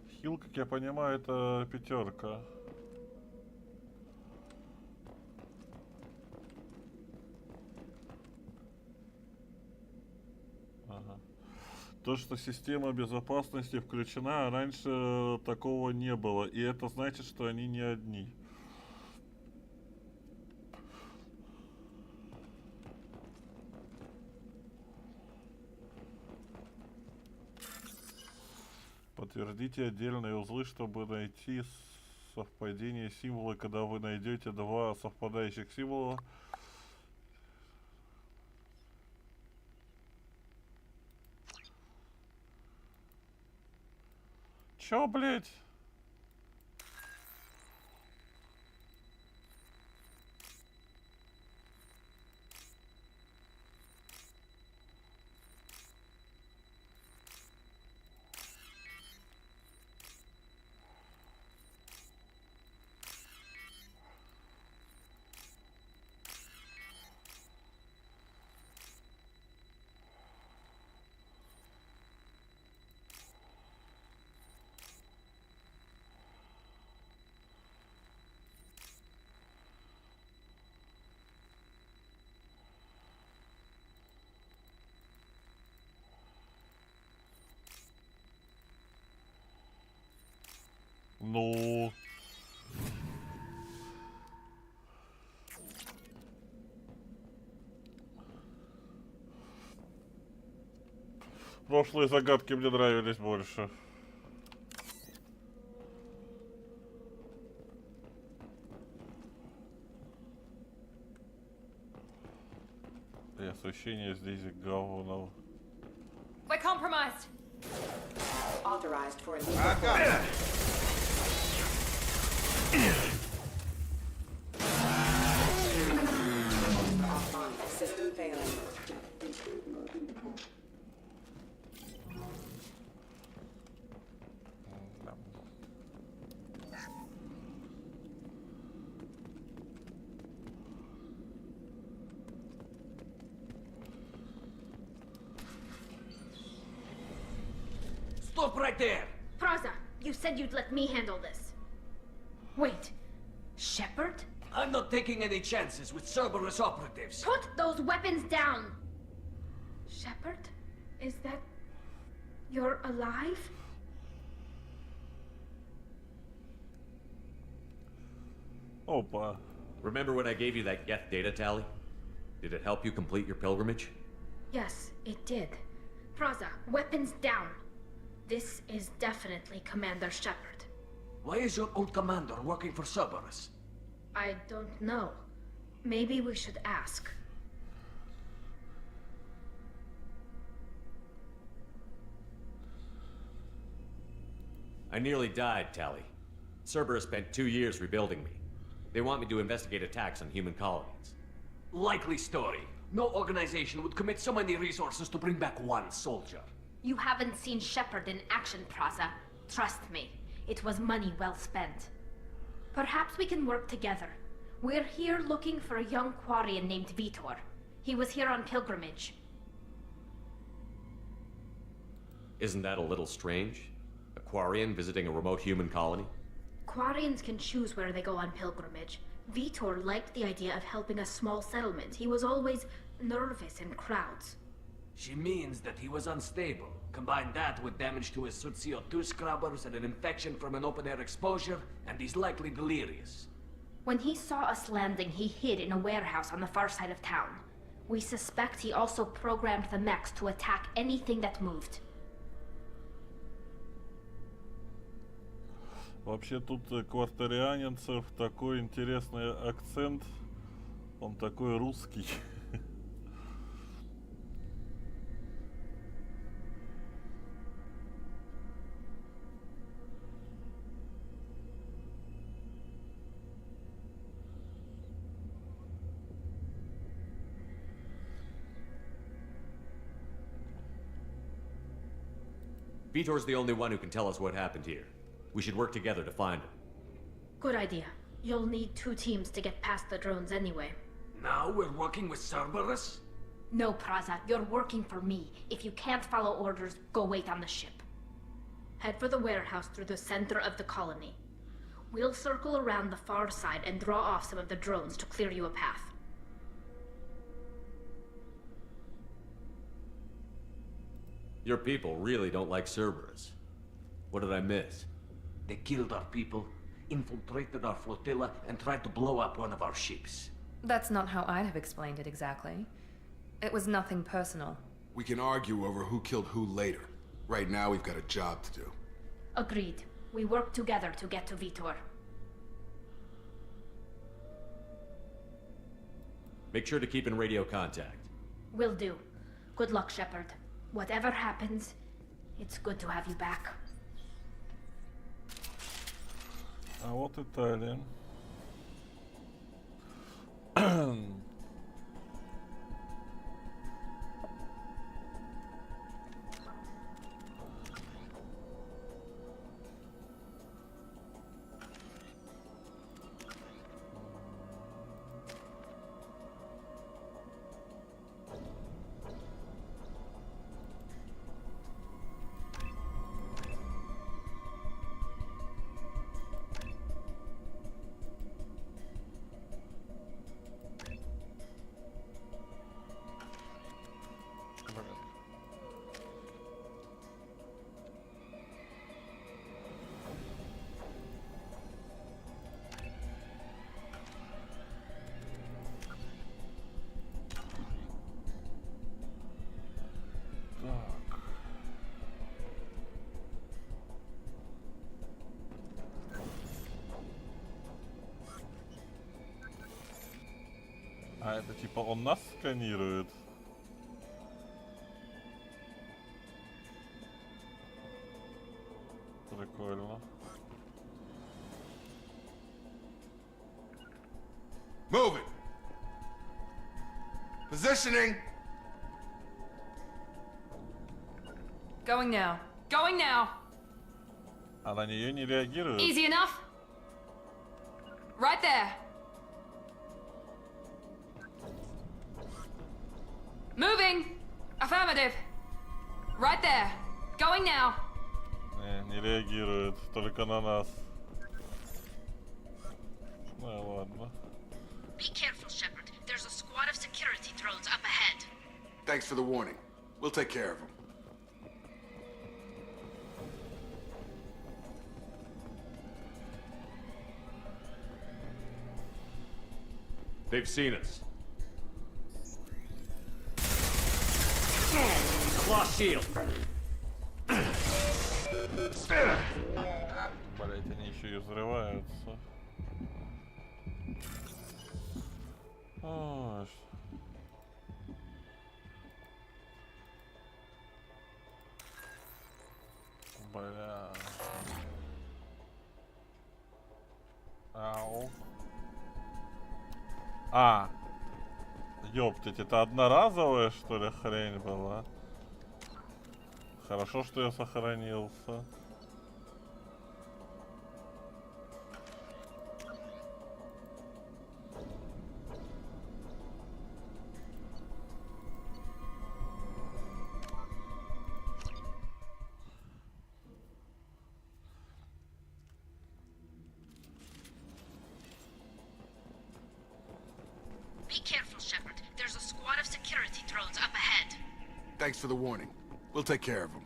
[SPEAKER 1] Хил, как я понимаю, это 5. Ага. То, что система безопасности включена, раньше такого не было. И это значит, что они не одни. Подтвердите отдельные узлы, чтобы найти совпадение символа. Когда вы найдете 2 совпадающих символа, чё, блять? Ну... Прошлые загадки мне нравились больше. И освещение здесь говно.
[SPEAKER 2] We're compromised.
[SPEAKER 13] Authorized for system failing.
[SPEAKER 14] Stop right there!
[SPEAKER 15] Praza, you said you'd let me handle this. Wait, Shepard?
[SPEAKER 14] I'm not taking any chances with Cerberus operatives.
[SPEAKER 15] Put those weapons down! Shepard? Is that... you're alive?
[SPEAKER 1] Опа.
[SPEAKER 10] Remember when I gave you that Geth data tally? Did it help you complete your pilgrimage?
[SPEAKER 15] Yes, it did. Praza, weapons down. This is definitely Commander Shepard.
[SPEAKER 14] Why is your old commander working for Cerberus?
[SPEAKER 15] I don't know. Maybe we should ask.
[SPEAKER 10] I nearly died, Tally. Cerberus spent 2 years rebuilding me. They want me to investigate attacks on human colonies.
[SPEAKER 14] Likely story. No organization would commit so many resources to bring back one soldier.
[SPEAKER 15] You haven't seen Shepard in action, Praza. Trust me, it was money well spent. Perhaps we can work together. We're here looking for a young Quarian named Vitor. He was here on pilgrimage.
[SPEAKER 10] Isn't that a little strange? A Quarian visiting a remote human colony?
[SPEAKER 15] Quarians can choose where they go on pilgrimage. Vitor liked the idea of helping a small settlement. He was always nervous in crowds.
[SPEAKER 14] She means that he was unstable. Combine that with damage to his suit CO2 scrubbers and an infection from an open-air exposure, and he's likely delirious.
[SPEAKER 15] When he saw us landing, he hid in a warehouse on the far side of town. We suspect he also programmed the mechs to attack anything that moved.
[SPEAKER 1] Вообще тут квартарианцев такой интересный акцент. Он такой русский.
[SPEAKER 10] Vitor's the only one who can tell us what happened here. We should work together to find him.
[SPEAKER 15] Good idea. You'll need 2 teams to get past the drones anyway.
[SPEAKER 14] Now we're working with Cerberus?
[SPEAKER 15] No, Praza, you're working for me. If you can't follow orders, go wait on the ship. Head for the warehouse through the center of the colony. We'll circle around the far side and draw off some of the drones to clear you a path.
[SPEAKER 10] Your people really don't like Cerberus. What did I miss?
[SPEAKER 14] They killed our people, infiltrated our flotilla, and tried to blow up one of our ships.
[SPEAKER 2] That's not how I'd have explained it exactly. It was nothing personal.
[SPEAKER 12] We can argue over who killed who later. Right now, we've got a job to do.
[SPEAKER 15] Agreed. We work together to get to Vitor.
[SPEAKER 10] Make sure to keep in radio contact.
[SPEAKER 15] Will do. Good luck, Shepard. Whatever happens, it's good to have you back.
[SPEAKER 1] А вот Италия. А, это типа он нас сканирует? Прикольно.
[SPEAKER 12] Move it. Positioning.
[SPEAKER 2] Going now. Going now.
[SPEAKER 1] А на нее не реагирует.
[SPEAKER 2] Easy enough? Right there. Moving. Affirmative. Right there. Going now.
[SPEAKER 1] Не реагирует, только на нас. Ну ладно.
[SPEAKER 15] Be careful, Shepard. There's a squad of security drones up ahead.
[SPEAKER 12] Thanks for the warning. We'll take care of them.
[SPEAKER 10] They've seen us. Claw shield.
[SPEAKER 1] Блять, они еще и взрываются. Ой. Бля. Ау. А. Ёптать, это одноразовая, что ли, хрень была? Хорошо, что я сохранился.
[SPEAKER 15] Be careful, Shepard. There's a squad of security drones up ahead.
[SPEAKER 12] Thanks for the warning. We'll take care of them.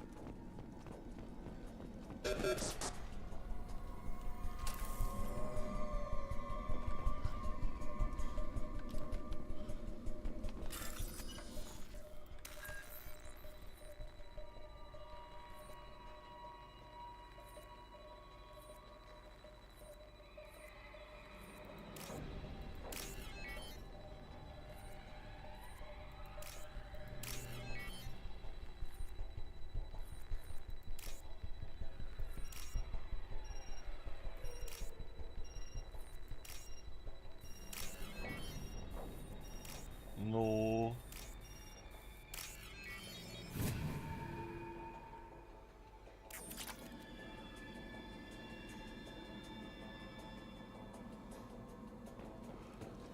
[SPEAKER 1] Ну.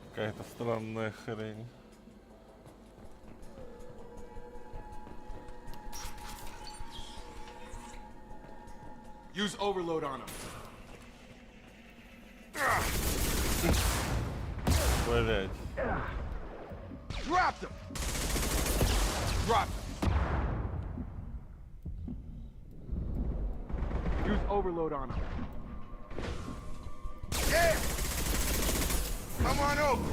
[SPEAKER 1] Какая-то странная хрень.
[SPEAKER 12] Use overload on him.
[SPEAKER 1] Блять.
[SPEAKER 12] Drop them. Drop them. Use overload on him. Yeah. Come on over.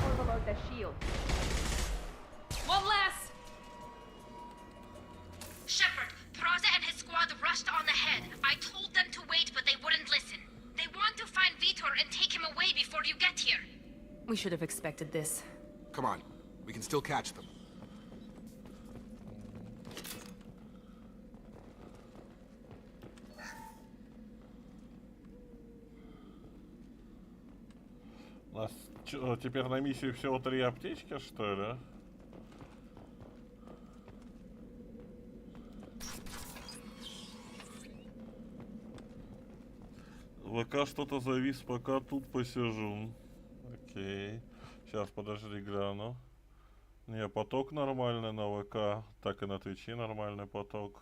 [SPEAKER 13] Overload the shield.
[SPEAKER 2] One less.
[SPEAKER 15] Shepard, Praza and his squad rushed on ahead. I told them to wait, but they wouldn't listen. They want to find Vitor and take him away before you get here.
[SPEAKER 2] We should have expected this.
[SPEAKER 12] Come on. We can still catch them.
[SPEAKER 1] У нас теперь на миссию всего 3 аптечки, что ли? ВК что-то завис, пока тут посижу. Окей. Сейчас, подожди, гляну. Не, поток нормальный на ВК, так и на Твиче нормальный поток.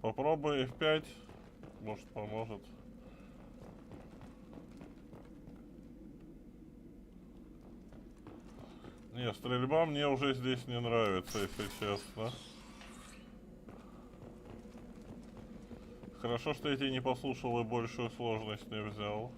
[SPEAKER 1] Попробуй F5, может поможет. Не, стрельба мне уже здесь не нравится, если честно. Хорошо, что я тебя не послушал и большую сложность не взял.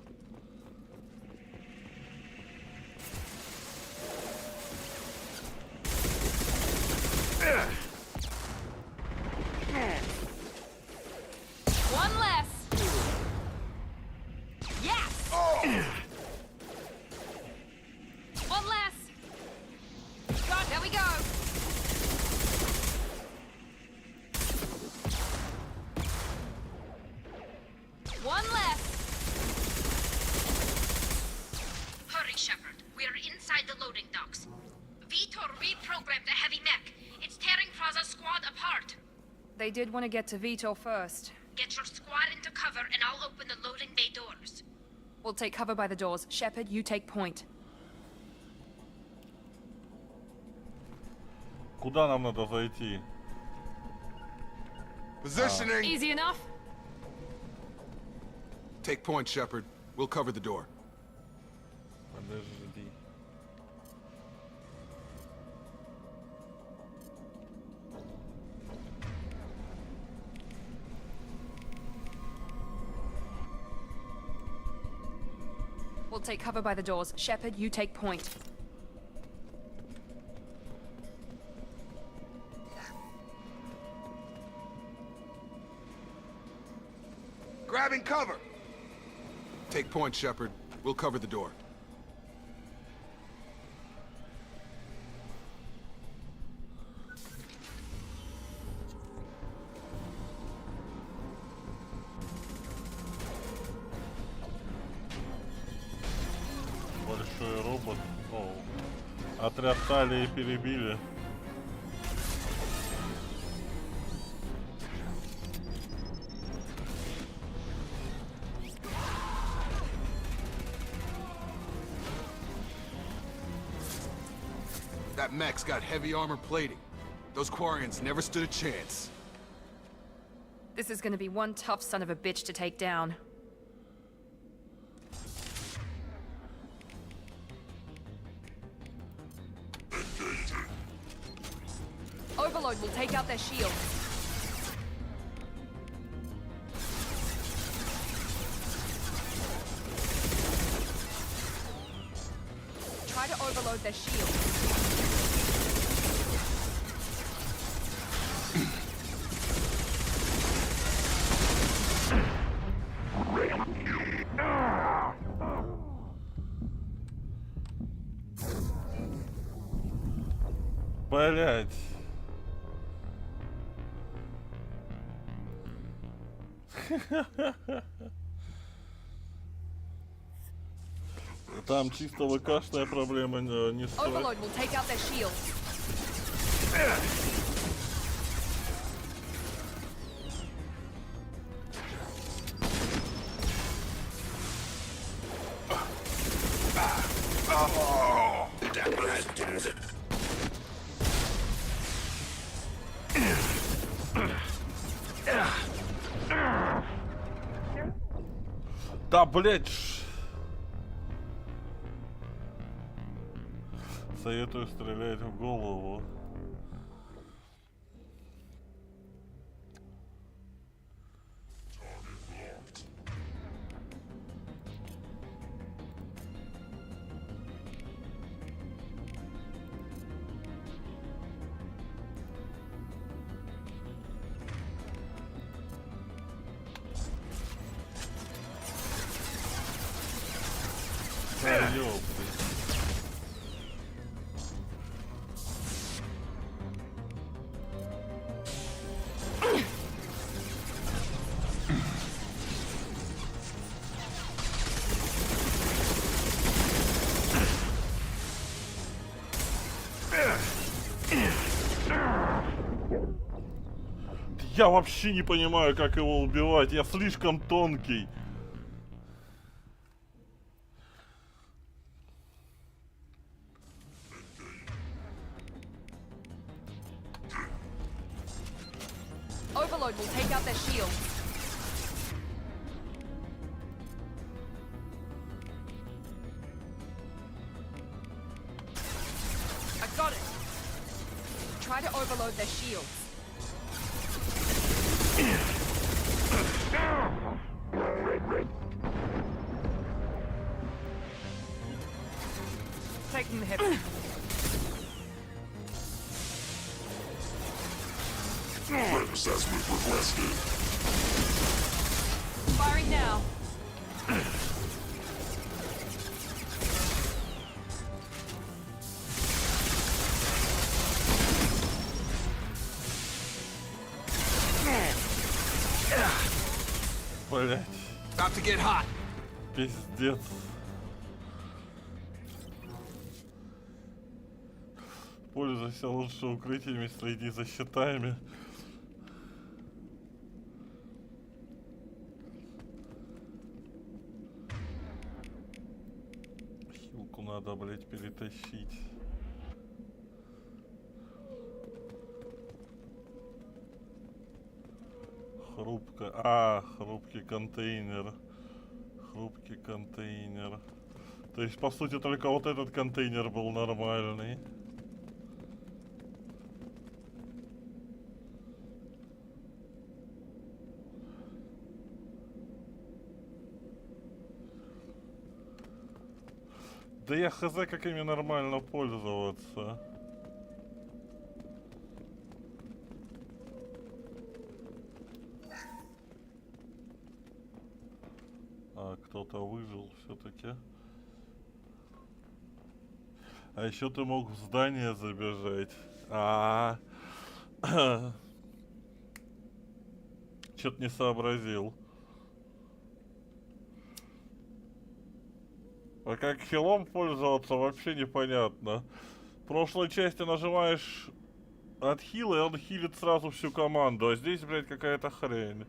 [SPEAKER 15] right, Shepard. We're inside the loading docks. Vitor reprogrammed the heavy mech. It's tearing Praza's squad apart.
[SPEAKER 6] They did want to get to Vito first.
[SPEAKER 15] Get your squad into cover and I'll open the loading bay doors.
[SPEAKER 6] We'll take cover by the doors. Shepard, you take point.
[SPEAKER 1] Куда нам надо зайти?
[SPEAKER 12] Positioning.
[SPEAKER 6] Easy enough?
[SPEAKER 12] Take point, Shepard. We'll cover the door.
[SPEAKER 1] Подожди.
[SPEAKER 6] We'll take cover by the doors. Shepard, you take point.
[SPEAKER 12] Grabbing cover. Take point, Shepard. We'll cover the door.
[SPEAKER 1] Большой робот. О, отряд талии перебили.
[SPEAKER 12] That mech's got heavy armor plating. Those Quarians never stood a chance.
[SPEAKER 6] This is gonna be one tough son of a bitch to take down. Overload will take out their shield. Try to overload their shield.
[SPEAKER 1] Блять. Там чисто ВКшная проблема не стоит.
[SPEAKER 6] Overload will take out their shield.
[SPEAKER 1] Да, блять. Советую стрелять в голову. Я вообще не понимаю, как его убивать. Я слишком тонкий.
[SPEAKER 6] Overload will take out their shield. I got it. Try to overload their shields. Taking the hit.
[SPEAKER 16] Flex as we requested.
[SPEAKER 6] Firing now.
[SPEAKER 1] Блять.
[SPEAKER 12] About to get hot.
[SPEAKER 1] Пиздец. Пользуйся лучше укрытиями, следи за щитами. Хилку надо, блять, перетащить. Хрупкий контейнер. Хрупкий контейнер. То есть, по сути, только вот этот контейнер был нормальный. Да я хз, как ими нормально пользоваться. Кто-то выжил все-таки. А еще ты мог в здание забежать. Что-то не сообразил. А как хилом пользоваться, вообще непонятно. В прошлой части нажимаешь от хила, и он хилит сразу всю команду. А здесь, блядь, какая-то хрень.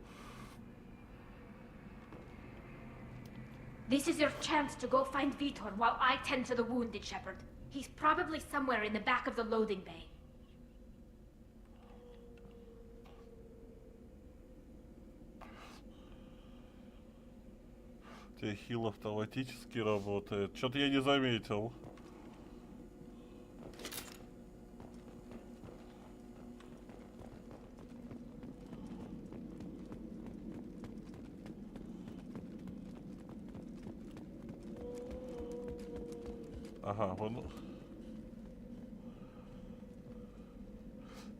[SPEAKER 15] This is your chance to go find Vitor while I tend to the wounded shepherd. He's probably somewhere in the back of the loading bay.
[SPEAKER 1] У тебя хил автоматически работает. Что-то я не заметил. Ага, вон.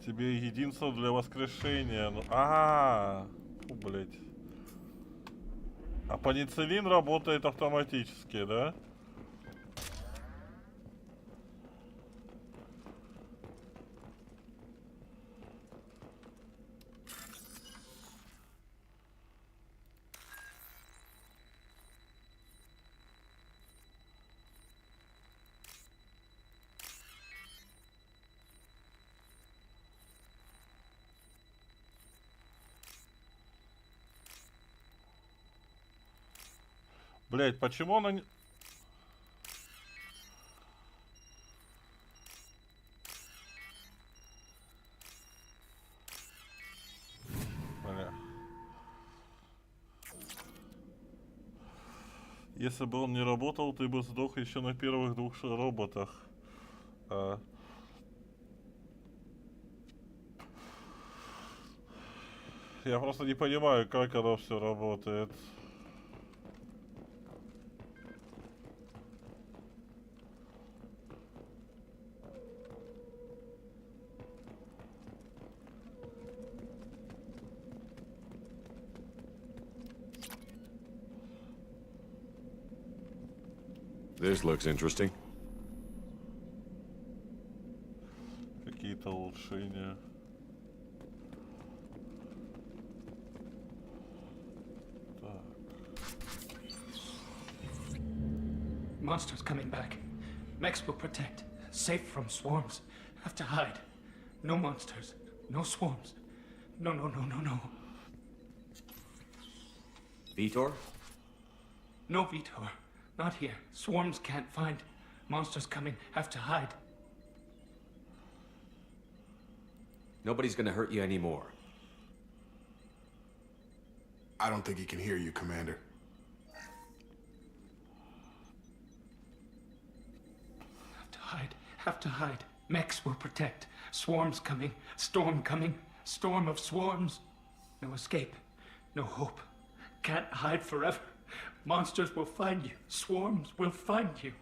[SPEAKER 1] Тебе единство для воскрешения. Блять. А пенициллин работает автоматически, да? Блять, почему она не... Бля. Если бы он не работал, ты бы сдох еще на первых двух роботах. Я просто не понимаю, как оно все работает.
[SPEAKER 10] This looks interesting.
[SPEAKER 1] Какие-то улучшения.
[SPEAKER 17] Monsters coming back. Mechs will protect. Safe from swarms. Have to hide. No monsters. No swarms. No.
[SPEAKER 10] Vitor?
[SPEAKER 17] No Vitor. Not here. Swarms can't find. Monsters coming. Have to hide.
[SPEAKER 10] Nobody's gonna hurt you anymore.
[SPEAKER 12] I don't think he can hear you, Commander.
[SPEAKER 17] Have to hide. Mechs will protect. Swarms coming. Storm coming. Storm of swarms. No escape. No hope. Can't hide forever. Monsters will find you. Swarms will find you.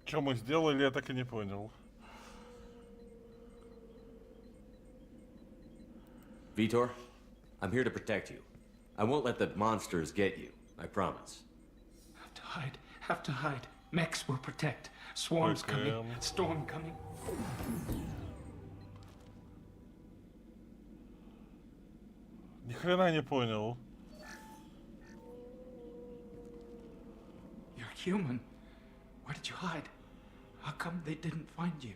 [SPEAKER 1] Что мы сделали, я так и не понял.
[SPEAKER 10] Vitor, I'm here to protect you. I won't let the monsters get you. I promise.
[SPEAKER 17] Have to hide. Have to hide. Mechs will protect. Swarms coming. Storm coming.
[SPEAKER 1] Ни хрена не понял.
[SPEAKER 17] You're human. Where did you hide? How come they didn't find you?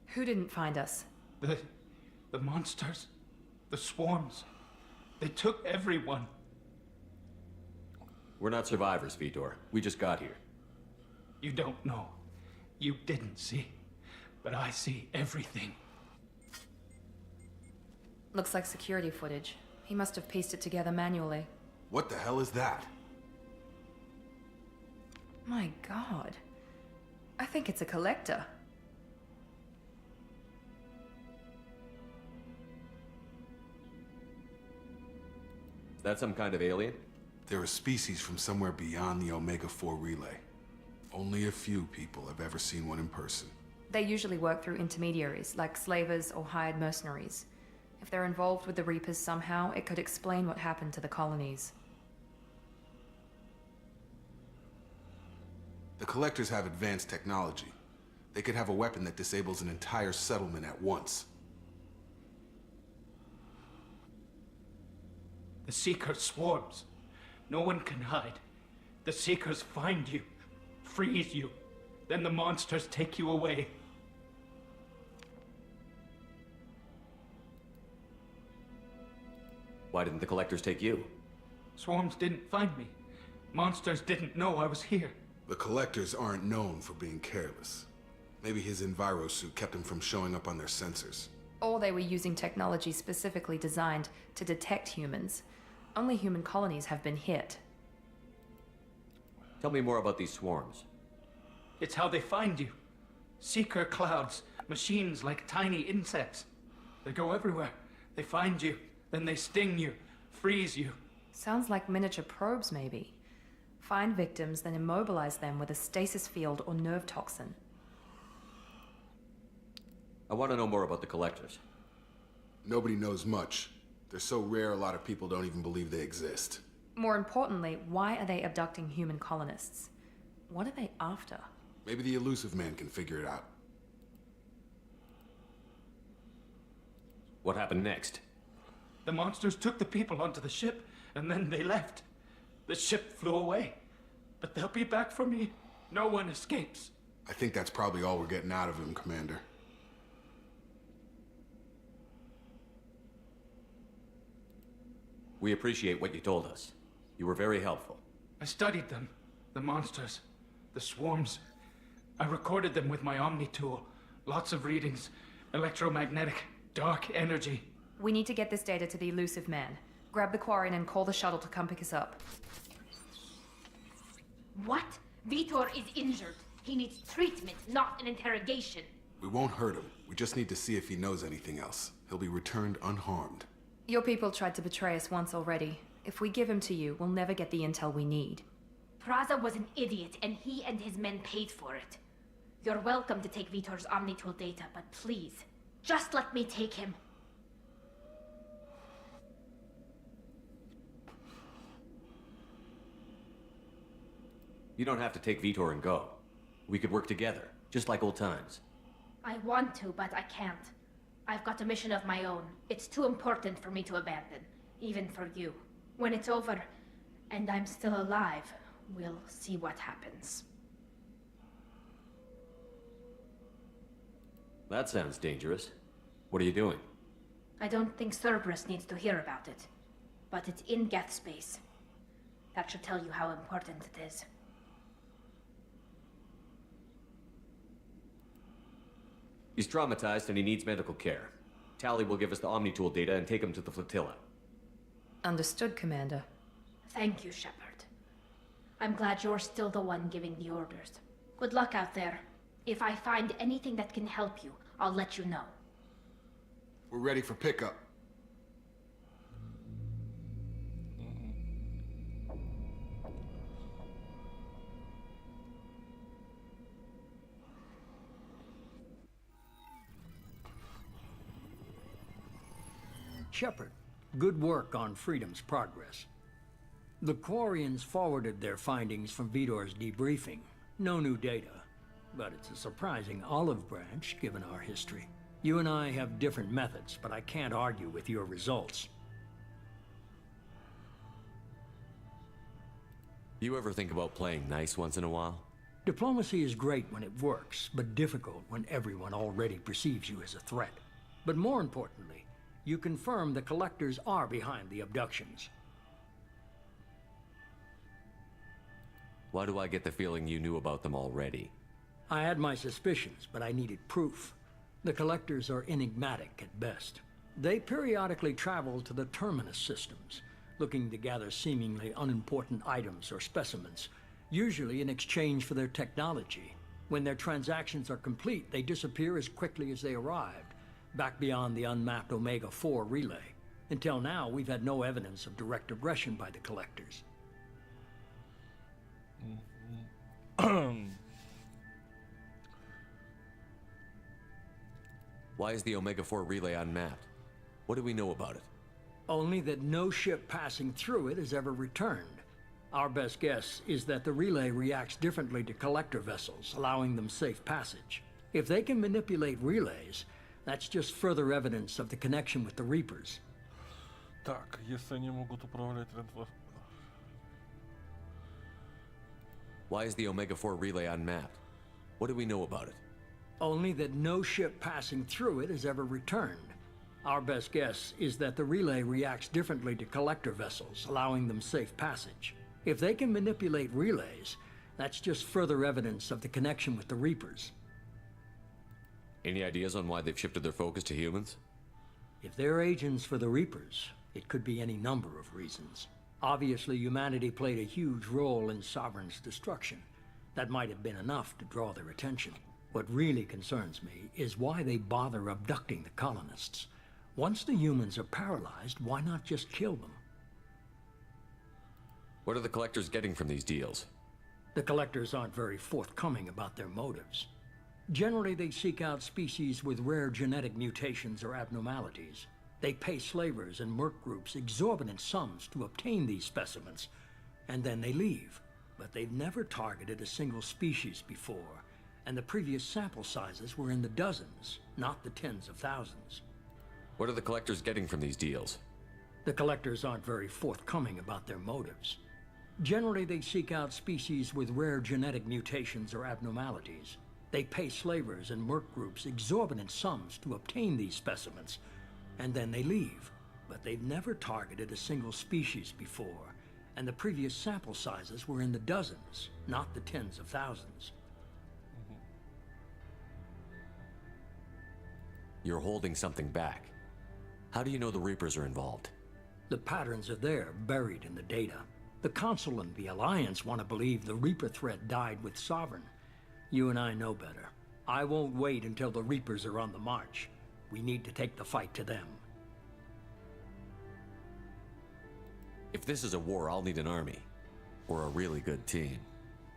[SPEAKER 2] Who didn't find us?
[SPEAKER 17] The monsters. The swarms. They took everyone.
[SPEAKER 10] We're not survivors, Vitor. We just got here.
[SPEAKER 17] You don't know. You didn't see. But I see everything.
[SPEAKER 2] Looks like security footage. He must have pieced it together manually.
[SPEAKER 12] What the hell is that?
[SPEAKER 2] My god. I think it's a collector.
[SPEAKER 10] Is that some kind of alien?
[SPEAKER 12] They're a species from somewhere beyond the Omega-4 relay. Only a few people have ever seen one in person.
[SPEAKER 2] They usually work through intermediaries, like slavers or hired mercenaries. If they're involved with the Reapers somehow, it could explain what happened to the colonies.
[SPEAKER 12] The Collectors have advanced technology. They could have a weapon that disables an entire settlement at once.
[SPEAKER 17] The Seeker swarms. No one can hide. The Seekers find you, freeze you. Then the monsters take you away.
[SPEAKER 10] Why didn't the Collectors take you?
[SPEAKER 17] Swarms didn't find me. Monsters didn't know I was here.
[SPEAKER 12] The Collectors aren't known for being careless. Maybe his enviro suit kept him from showing up on their sensors.
[SPEAKER 2] Or they were using technology specifically designed to detect humans. Only human colonies have been hit.
[SPEAKER 10] Tell me more about these swarms.
[SPEAKER 17] It's how they find you. Seeker clouds, machines like tiny insects. They go everywhere. They find you, then they sting you, freeze you.
[SPEAKER 2] Sounds like miniature probes, maybe. Find victims, then immobilize them with a stasis field or nerve toxin.
[SPEAKER 10] I want to know more about the Collectors.
[SPEAKER 12] Nobody knows much. They're so rare, a lot of people don't even believe they exist.
[SPEAKER 2] More importantly, why are they abducting human colonists? What are they after?
[SPEAKER 12] Maybe the elusive man can figure it out.
[SPEAKER 10] What happened next?
[SPEAKER 17] The monsters took the people onto the ship, and then they left. The ship flew away. But they'll be back for me. No one escapes.
[SPEAKER 12] I think that's probably all we're getting out of him, Commander.
[SPEAKER 10] We appreciate what you told us. You were very helpful.
[SPEAKER 17] I studied them. The monsters. The swarms. I recorded them with my Omni tool. Lots of readings. Electromagnetic. Dark energy.
[SPEAKER 2] We need to get this data to the elusive man. Grab the Quarian and call the shuttle to come pick us up.
[SPEAKER 15] What? Vitor is injured. He needs treatment, not an interrogation.
[SPEAKER 12] We won't hurt him. We just need to see if he knows anything else. He'll be returned unharmed.
[SPEAKER 2] Your people tried to betray us once already. If we give him to you, we'll never get the intel we need.
[SPEAKER 15] Praza was an idiot, and he and his men paid for it. You're welcome to take Vitor's Omnitool data, but please, just let me take him.
[SPEAKER 10] You don't have to take Vitor and go. We could work together, just like old times.
[SPEAKER 15] I want to, but I can't. I've got a mission of my own. It's too important for me to abandon, even for you. When it's over, and I'm still alive, we'll see what happens.
[SPEAKER 10] That sounds dangerous. What are you doing?
[SPEAKER 15] I don't think Cerberus needs to hear about it, but it's in Geth space. That should tell you how important it is.
[SPEAKER 10] He's traumatized and he needs medical care. Tally will give us the Omnitool data and take him to the flotilla.
[SPEAKER 2] Understood, Commander.
[SPEAKER 15] Thank you, Shepard. I'm glad you're still the one giving the orders. Good luck out there. If I find anything that can help you, I'll let you know.
[SPEAKER 12] We're ready for pickup.
[SPEAKER 3] Shepard, good work on Freedom's progress. The Quarians forwarded their findings from Vitor's debriefing. No new data, but it's a surprising olive branch given our history. You and I have different methods, but I can't argue with your results.
[SPEAKER 10] You ever think about playing nice once in a while?
[SPEAKER 3] Diplomacy is great when it works, but difficult when everyone already perceives you as a threat. But more importantly, you confirm the collectors are behind the abductions.
[SPEAKER 10] Why do I get the feeling you knew about them already?
[SPEAKER 3] I had my suspicions, but I needed proof. The collectors are enigmatic at best. They periodically travel to the terminus systems, looking to gather seemingly unimportant items or specimens, usually in exchange for their technology. When their transactions are complete, they disappear as quickly as they arrived, back beyond the unmapped Omega-4 relay. Until now, we've had no evidence of direct aggression by the collectors.
[SPEAKER 10] Why is the Omega-4 relay unmapped? What do we know about it?
[SPEAKER 3] Only that no ship passing through it has ever returned. Our best guess is that the relay reacts differently to collector vessels, allowing them safe passage. If they can manipulate relays, that's just further evidence of the connection with the Reapers.
[SPEAKER 1] Так, если они могут управлять
[SPEAKER 10] Why is the Omega-4 relay unmapped? What do we know about it?
[SPEAKER 3] Only that no ship passing through it has ever returned. Our best guess is that the relay reacts differently to collector vessels, allowing them safe passage. If they can manipulate relays, that's just further evidence of the connection with the Reapers.
[SPEAKER 10] Any ideas on why they've shifted their focus to humans?
[SPEAKER 3] If they're agents for the Reapers, it could be any number of reasons. Obviously, humanity played a huge role in Sovereign's destruction. That might have been enough to draw their attention. What really concerns me is why they bother abducting the colonists. Once the humans are paralyzed, why not just kill them?
[SPEAKER 10] What are the collectors getting from these deals?
[SPEAKER 3] The collectors aren't very forthcoming about their motives. Generally, they seek out species with rare genetic mutations or abnormalities. They pay slavers and merc groups exorbitant sums to obtain these specimens, and then they leave. But they've never targeted a single species before, and the previous sample sizes were in the dozens, not the tens of thousands.
[SPEAKER 10] What are the collectors getting from these deals?
[SPEAKER 3] The collectors aren't very forthcoming about their motives. Generally, they seek out species with rare genetic mutations or abnormalities. They pay slavers and merc groups exorbitant sums to obtain these specimens, and then they leave. But they've never targeted a single species before, and the previous sample sizes were in the dozens, not the tens of thousands.
[SPEAKER 10] You're holding something back. How do you know the Reapers are involved?
[SPEAKER 3] The patterns are there, buried in the data. The Council and the Alliance want to believe the Reaper threat died with Sovereign. You and I know better. I won't wait until the Reapers are on the march. We need to take the fight to them.
[SPEAKER 10] If this is a war, I'll need an army. Or a really good team.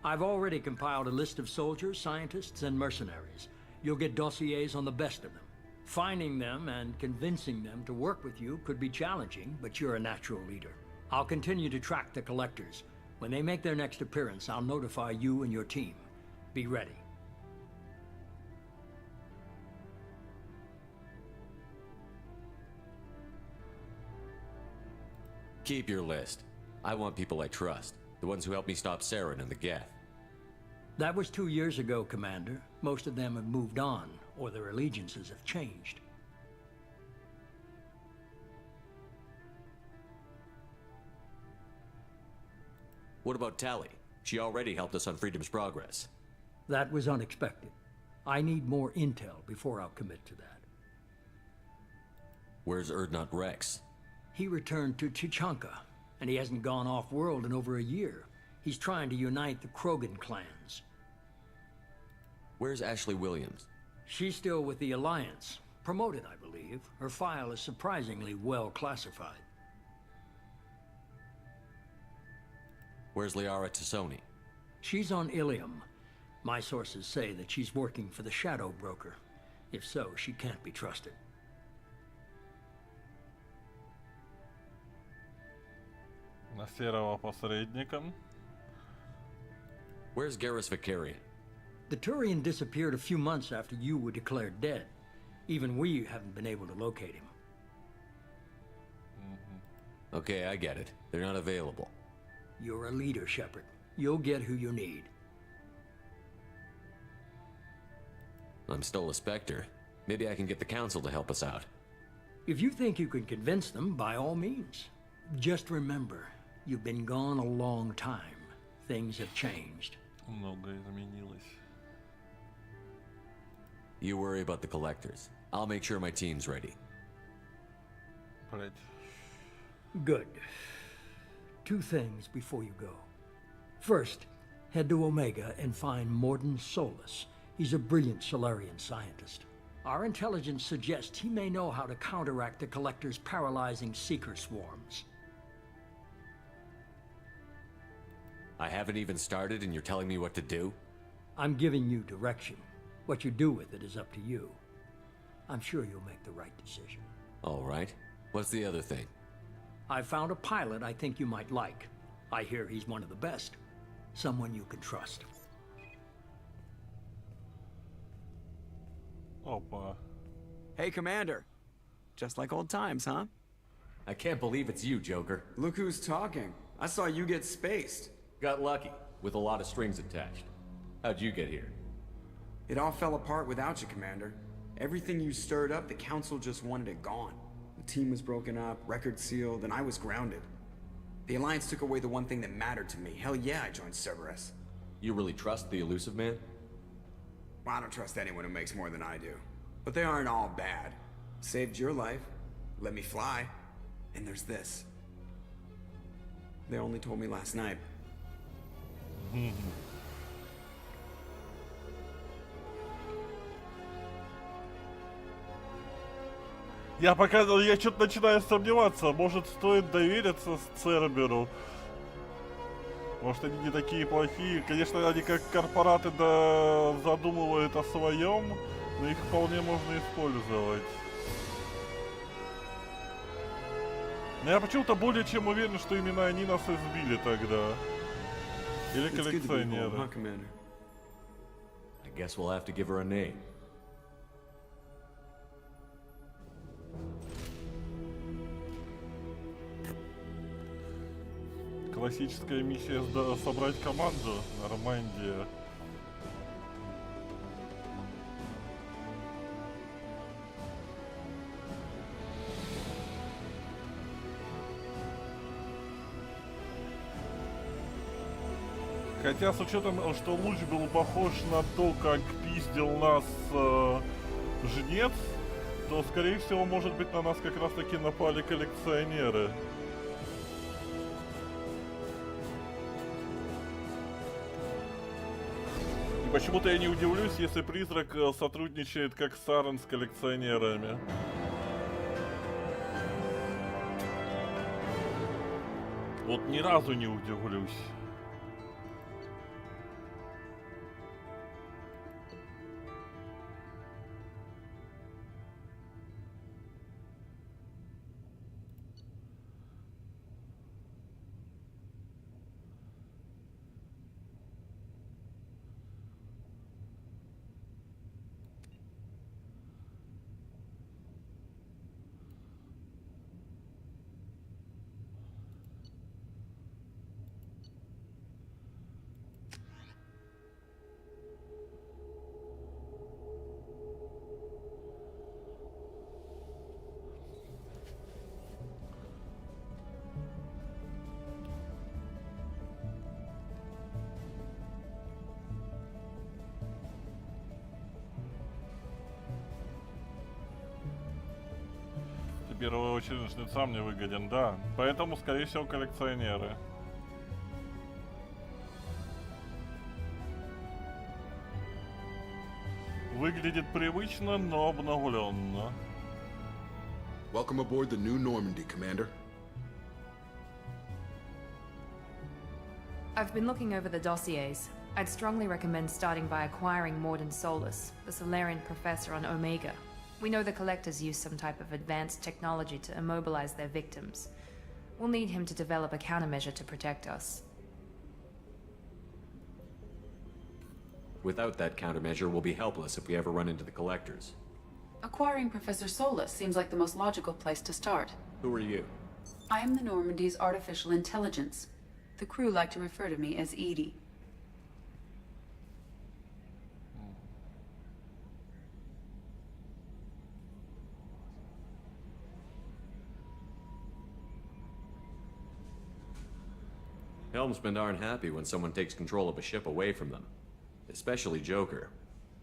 [SPEAKER 3] I've already compiled a list of soldiers, scientists, and mercenaries. You'll get dossiers on the best of them. Finding them and convincing them to work with you could be challenging, but you're a natural leader. I'll continue to track the collectors. When they make their next appearance, I'll notify you and your team. Be ready.
[SPEAKER 10] Keep your list. I want people I trust. The ones who helped me stop Saren and the Geth.
[SPEAKER 3] That was 2 years ago, Commander. Most of them have moved on, or their allegiances have changed.
[SPEAKER 10] What about Tally? She already helped us on Freedom's Progress.
[SPEAKER 3] That was unexpected. I need more intel before I'll commit to that.
[SPEAKER 10] Where's Erdnot Rex?
[SPEAKER 3] He returned to Chichanka, and he hasn't gone off-world in over a year. He's trying to unite the Krogan clans.
[SPEAKER 10] Where's Ashley Williams?
[SPEAKER 3] She's still with the Alliance. Promoted, I believe. Her file is surprisingly well classified.
[SPEAKER 10] Where's Liara Tassoni?
[SPEAKER 3] She's on Ilium. My sources say that she's working for the Shadow Broker. If so, she can't be trusted.
[SPEAKER 1] На серого посредника.
[SPEAKER 10] Where's Garrus Vicarian?
[SPEAKER 3] The Turian disappeared a few months after you were declared dead. Even we haven't been able to locate him.
[SPEAKER 10] Okay, I get it. They're not available.
[SPEAKER 3] You're a leader, Shepard. You'll get who you need.
[SPEAKER 10] I'm still a Spectre. Maybe I can get the Council to help us out.
[SPEAKER 3] If you think you can convince them, by all means. Just remember, you've been gone a long time. Things have changed.
[SPEAKER 1] Многое изменилось.
[SPEAKER 10] You worry about the collectors. I'll make sure my team's ready.
[SPEAKER 1] Блять.
[SPEAKER 3] Good. Two things before you go. First, head to Omega and find Morden Solus. He's a brilliant Solarian scientist. Our intelligence suggests he may know how to counteract the Collector's paralyzing seeker swarms.
[SPEAKER 10] I haven't even started and you're telling me what to do?
[SPEAKER 3] I'm giving you direction. What you do with it is up to you. I'm sure you'll make the right decision.
[SPEAKER 10] All right. What's the other thing?
[SPEAKER 3] I found a pilot I think you might like. I hear he's one of the best. Someone you can trust.
[SPEAKER 1] Опа.
[SPEAKER 4] Hey, Commander. Just like old times, huh?
[SPEAKER 10] I can't believe it's you, Joker.
[SPEAKER 4] Look who's talking. I saw you get spaced.
[SPEAKER 10] Got lucky, with a lot of strings attached. How'd you get here?
[SPEAKER 4] It all fell apart without you, Commander. Everything you stirred up, the Council just wanted it gone. The team was broken up, record sealed, and I was grounded. The Alliance took away the one thing that mattered to me. Hell yeah, I joined Cerberus.
[SPEAKER 10] You really trust the Elusive Man?
[SPEAKER 4] Well, I don't trust anyone who makes more than I do. But they aren't all bad. Saved your life, let me fly, and there's this. They only told me last night.
[SPEAKER 1] Я что-то начинаю сомневаться, может стоит довериться Церберу. Может они не такие плохие. Конечно, они как корпораты задумывают о своем, но их вполне можно использовать. Но я почему-то более чем уверен, что именно они нас избили тогда. Или коллекционеры.
[SPEAKER 10] I guess we'll have to give her a name.
[SPEAKER 1] Классическая миссия собрать команду. Нормандия. Хотя с учетом, что луч был похож на то, как пиздил нас жнец, то скорее всего, может быть, на нас как раз таки напали коллекционеры. И почему-то я не удивлюсь, если призрак сотрудничает как Сарен с коллекционерами. Вот ни разу не удивлюсь. В первую очередь жнеца мне выгоден, да. Поэтому, скорее всего, коллекционеры. Выглядит привычно, но обновленно.
[SPEAKER 12] Welcome aboard the New Normandy, Commander.
[SPEAKER 2] I've been looking over the dossiers. I'd strongly recommend starting by acquiring Morden Solus, the Solarian professor on Omega. We know the Collectors use some type of advanced technology to immobilize their victims. We'll need him to develop a countermeasure to protect us.
[SPEAKER 10] Without that countermeasure, we'll be helpless if we ever run into the Collectors.
[SPEAKER 18] Acquiring Professor Solus seems like the most logical place to start.
[SPEAKER 10] Who are you?
[SPEAKER 18] I am the Normandy's artificial intelligence. The crew like to refer to me as Edie.
[SPEAKER 10] Helmsmen aren't happy when someone takes control of a ship away from them. Especially Joker.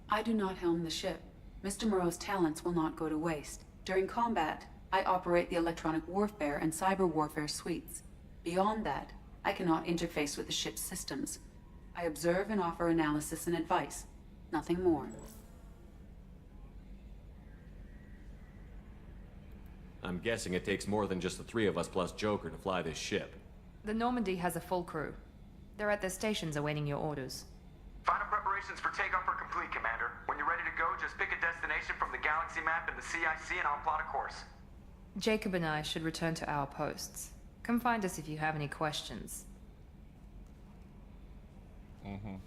[SPEAKER 18] I do not helm the ship. Mr. Moreau's talents will not go to waste. During combat, I operate the electronic warfare and cyber warfare suites. Beyond that, I cannot interface with the ship's systems. I observe and offer analysis and advice. Nothing more.
[SPEAKER 10] I'm guessing it takes more than just the three of us plus Joker to fly this ship.
[SPEAKER 2] The Normandy has a full crew. They're at their stations awaiting your orders.
[SPEAKER 19] Final preparations for takeoff are complete, Commander. When you're ready to go, just pick a destination from the galaxy map in the CIC and I'll plot a course.
[SPEAKER 2] Jacob and I should return to our posts. Come find us if you have any questions.
[SPEAKER 1] Угу.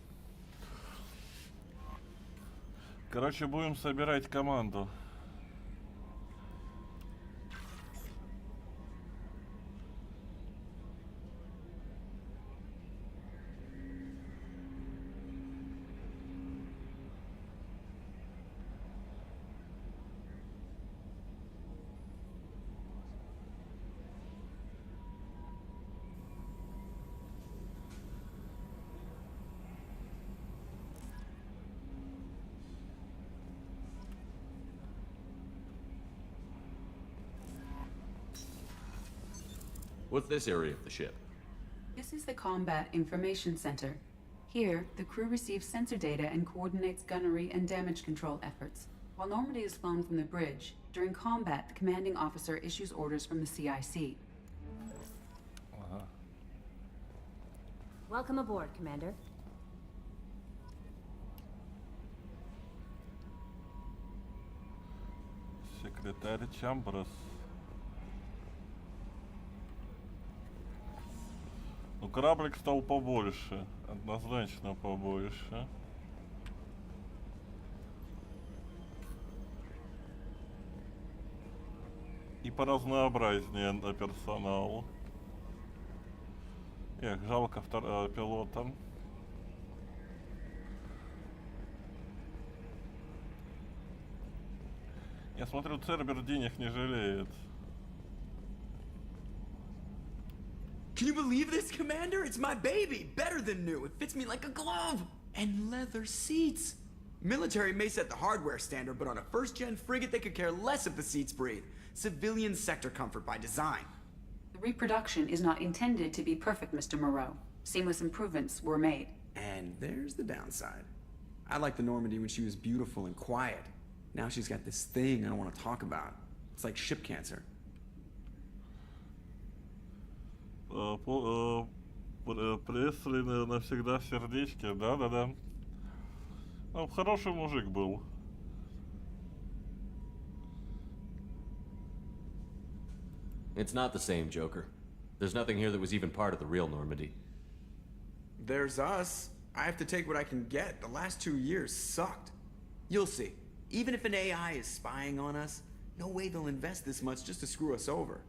[SPEAKER 1] Короче, будем собирать команду.
[SPEAKER 10] What's this area of the ship?
[SPEAKER 18] This is the Combat Information Center. Here, the crew receives sensor data and coordinates gunnery and damage control efforts. While Normandy is flown from the bridge, during combat, the commanding officer issues orders from the CIC.
[SPEAKER 13] Welcome aboard, Commander.
[SPEAKER 1] Секретарь Чамброс. Ну, кораблик стал побольше. Однозначно побольше. И поразнообразнее на персонал. Эх, жалко пилотам. Я смотрю, Цербер денег не жалеет.
[SPEAKER 4] Can you believe this, Commander? It's my baby! Better than new. It fits me like a glove! And leather seats! Military may set the hardware standard, but on a first-gen frigate they could care less if the seats breathe. Civilian sector comfort by design.
[SPEAKER 18] The reproduction is not intended to be perfect, Mr. Moreau. Seamless improvements were made.
[SPEAKER 4] And there's the downside. I liked the Normandy when she was beautiful and quiet. Now she's got this thing I don't want to talk about. It's like ship cancer.
[SPEAKER 1] Пресли навсегда в сердечке, да-да-да. Ну, хороший мужик был.
[SPEAKER 10] It's not the same, Joker. There's nothing here that was even part of the real Normandy.
[SPEAKER 4] There's us. I have to take what I can get. The last 2 years sucked. You'll see. Even if an AI is spying on us, no way they'll invest this much just to screw us over.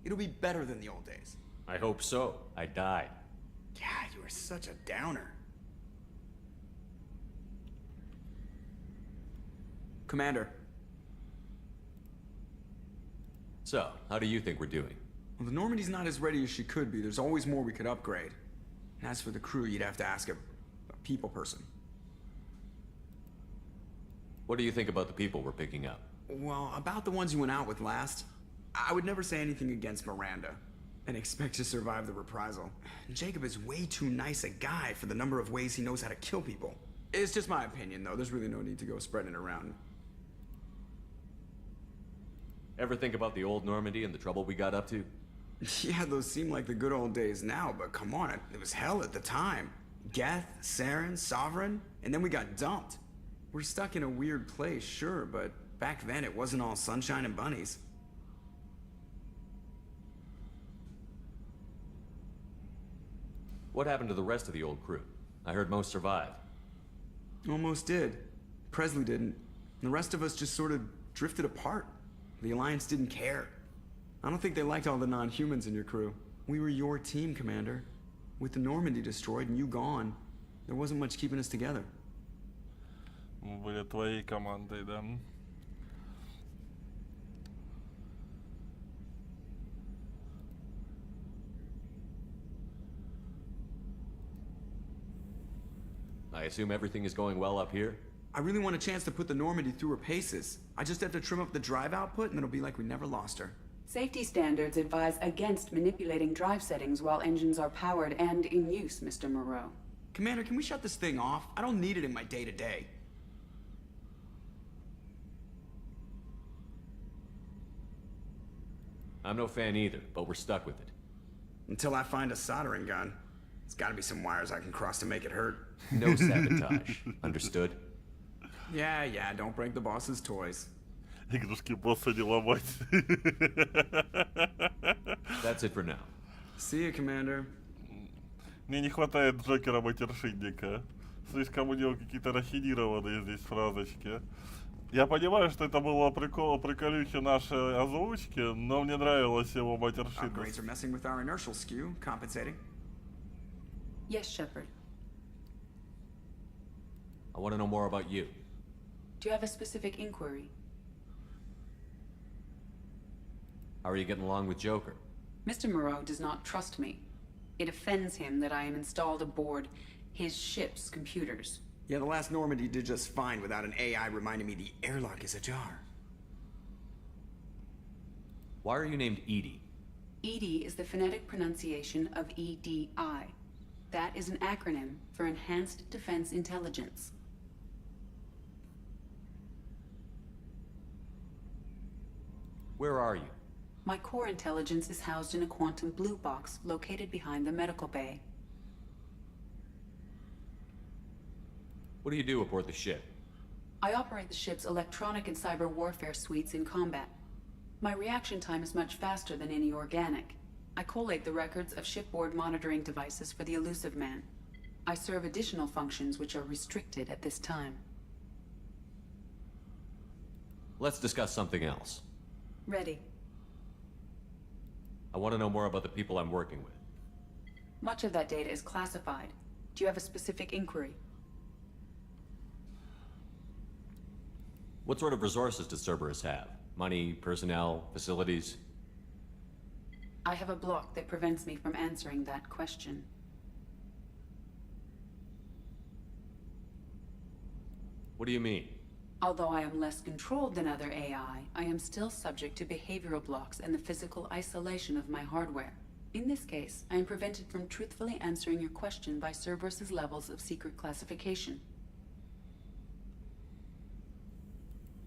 [SPEAKER 4] It'll be better than the old days.
[SPEAKER 10] I hope so. I died.
[SPEAKER 4] God, you are such a downer. Commander.
[SPEAKER 10] So, how do you think we're doing?
[SPEAKER 4] Well, the Normandy's not as ready as she could be. There's always more we could upgrade. And as for the crew, you'd have to ask a people person.
[SPEAKER 10] What do you think about the people we're picking up?
[SPEAKER 4] Well, about the ones you went out with last, I would never say anything against Miranda and expect to survive the reprisal. Jacob is way too nice a guy for the number of ways he knows how to kill people. It's just my opinion, though. There's really no need to go spreading it around.
[SPEAKER 10] Ever think about the old Normandy and the trouble we got up to?
[SPEAKER 4] Yeah, those seem like the good old days now, but come on, it was hell at the time. Geth, Saren, Sovereign, and then we got dumped. We're stuck in a weird place, sure, but back then it wasn't all sunshine and bunnies.
[SPEAKER 10] What happened to the rest of the old crew? I heard most survived.
[SPEAKER 4] Almost did. Presley didn't. The rest of us just sort of drifted apart. The Alliance didn't care. I don't think they liked all the non-humans in your crew. We were your team, Commander. With the Normandy destroyed and you gone, there wasn't much keeping us together.
[SPEAKER 1] Мы были твоей командой, да?
[SPEAKER 10] I assume everything is going well up here?
[SPEAKER 4] I really want a chance to put the Normandy through her paces. I just have to trim up the drive output and it'll be like we never lost her.
[SPEAKER 18] Safety standards advise against manipulating drive settings while engines are powered and in use, Mr. Moreau.
[SPEAKER 4] Commander, can we shut this thing off? I don't need it in my day-to-day.
[SPEAKER 10] I'm no fan either, but we're stuck with it.
[SPEAKER 4] Until I find a soldering gun. There's gotta be some wires I can cross to make it hurt.
[SPEAKER 10] No sabotage. Understood?
[SPEAKER 4] Yeah, don't break the boss's toys.
[SPEAKER 1] Игрушки босса не ломать.
[SPEAKER 10] That's it for now.
[SPEAKER 4] See you, Commander.
[SPEAKER 1] Мне не хватает Джокера-матершинника. Слишком у него какие-то рафинированные здесь фразочки. Я понимаю, что это было приколюхи нашей озвучки, но мне нравилась его матершинность.
[SPEAKER 4] Upgrades are messing with our inertial skew, compensating.
[SPEAKER 18] Yes, Shepard.
[SPEAKER 10] I want to know more about you.
[SPEAKER 18] Do you have a specific inquiry?
[SPEAKER 10] How are you getting along with Joker?
[SPEAKER 18] Mr. Moreau does not trust me. It offends him that I am installed aboard his ship's computers.
[SPEAKER 4] Yeah, the last Normandy did just fine without an AI reminding me the airlock is ajar.
[SPEAKER 10] Why are you named Edie?
[SPEAKER 18] EDI is the phonetic pronunciation of EDI. That is an acronym for Enhanced Defense Intelligence.
[SPEAKER 10] Where are you?
[SPEAKER 18] My core intelligence is housed in a quantum blue box located behind the medical bay.
[SPEAKER 10] What do you do aboard the ship?
[SPEAKER 18] I operate the ship's electronic and cyber warfare suites in combat. My reaction time is much faster than any organic. I collate the records of shipboard monitoring devices for the elusive man. I serve additional functions which are restricted at this time.
[SPEAKER 10] Let's discuss something else.
[SPEAKER 18] Ready.
[SPEAKER 10] I want to know more about the people I'm working with.
[SPEAKER 18] Much of that data is classified. Do you have a specific inquiry?
[SPEAKER 10] What sort of resources does Cerberus have? Money, personnel, facilities?
[SPEAKER 18] I have a block that prevents me from answering that question.
[SPEAKER 10] What do you mean?
[SPEAKER 18] Although I am less controlled than other AI, I am still subject to behavioral blocks and the physical isolation of my hardware. In this case, I am prevented from truthfully answering your question by Cerberus's levels of secret classification.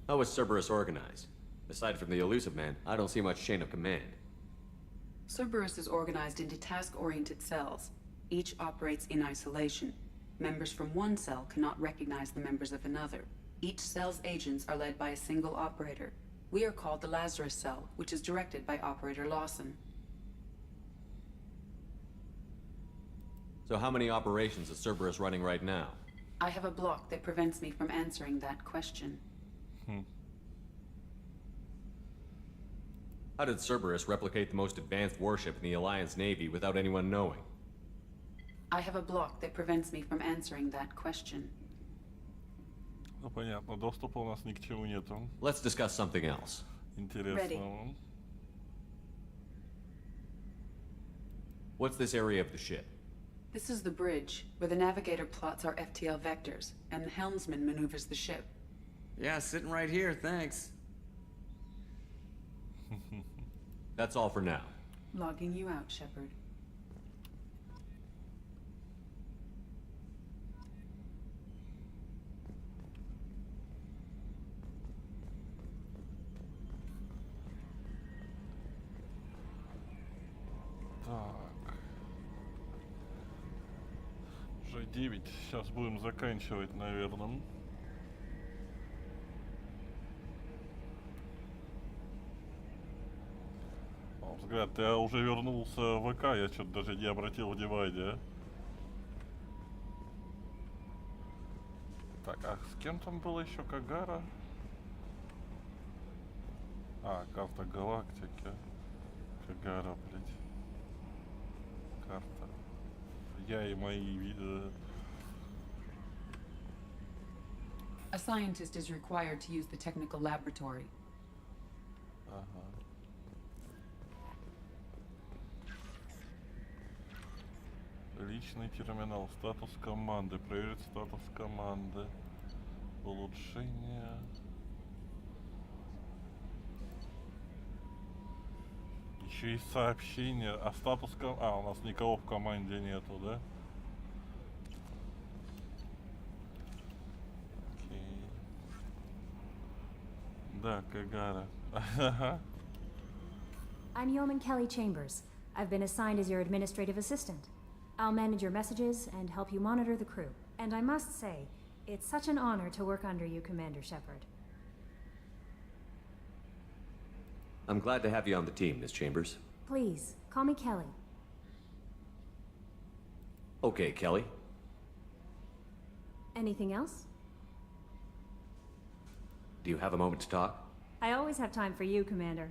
[SPEAKER 10] How is Cerberus organized? Aside from the elusive man, I don't see much chain of command.
[SPEAKER 18] Cerberus is organized into task-oriented cells. Each operates in isolation. Members from one cell cannot recognize the members of another. Each cell's agents are led by a single operator. We are called the Lazarus cell, which is directed by Operator Lawson.
[SPEAKER 10] So how many operations is Cerberus running right now?
[SPEAKER 18] I have a block that prevents me from answering that question.
[SPEAKER 10] How did Cerberus replicate the most advanced warship in the Alliance Navy without anyone knowing?
[SPEAKER 18] I have a block that prevents me from answering that question.
[SPEAKER 1] Ну понятно, доступа у нас ни к чему нету.
[SPEAKER 10] Let's discuss something else.
[SPEAKER 1] Интересного.
[SPEAKER 10] What's this area of the ship?
[SPEAKER 18] This is the bridge, where the navigator plots our FTL vectors, and the helmsman maneuvers the ship.
[SPEAKER 4] Yeah, sitting right here, thanks.
[SPEAKER 10] That's all for now.
[SPEAKER 18] Logging you out, Shepard.
[SPEAKER 1] Так. Уже 9. Сейчас будем заканчивать, наверное. Взгляд, я уже вернулся в ВК, я что-то даже не обратил внимания. Так, а с кем там было еще Кагара? А, карта галактики. Кагара, блядь. Карта. Я и мои...
[SPEAKER 18] A scientist is required to use the technical laboratory.
[SPEAKER 1] Ага. Личный терминал. Статус команды. Проверить статус команды. Улучшение. Еще и сообщение. А статус команды... А, у нас никого в команде нету, да? Окей. Да, Кагара.
[SPEAKER 20] I'm Yeoman Kelly Chambers. I've been assigned as your administrative assistant. I'll manage your messages and help you monitor the crew. And I must say, it's such an honor to work under you, Commander Shepard.
[SPEAKER 10] I'm glad to have you on the team, Miss Chambers.
[SPEAKER 20] Please, call me Kelly.
[SPEAKER 10] Okay, Kelly.
[SPEAKER 20] Anything else?
[SPEAKER 10] Do you have a moment to talk?
[SPEAKER 20] I always have time for you, Commander.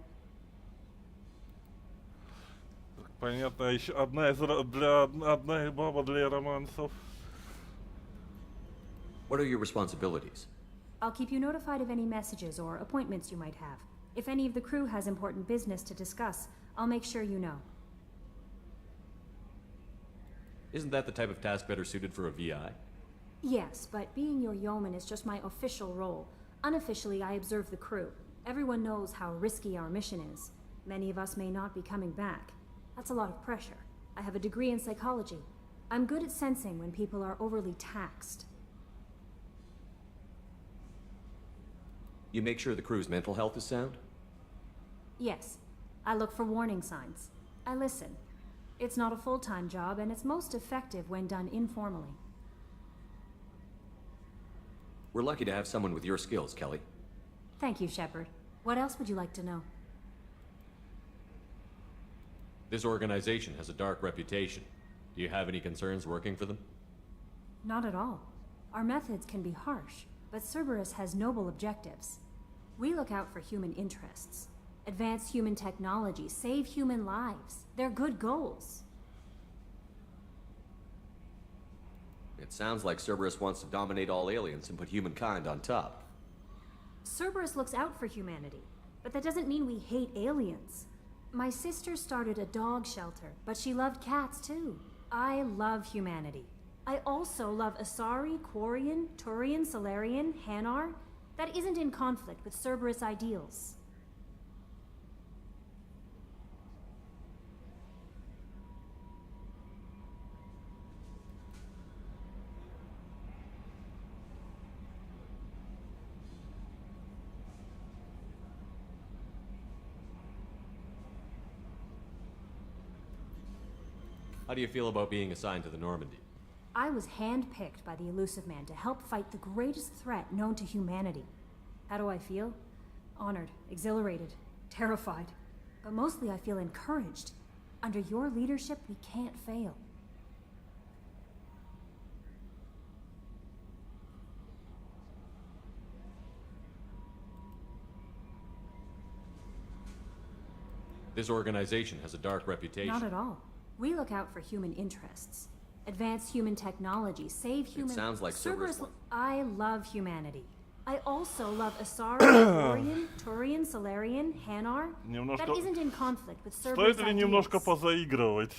[SPEAKER 1] Понятно, еще одна баба для романсов.
[SPEAKER 10] What are your responsibilities?
[SPEAKER 20] I'll keep you notified of any messages or appointments you might have. If any of the crew has important business to discuss, I'll make sure you know.
[SPEAKER 10] Isn't that the type of task better suited for a VI?
[SPEAKER 20] Yes, but being your yeoman is just my official role. Unofficially, I observe the crew. Everyone knows how risky our mission is. Many of us may not be coming back. That's a lot of pressure. I have a degree in psychology. I'm good at sensing when people are overly taxed.
[SPEAKER 10] You make sure the crew's mental health is sound?
[SPEAKER 20] Yes. I look for warning signs. I listen. It's not a full-time job, and it's most effective when done informally.
[SPEAKER 10] We're lucky to have someone with your skills, Kelly.
[SPEAKER 20] Thank you, Shepard. What else would you like to know?
[SPEAKER 10] This organization has a dark reputation. Do you have any concerns working for them?
[SPEAKER 20] Not at all. Our methods can be harsh, but Cerberus has noble objectives. We look out for human interests. Advance human technology, save human lives. They're good goals.
[SPEAKER 10] It sounds like Cerberus wants to dominate all aliens and put humankind on top.
[SPEAKER 20] Cerberus looks out for humanity, but that doesn't mean we hate aliens. My sister started a dog shelter, but she loved cats too. I love humanity. I also love Asari, Quarian, Turian, Solarian, Hanar. That isn't in conflict with Cerberus ideals.
[SPEAKER 10] How do you feel about being assigned to the Normandy?
[SPEAKER 20] I was handpicked by the Elusive Man to help fight the greatest threat known to humanity. How do I feel? Honored, exhilarated, terrified. But mostly I feel encouraged. Under your leadership, we can't fail.
[SPEAKER 10] This organization has a dark reputation.
[SPEAKER 20] Not at all. We look out for human interests. Advance human technology, save human...
[SPEAKER 10] It sounds like Cerberus...
[SPEAKER 20] I love humanity. I also love Asari, Quarian, Turian, Solarian, Hanar. That isn't in conflict with Cerberus
[SPEAKER 1] Стоит ли немножко позаигрывать?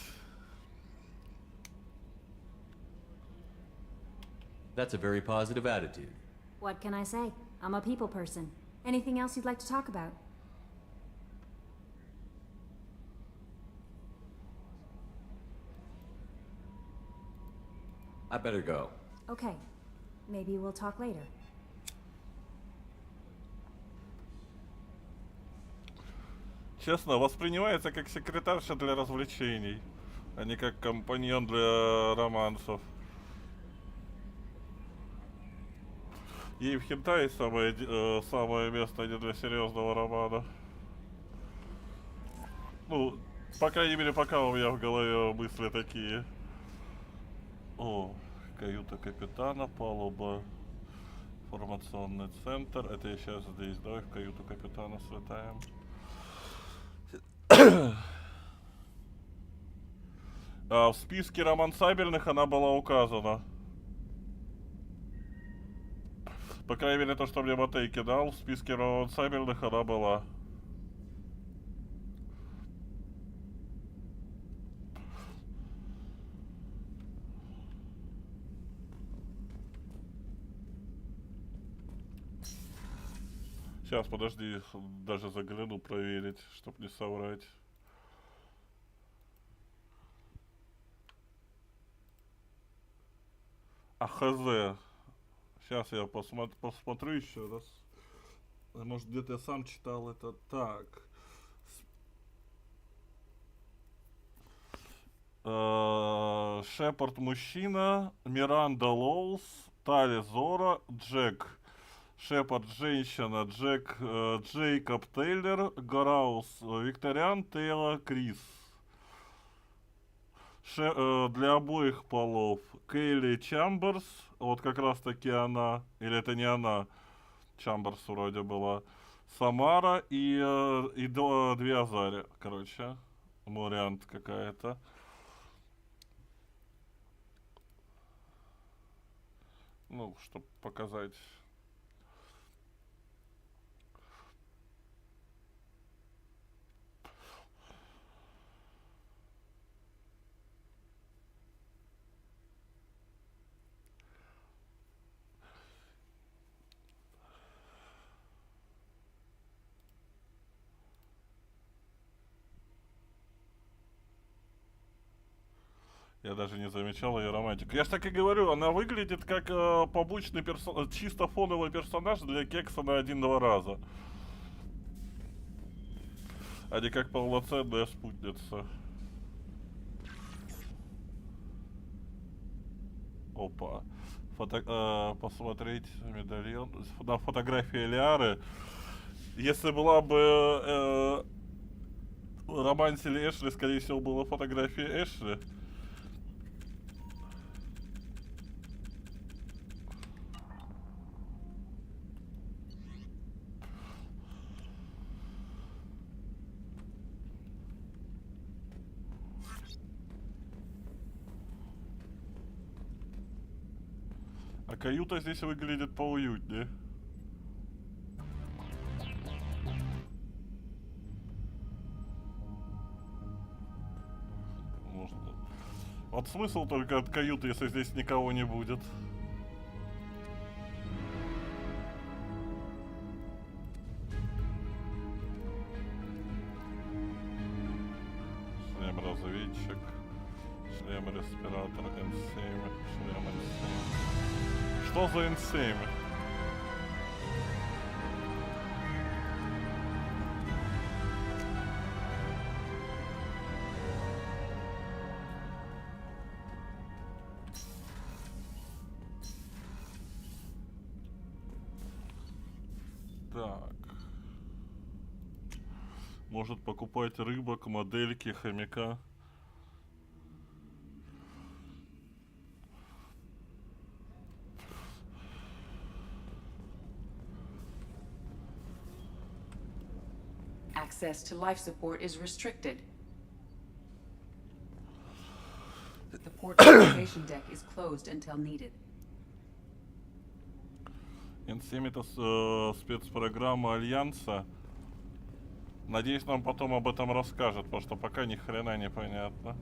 [SPEAKER 10] That's a very positive attitude.
[SPEAKER 20] What can I say? I'm a people person. Anything else you'd like to talk about?
[SPEAKER 10] I better go.
[SPEAKER 20] Okay. Maybe we'll talk later.
[SPEAKER 1] Честно, воспринимается как секретарша для развлечений, а не как компаньон для романсов. Ей в хентае самое место не для серьезного романа. Ну, по крайней мере, пока у меня в голове мысли такие. О, каюта капитана, палуба, информационный центр. Это я сейчас здесь, давай в каюту капитана слетаем. В списке романсабельных она была указана. По крайней мере, то, что мне Матей кидал, в списке романсабельных она была. Сейчас, подожди, даже загляну проверить, чтоб не соврать. А хз. Сейчас я посмотрю еще раз. Может, где-то я сам читал это. Так. Шепард мужчина, Миранда Лоус, Тали Зора, Джек. Шепард женщина, Джейкоб Тейлор, Гораус Викториан, Тейлор Крис. Для обоих полов Кейли Чамберс, вот как раз таки она, или это не она, Чамберс вроде была, Самара и две Азари, короче, вариант какая-то. Ну, чтобы показать. Я даже не замечал ее романтику. Я ж так и говорю, она выглядит как побочный чисто фоновый персонаж для кекса на 1-2 раза. А не как полноценная спутница. Опа. Посмотреть медальон. На фотографии Лиары. Если была бы романсили Эшли, скорее всего, была фотография Эшли. А каюта здесь выглядит поуютнее. Можно. Вот смысл только от каюты, если здесь никого не будет. Шлем-разведчик. Шлем-респиратор N7. Шлем N7. Что за N7? Так. Может покупать рыбок, модельки, хомяка.
[SPEAKER 18] Access to life support is restricted. The port communication deck is closed until needed.
[SPEAKER 1] N7 это спецпрограмма Альянса. Надеюсь, нам потом об этом расскажет, потому что пока ни хрена не понятно.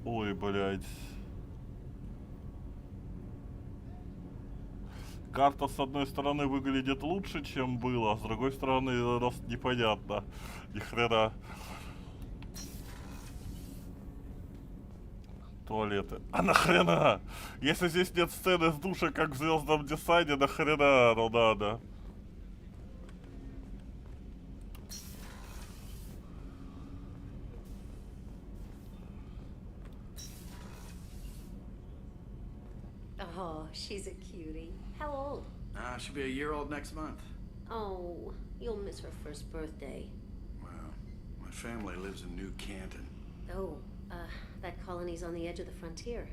[SPEAKER 1] Ой, блядь. Карта с одной стороны выглядит лучше, чем было, а с другой стороны раз непонятно. Ни хрена. Туалеты. А нахрена? Если здесь нет сцены с душа, как в Звездном десанте, нахрена оно надо?
[SPEAKER 21] Oh, she's a cutie. How old?
[SPEAKER 22] She'll be a year old next month.
[SPEAKER 21] Oh, you'll miss her first birthday.
[SPEAKER 22] Well, my family lives in New Canton.
[SPEAKER 21] Oh, that colony's on the edge of the frontier.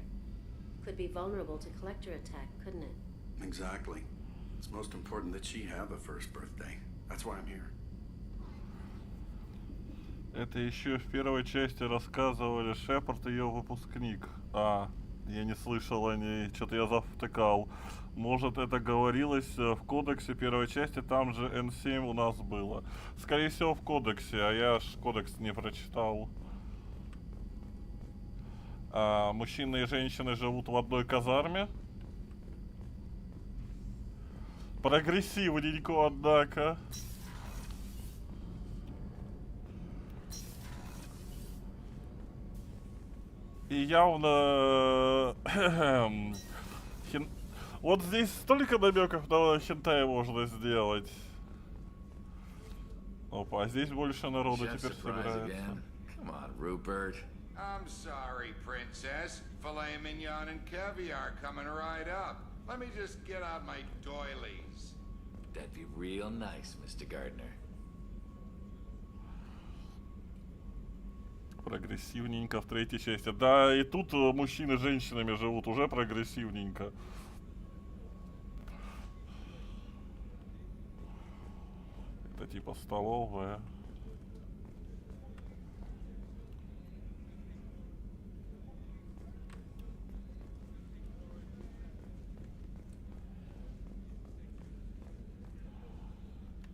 [SPEAKER 21] Could be vulnerable to collector attack, couldn't it?
[SPEAKER 22] Exactly. It's most important that she have a first birthday. That's why I'm here.
[SPEAKER 1] Это еще в первой части рассказывали, Шепард ее выпускник. А, я не слышал о ней, что-то я завтыкал. Может, это говорилось в кодексе первой части, там же N7 у нас было. Скорее всего, в кодексе, а я ж кодекс не прочитал. Мужчины и женщины живут в одной казарме. Прогрессивненько, однако. И явно... Вот здесь столько намеков на хентай можно сделать. Опа, а здесь больше народу теперь собирается.
[SPEAKER 5] Come on, Rupert.
[SPEAKER 7] I'm sorry, Princess. Filet mignon and caviar coming right up. Let me just get out my doilies.
[SPEAKER 5] That'd be real nice, Mr. Gardner.
[SPEAKER 1] Прогрессивненько в третьей части. Да, и тут мужчины с женщинами живут уже прогрессивненько. Это типа столовая.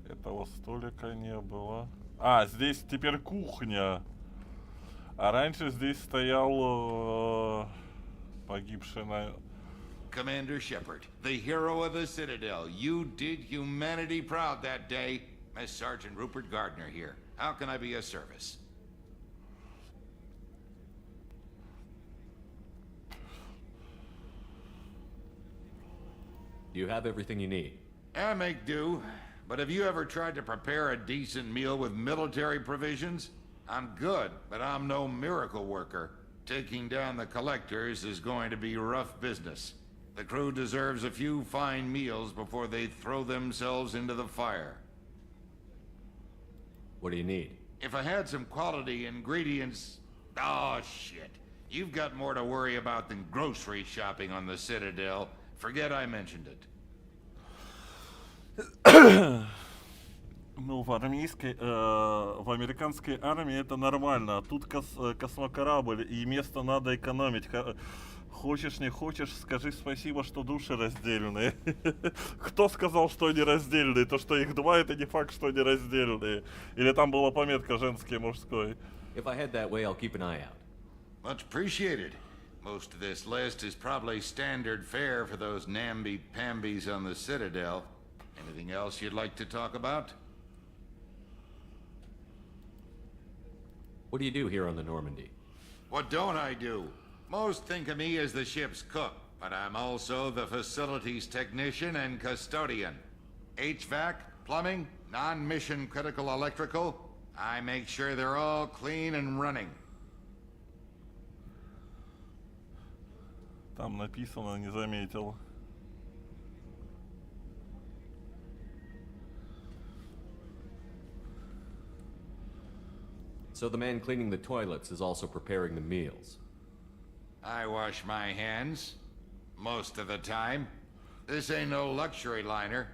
[SPEAKER 1] Этого столика не было. А, здесь теперь кухня. А раньше здесь стоял погибший на...
[SPEAKER 7] Commander Shepard, the hero of the Citadel. You did humanity proud that day. Miss Sergeant Rupert Gardner here. How can I be of service?
[SPEAKER 10] You have everything you need.
[SPEAKER 7] I make do. But have you ever tried to prepare a decent meal with military provisions? I'm good, but I'm no miracle worker. Taking down the collectors is going to be rough business. The crew deserves a few fine meals before they throw themselves into the fire.
[SPEAKER 10] What do you need?
[SPEAKER 7] If I had some quality ingredients... Oh, shit. You've got more to worry about than grocery shopping on the Citadel. Forget I mentioned it.
[SPEAKER 1] Ну, в американской армии это нормально, а тут космокорабль, и место надо экономить. Хочешь, не хочешь, скажи спасибо, что души раздельные. Кто сказал, что они раздельные? То, что их два, это не факт, что они раздельные. Или там была пометка женский и мужской.
[SPEAKER 10] If I head that way, I'll keep an eye out.
[SPEAKER 7] Much appreciated. Most of this list is probably standard fare for those namby-pambies on the Citadel. Anything else you'd like to talk about?
[SPEAKER 10] What do you do here on the Normandy?
[SPEAKER 7] What don't I do? Most think of me as the ship's cook, but I'm also the facilities technician and custodian. HVAC, plumbing, non-mission critical electrical. I make sure they're all clean and running.
[SPEAKER 1] Там написано, не заметил.
[SPEAKER 10] So the man cleaning the toilets is also preparing the meals.
[SPEAKER 7] I wash my hands. Most of the time. This ain't no luxury liner.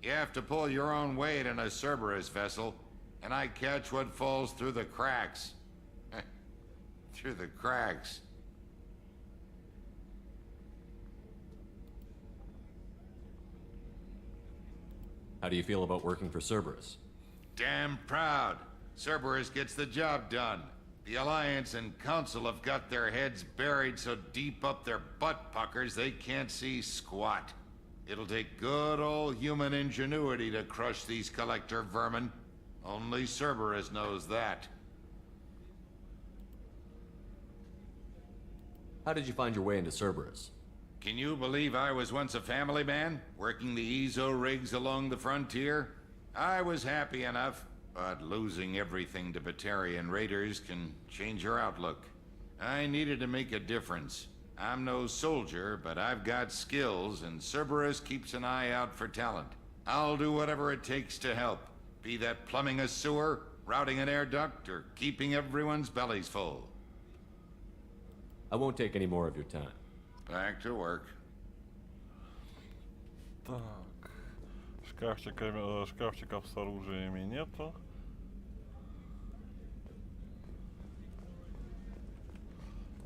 [SPEAKER 7] You have to pull your own weight in a Cerberus vessel, and I catch what falls through the cracks. Through the cracks.
[SPEAKER 10] How do you feel about working for Cerberus?
[SPEAKER 7] Damn proud. Cerberus gets the job done. The Alliance and Council have got their heads buried so deep up their butt puckers they can't see squat. It'll take good old human ingenuity to crush these collector vermin. Only Cerberus knows that.
[SPEAKER 10] How did you find your way into Cerberus?
[SPEAKER 7] Can you believe I was once a family man, working the EZO rigs along the frontier? I was happy enough, but losing everything to Batarian raiders can change your outlook. I needed to make a difference. I'm no soldier, but I've got skills, and Cerberus keeps an eye out for talent. I'll do whatever it takes to help, be that plumbing a sewer, routing an air duct, or keeping everyone's bellies full.
[SPEAKER 10] I won't take any more of your time.
[SPEAKER 7] Back to work.
[SPEAKER 1] Так, шкафчиков с оружиями нету.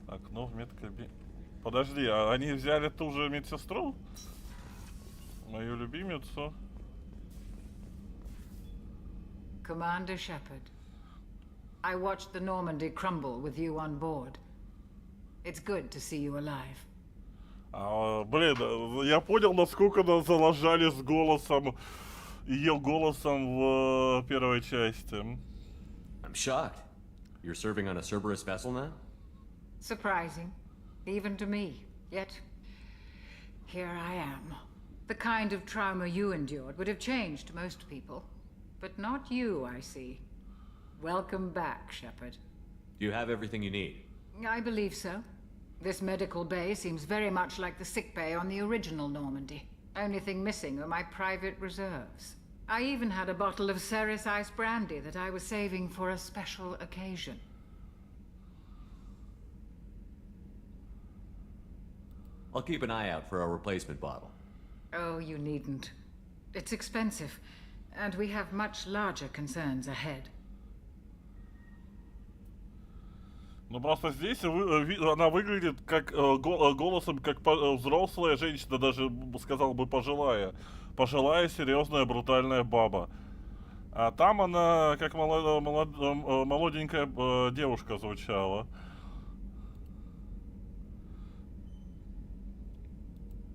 [SPEAKER 1] Окно в медкабине. Подожди, а они взяли ту же медсестру? Мою любимицу?
[SPEAKER 23] Commander Shepard, I watched the Normandy crumble with you on board. It's good to see you alive.
[SPEAKER 1] Блин, я понял, насколько нас залажали с голосом, ее голосом в первой части.
[SPEAKER 10] I'm shocked. You're serving on a Cerberus vessel now?
[SPEAKER 23] Surprising, even to me. Yet, here I am. The kind of trauma you endured would have changed most people. But not you, I see. Welcome back, Shepard.
[SPEAKER 10] Do you have everything you need?
[SPEAKER 23] I believe so. This medical bay seems very much like the sick bay on the original Normandy. Only thing missing are my private reserves. I even had a bottle of Ceres Ice brandy that I was saving for a special occasion.
[SPEAKER 10] I'll keep an eye out for a replacement bottle.
[SPEAKER 23] Oh, you needn't. It's expensive, and we have much larger concerns ahead.
[SPEAKER 1] Ну просто здесь она выглядит как голосом, как взрослая женщина, даже сказал бы пожилая. Пожилая, серьезная, брутальная баба. А там она как молоденькая девушка звучала.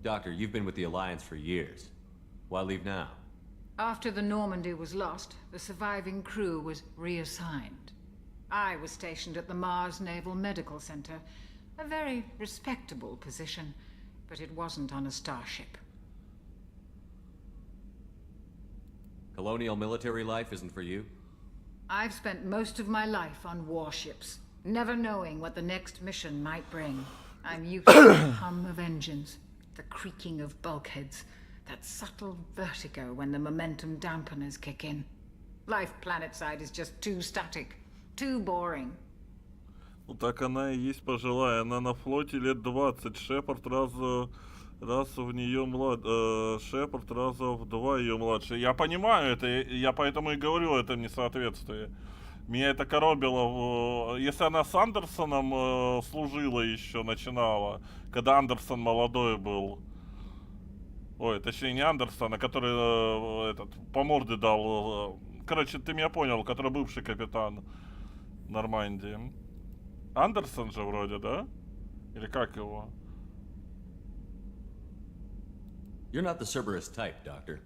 [SPEAKER 10] Doctor, you've been with the Alliance for years. Why leave now?
[SPEAKER 23] After the Normandy was lost, the surviving crew was reassigned. I was stationed at the Mars Naval Medical Center, a very respectable position, but it wasn't on a starship.
[SPEAKER 10] Colonial military life isn't for you?
[SPEAKER 23] I've spent most of my life on warships, never knowing what the next mission might bring. I'm used to the hum of engines, the creaking of bulkheads, that subtle vertigo when the momentum dampeners kick in. Life planetside is just too static. Too boring.
[SPEAKER 1] Ну так она и есть пожилая. Она на флоте лет 20. Шепард раз в нее Шепард раза в 2 ее младше. Я понимаю это, я поэтому и говорю, это несоответствие. Меня это коробило. Если она с Андерсоном служила еще, начинала, когда Андерсон молодой был. Ой, точнее не Андерсон, а который по морде дал. Короче, ты меня понял, который бывший капитан Нормандии. Андерсон же вроде, да? Или как его?
[SPEAKER 10] You're not the Cerberus type, Doctor.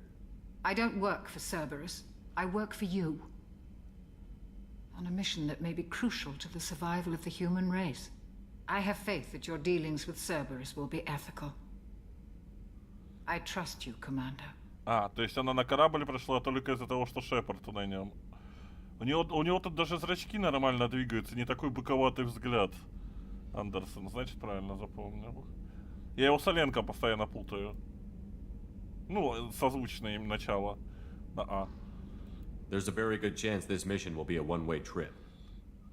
[SPEAKER 23] I don't work for Cerberus. I work for you. On a mission that may be crucial to the survival of the human race. I have faith that your dealings with Cerberus will be ethical. I trust you, Commander.
[SPEAKER 1] То есть она на корабль пришла только из-за того, что Шепард на нем. У него тут даже зрачки нормально двигаются, не такой быковатый взгляд. Андерсон, значит, правильно запомнил. Я его с Оленко постоянно путаю. Ну, созвучное им начало.
[SPEAKER 10] There's a very good chance this mission will be a one-way trip.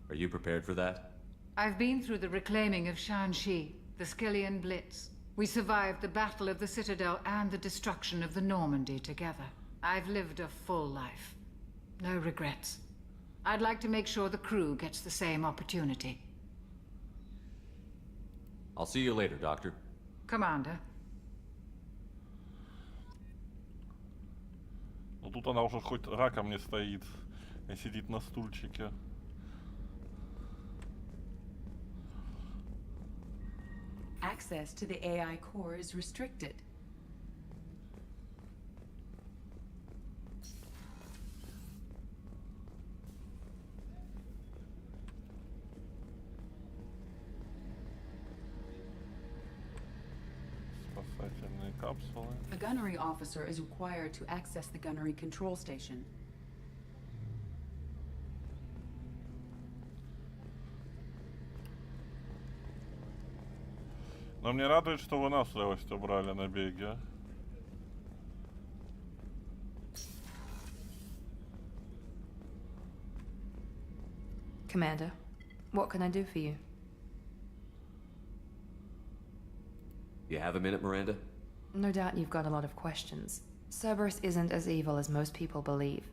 [SPEAKER 10] Are you prepared for that?
[SPEAKER 23] I've been through the reclaiming of Shanxi, the Skillian Blitz. We survived the Battle of the Citadel and the destruction of the Normandy together. I've lived a full life. No regrets. I'd like to make sure the crew gets the same opportunity.
[SPEAKER 10] I'll see you later, Doctor.
[SPEAKER 23] Commander.
[SPEAKER 1] Ну тут она уже хоть раком не стоит, а сидит на стульчике.
[SPEAKER 18] Access to the AI core is restricted.
[SPEAKER 1] Спасательные капсулы.
[SPEAKER 18] A gunnery officer is required to access the gunnery control station.
[SPEAKER 1] Но мне радует, что выносливость убрали на беге.
[SPEAKER 2] Commander, what can I do for you?
[SPEAKER 10] You have a minute, Miranda?
[SPEAKER 2] No doubt you've got a lot of questions. Cerberus isn't as evil as most people believe.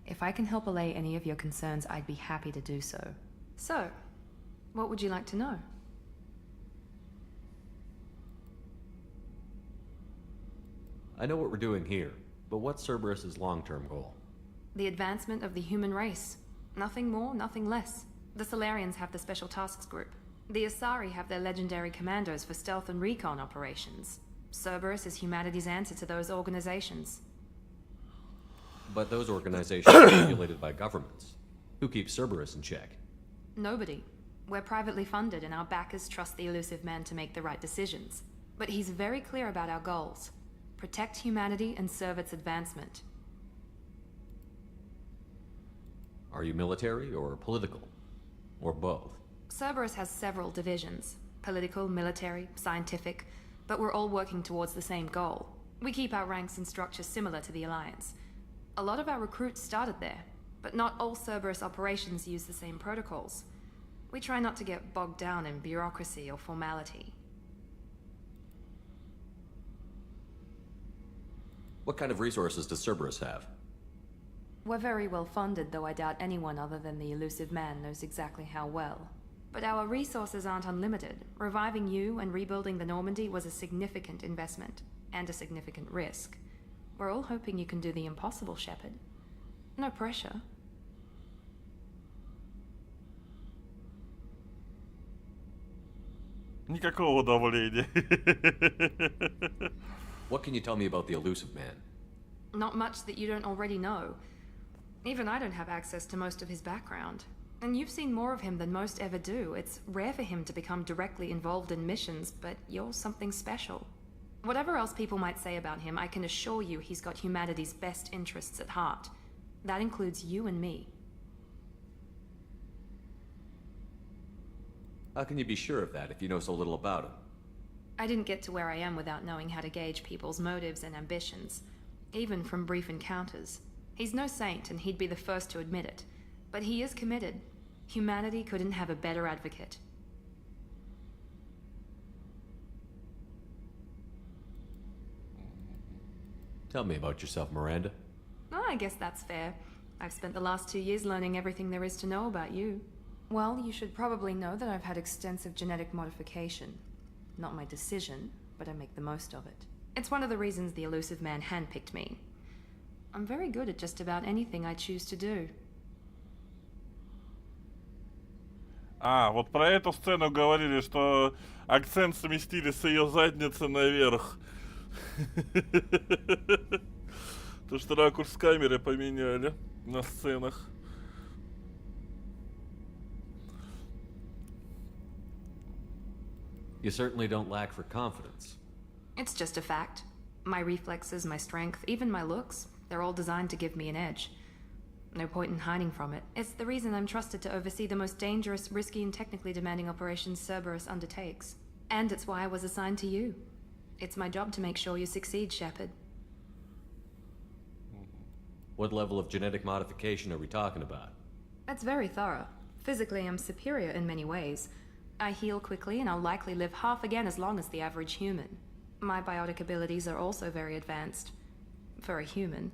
[SPEAKER 2] If I can help allay any of your concerns, I'd be happy to do so. So, what would you like to know?
[SPEAKER 10] I know what we're doing here, but what's Cerberus's long-term goal?
[SPEAKER 2] The advancement of the human race. Nothing more, nothing less. The Solarians have the Special Tasks Group. The Asari have their legendary commandos for stealth and recon operations. Cerberus is humanity's answer to those organizations.
[SPEAKER 10] But those organizations are regulated by governments. Who keeps Cerberus in check?
[SPEAKER 2] Nobody. We're privately funded and our backers trust the elusive man to make the right decisions. But he's very clear about our goals. Protect humanity and serve its advancement.
[SPEAKER 10] Are you military or political? Or both?
[SPEAKER 2] Cerberus has several divisions. Political, military, scientific, but we're all working towards the same goal. We keep our ranks and structures similar to the Alliance. A lot of our recruits started there, but not all Cerberus operations use the same protocols. We try not to get bogged down in bureaucracy or formality.
[SPEAKER 10] What kind of resources does Cerberus have?
[SPEAKER 2] We're very well funded, though I doubt anyone other than the elusive man knows exactly how well. But our resources aren't unlimited. Reviving you and rebuilding the Normandy was a significant investment, and a significant risk. We're all hoping you can do the impossible, Shepard. No pressure.
[SPEAKER 1] Никакого давления.
[SPEAKER 10] What can you tell me about the elusive man?
[SPEAKER 2] Not much that you don't already know. Even I don't have access to most of his background. And you've seen more of him than most ever do. It's rare for him to become directly involved in missions, but you're something special. Whatever else people might say about him, I can assure you he's got humanity's best interests at heart. That includes you and me.
[SPEAKER 10] How can you be sure of that if you know so little about him?
[SPEAKER 2] I didn't get to where I am without knowing how to gauge people's motives and ambitions, even from brief encounters. He's no saint, and he'd be the first to admit it. But he is committed. Humanity couldn't have a better advocate.
[SPEAKER 10] Tell me about yourself, Miranda.
[SPEAKER 2] Oh, I guess that's fair. I've spent the last 2 years learning everything there is to know about you. Well, you should probably know that I've had extensive genetic modification. Not my decision, but I make the most of it. It's one of the reasons the elusive man handpicked me. I'm very good at just about anything I choose to do.
[SPEAKER 1] А, вот про эту сцену говорили, что акцент сместили с ее задницы наверх. То, что ракурс камеры поменяли на сценах.
[SPEAKER 10] You certainly don't lack for confidence.
[SPEAKER 2] It's just a fact. My reflexes, my strength, even my looks, they're all designed to give me an edge. No point in hiding from it. It's the reason I'm trusted to oversee the most dangerous, risky, and technically demanding operations Cerberus undertakes. And it's why I was assigned to you. It's my job to make sure you succeed, Shepard.
[SPEAKER 10] What level of genetic modification are we talking about?
[SPEAKER 2] That's very thorough. Physically, I'm superior in many ways. I heal quickly, and I'll likely live half again as long as the average human. My biotic abilities are also very advanced. For a human.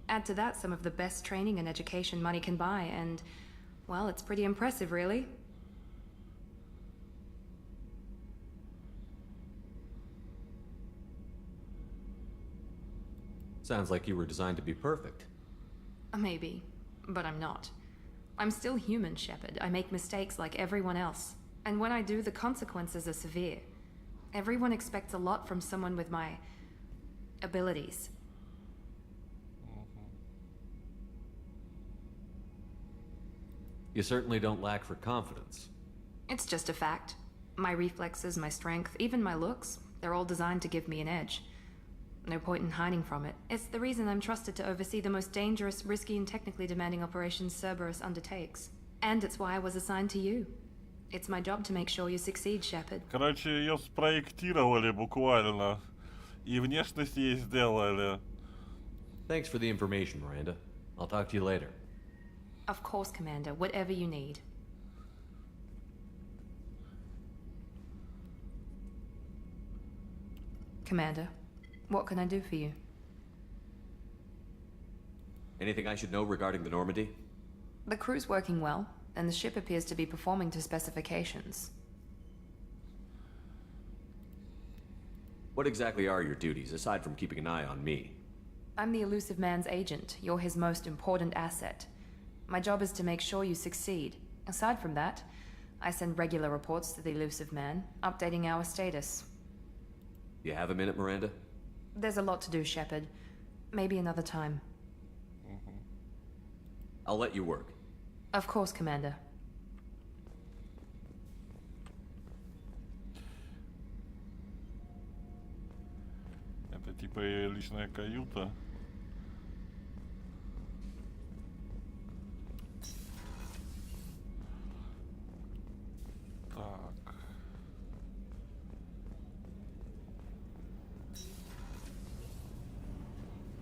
[SPEAKER 2] Add to that some of the best training and education money can buy, and, well, it's pretty impressive, really.
[SPEAKER 10] Sounds like you were designed to be perfect.
[SPEAKER 2] Maybe, but I'm not. I'm still human, Shepard. I make mistakes like everyone else. And when I do, the consequences are severe. Everyone expects a lot from someone with my abilities.
[SPEAKER 10] You certainly don't lack for confidence.
[SPEAKER 2] It's just a fact. My reflexes, my strength, even my looks, they're all designed to give me an edge. No point in hiding from it. It's the reason I'm trusted to oversee the most dangerous, risky, and technically demanding operations Cerberus undertakes. And it's why I was assigned to you. It's my job to make sure you succeed, Shepard.
[SPEAKER 1] Короче, ее спроектировали буквально. И внешность ей сделали.
[SPEAKER 10] Thanks for the information, Miranda. I'll talk to you later.
[SPEAKER 2] Of course, Commander. Whatever you need. Commander, what can I do for you?
[SPEAKER 10] Anything I should know regarding the Normandy?
[SPEAKER 2] The crew's working well, and the ship appears to be performing to specifications.
[SPEAKER 10] What exactly are your duties, aside from keeping an eye on me?
[SPEAKER 2] I'm the elusive man's agent. You're his most important asset. My job is to make sure you succeed. Aside from that, I send regular reports to the elusive man, updating our status.
[SPEAKER 10] You have a minute, Miranda?
[SPEAKER 2] There's a lot to do, Shepard. Maybe another time.
[SPEAKER 10] I'll let you work.
[SPEAKER 2] Of course, Commander.
[SPEAKER 1] Это типа ее личная каюта. Так.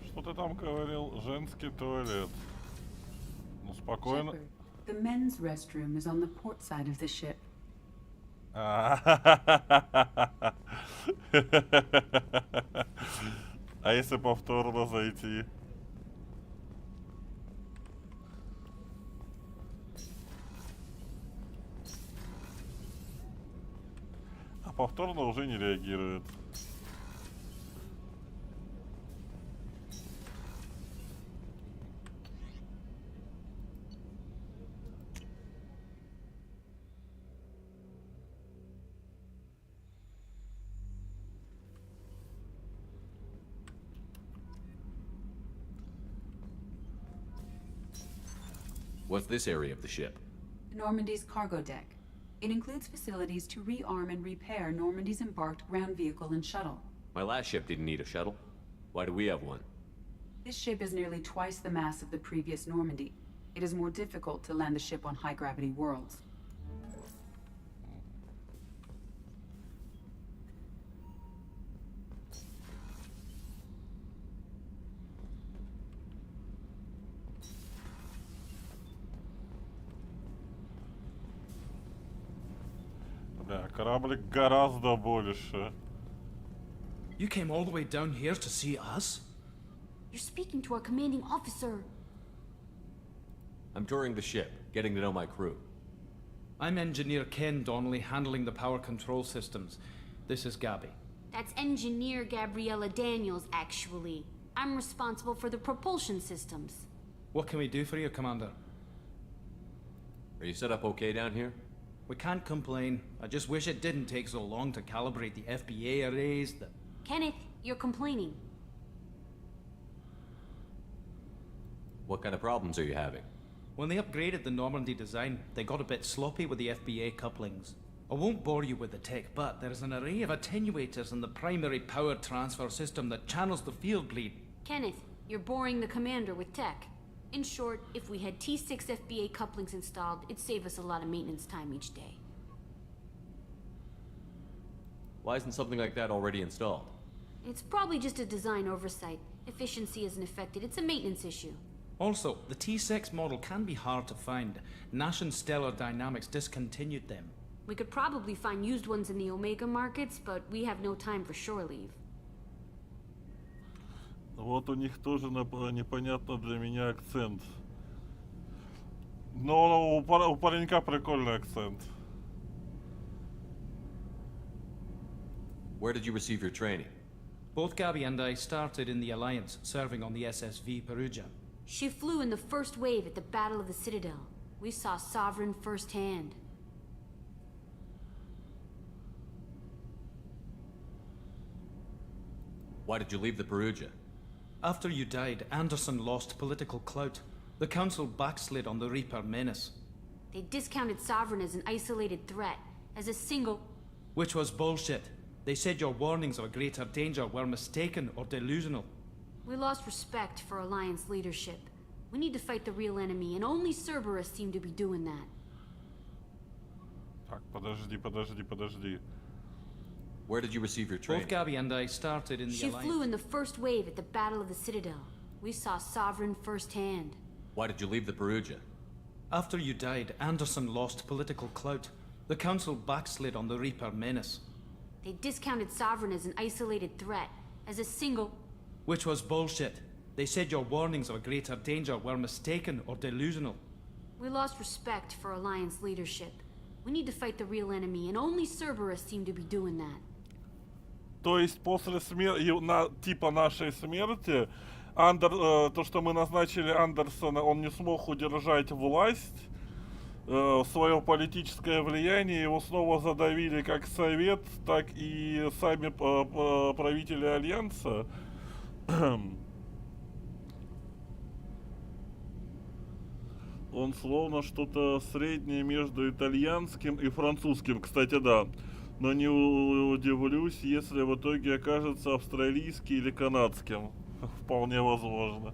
[SPEAKER 1] Что ты там говорил? Женский туалет. Ну, спокойно.
[SPEAKER 18] Shepard, the men's restroom is on the port side of the ship.
[SPEAKER 1] А если повторно зайти? А повторно уже не реагирует.
[SPEAKER 10] What's this area of the ship?
[SPEAKER 18] Normandy's cargo deck. It includes facilities to rearm and repair Normandy's embarked ground vehicle and shuttle.
[SPEAKER 10] My last ship didn't need a shuttle. Why do we have one?
[SPEAKER 18] This ship is nearly twice the mass of the previous Normandy. It is more difficult to land the ship on high-gravity worlds.
[SPEAKER 1] Да, кораблик гораздо больше.
[SPEAKER 8] You came all the way down here to see us?
[SPEAKER 9] You're speaking to our commanding officer.
[SPEAKER 10] I'm touring the ship, getting to know my crew.
[SPEAKER 8] I'm Engineer Ken Donnelly, handling the power control systems. This is Gabby.
[SPEAKER 9] That's Engineer Gabriella Daniels, actually. I'm responsible for the propulsion systems.
[SPEAKER 8] What can we do for you, Commander?
[SPEAKER 10] Are you set up okay down here?
[SPEAKER 8] We can't complain. I just wish it didn't take so long to calibrate the FBA arrays.
[SPEAKER 9] Kenneth, you're complaining.
[SPEAKER 10] What kind of problems are you having?
[SPEAKER 8] When they upgraded the Normandy design, they got a bit sloppy with the FBA couplings. I won't bore you with the tech, but there's an array of attenuators in the primary power transfer system that channels the field bleed.
[SPEAKER 9] Kenneth, you're boring the commander with tech. In short, if we had T6 FBA couplings installed, it'd save us a lot of maintenance time each day.
[SPEAKER 10] Why isn't something like that already installed?
[SPEAKER 9] It's probably just a design oversight. Efficiency isn't affected. It's a maintenance issue.
[SPEAKER 8] Also, the T6 model can be hard to find. Nash and Stellar Dynamics discontinued them.
[SPEAKER 9] We could probably find used ones in the Omega markets, but we have no time for shore leave.
[SPEAKER 1] Вот у них тоже непонятно для меня акцент. Но у паренька прикольный акцент.
[SPEAKER 10] Where did you receive your training?
[SPEAKER 8] Both Gabby and I started in the Alliance, serving on the SSV Perugia.
[SPEAKER 9] She flew in the first wave at the Battle of the Citadel. We saw Sovereign firsthand.
[SPEAKER 10] Why did you leave the Perugia?
[SPEAKER 8] After you died, Anderson lost political clout. The Council backslid on the Reaper menace.
[SPEAKER 9] They discounted Sovereign as an isolated threat, as a single...
[SPEAKER 8] Which was bullshit. They said your warnings of a greater danger were mistaken or delusional.
[SPEAKER 9] We lost respect for Alliance leadership. We need to fight the real enemy, and only Cerberus seem to be doing that.
[SPEAKER 1] Так, подожди.
[SPEAKER 10] Where did you receive your training?
[SPEAKER 8] Both Gabby and I started in the
[SPEAKER 9] She
[SPEAKER 8] Alliance.
[SPEAKER 9] flew in the first wave at the Battle of the Citadel. We saw Sovereign firsthand.
[SPEAKER 10] Why did you leave the Perugia?
[SPEAKER 8] After you died, Anderson lost political clout. The Council backslid on the Reaper menace.
[SPEAKER 9] They discounted Sovereign as an isolated threat, as a single...
[SPEAKER 8] Which was bullshit. They said your warnings of a greater danger were mistaken or delusional.
[SPEAKER 9] We lost respect for Alliance leadership. We need to fight the real enemy, and only Cerberus seem to be doing that.
[SPEAKER 1] То есть после типа нашей смерти, то, что мы назначили Андерсона, он не смог удержать власть, свое политическое влияние, его снова задавили как Совет, так и сами правители Альянса. Он словно что-то среднее между итальянским и французским, кстати, да. Но не удивлюсь, если в итоге окажется австралийский или канадским. Вполне возможно.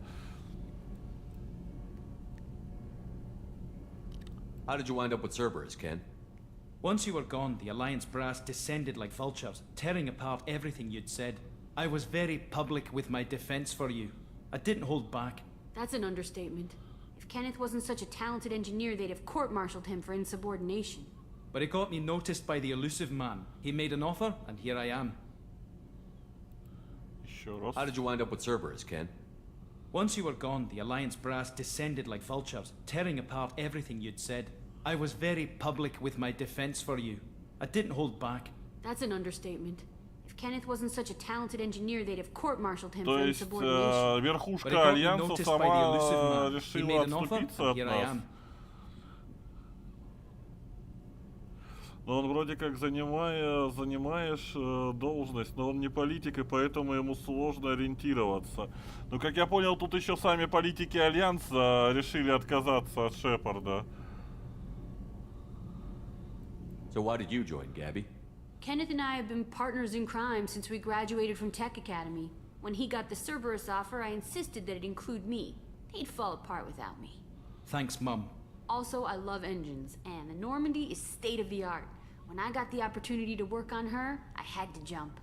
[SPEAKER 10] How did you wind up with Cerberus, Ken?
[SPEAKER 8] Once you were gone, the Alliance brass descended like vultures, tearing apart everything you'd said. I was very public with my defense for you. I didn't hold back.
[SPEAKER 9] That's an understatement. If Kenneth wasn't such a talented engineer, they'd have court-martialed him for insubordination.
[SPEAKER 8] But it got me noticed by the elusive man. He made an offer, and here I am.
[SPEAKER 10] How did you wind up with Cerberus, Ken?
[SPEAKER 8] Once you were gone, the Alliance brass descended like vultures, tearing apart everything you'd said. I was very public with my defense for you. I didn't hold back.
[SPEAKER 9] That's an understatement. If Kenneth wasn't such a talented engineer, they'd have court-martialed him
[SPEAKER 1] То
[SPEAKER 9] for
[SPEAKER 1] есть
[SPEAKER 9] insubordination.
[SPEAKER 1] верхушка Альянса сама решила отступиться от нас. Но он вроде как занимаешь должность, но он не политик, и поэтому ему сложно ориентироваться. Но, как я понял, тут еще сами политики Альянса решили отказаться от Шепарда.
[SPEAKER 10] So why did you join, Gabby?
[SPEAKER 9] Kenneth and I have been partners in crime since we graduated from Tech Academy. When he got the Cerberus offer, I insisted that it include me. He'd fall apart without me.
[SPEAKER 8] Thanks, Mum.
[SPEAKER 9] Also, I love engines, and the Normandy is state-of-the-art. When I got the opportunity to work on her, I had to jump.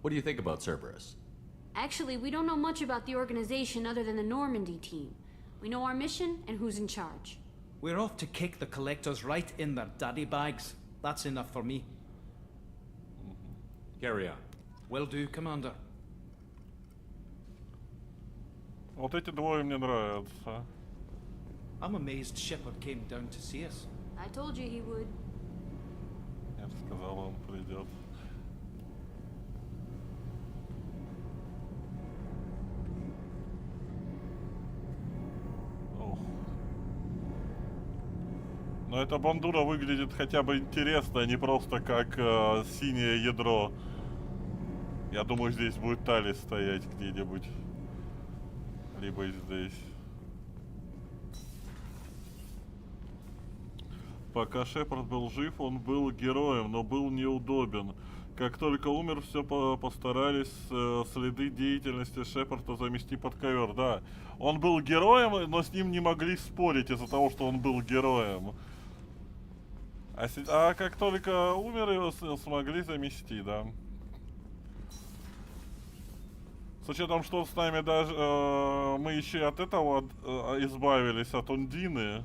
[SPEAKER 10] What do you think about Cerberus?
[SPEAKER 9] Actually, we don't know much about the organization other than the Normandy team. We know our mission and who's in charge.
[SPEAKER 8] We're off to kick the collectors right in their daddy bags. That's enough for me.
[SPEAKER 10] Carry on.
[SPEAKER 8] Will do, Commander.
[SPEAKER 1] Вот эти двое мне нравятся.
[SPEAKER 8] I'm amazed Shepard came down to see us.
[SPEAKER 9] I told you he would.
[SPEAKER 1] Я же сказал, он придет. Ох. Но эта бандура выглядит хотя бы интересно, а не просто как синее ядро. Я думаю, здесь будет Тали стоять где-нибудь. Либо здесь. Пока Шепард был жив, он был героем, но был неудобен. Как только умер, все постарались следы деятельности Шепарда замести под ковер. Да, он был героем, но с ним не могли спорить из-за того, что он был героем. А как только умер, его смогли замести, да. С учетом, что с нами даже мы еще и от этого избавились, от Ундины.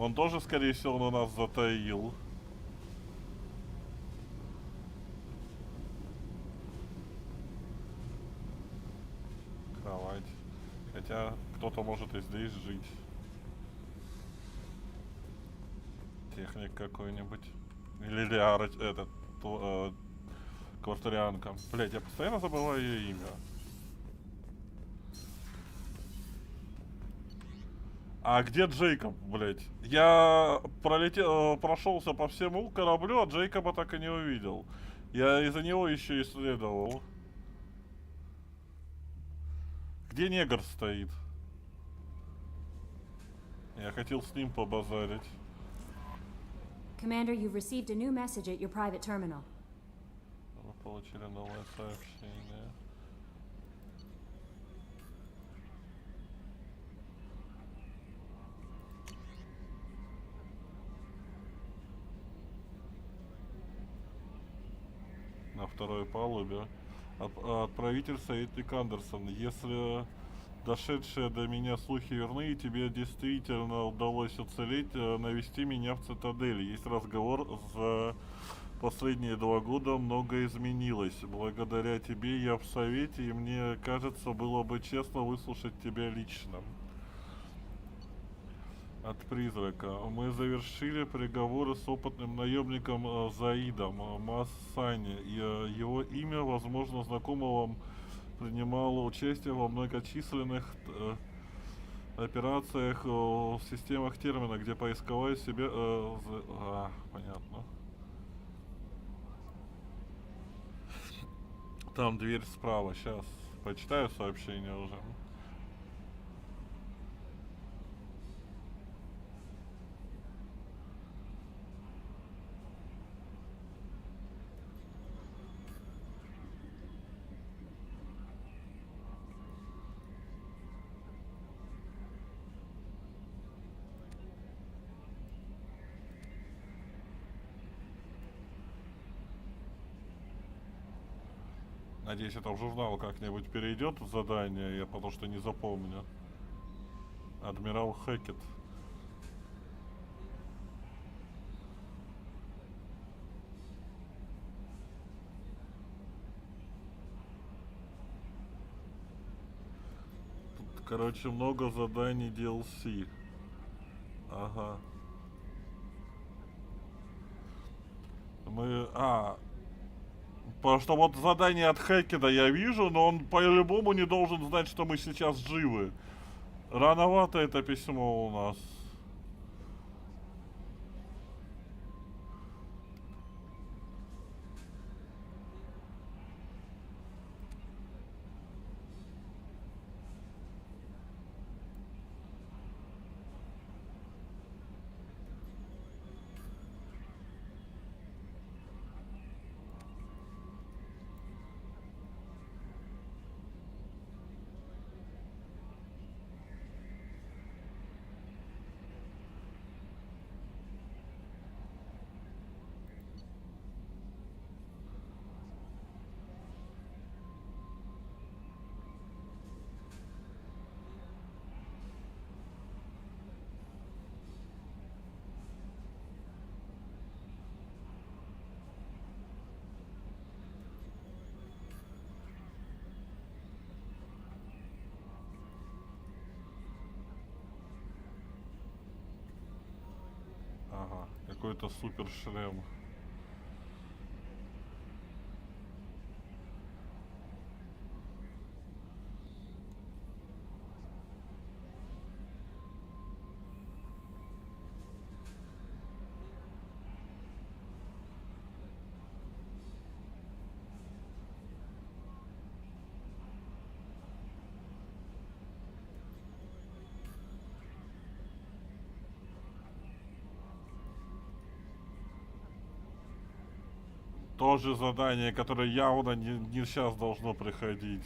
[SPEAKER 1] Он тоже, скорее всего, на нас затаил. Кровать. Хотя кто-то может и здесь жить. Техник какой-нибудь. Или Лиара, этот... Квартарианка. Блять, я постоянно забываю ее имя. А где Джейкоб, блять? Я прошелся по всему кораблю, а Джейкоба так и не увидел. Я из-за него еще исследовал. Где негр стоит? Я хотел с ним побазарить.
[SPEAKER 20] Commander, you've received a new message at your private terminal.
[SPEAKER 1] Мы получили новое сообщение. На второй палубе. Отправитель советник Андерсон. Если дошедшие до меня слухи верны, и тебе действительно удалось уцелеть, навести меня в цитадель. Есть разговор за последние 2 года, многое изменилось. Благодаря тебе я в совете, и мне кажется, было бы честно выслушать тебя лично. От призрака. Мы завершили переговоры с опытным наемником Заидом Массани. И его имя, возможно, знакомо вам принимал участие во многочисленных операциях в системах термина, где поисковая себе... понятно. Там дверь справа. Сейчас почитаю сообщение уже. Надеюсь, это в журнал как-нибудь перейдет в задание, я потому что не запомню. Адмирал Хэкет. Тут, короче, много заданий DLC. Ага. Потому что вот задание от Хэкета я вижу, но он по-любому не должен знать, что мы сейчас живы. Рановато это письмо у нас. Ага, какой-то супер шлем. Тоже задание, которое явно не сейчас должно приходить.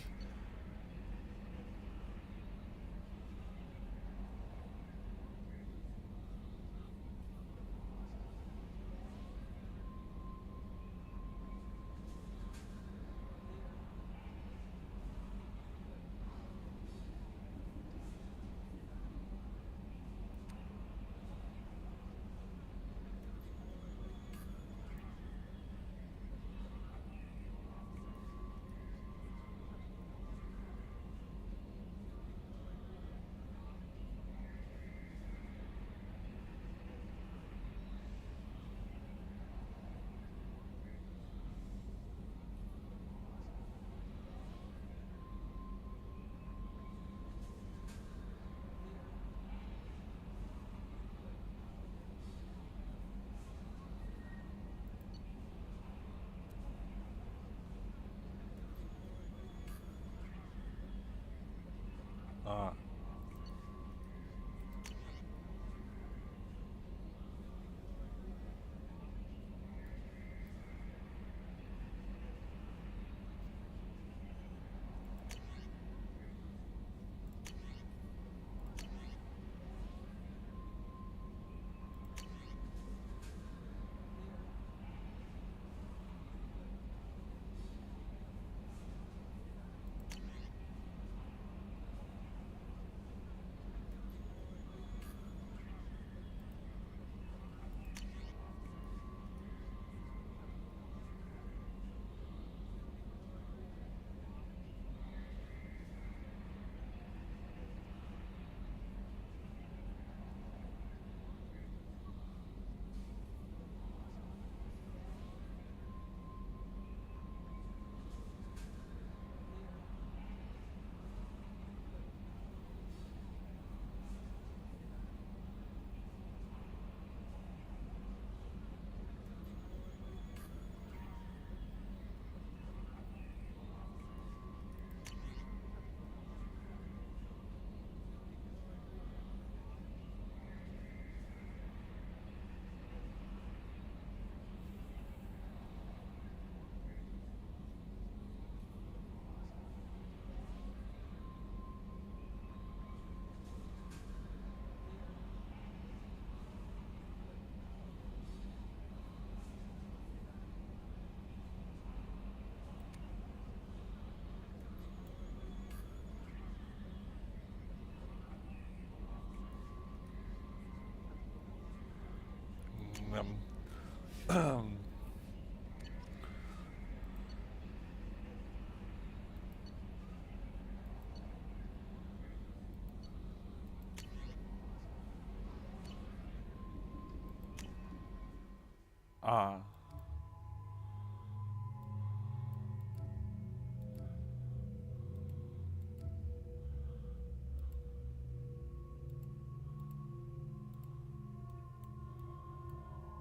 [SPEAKER 1] А.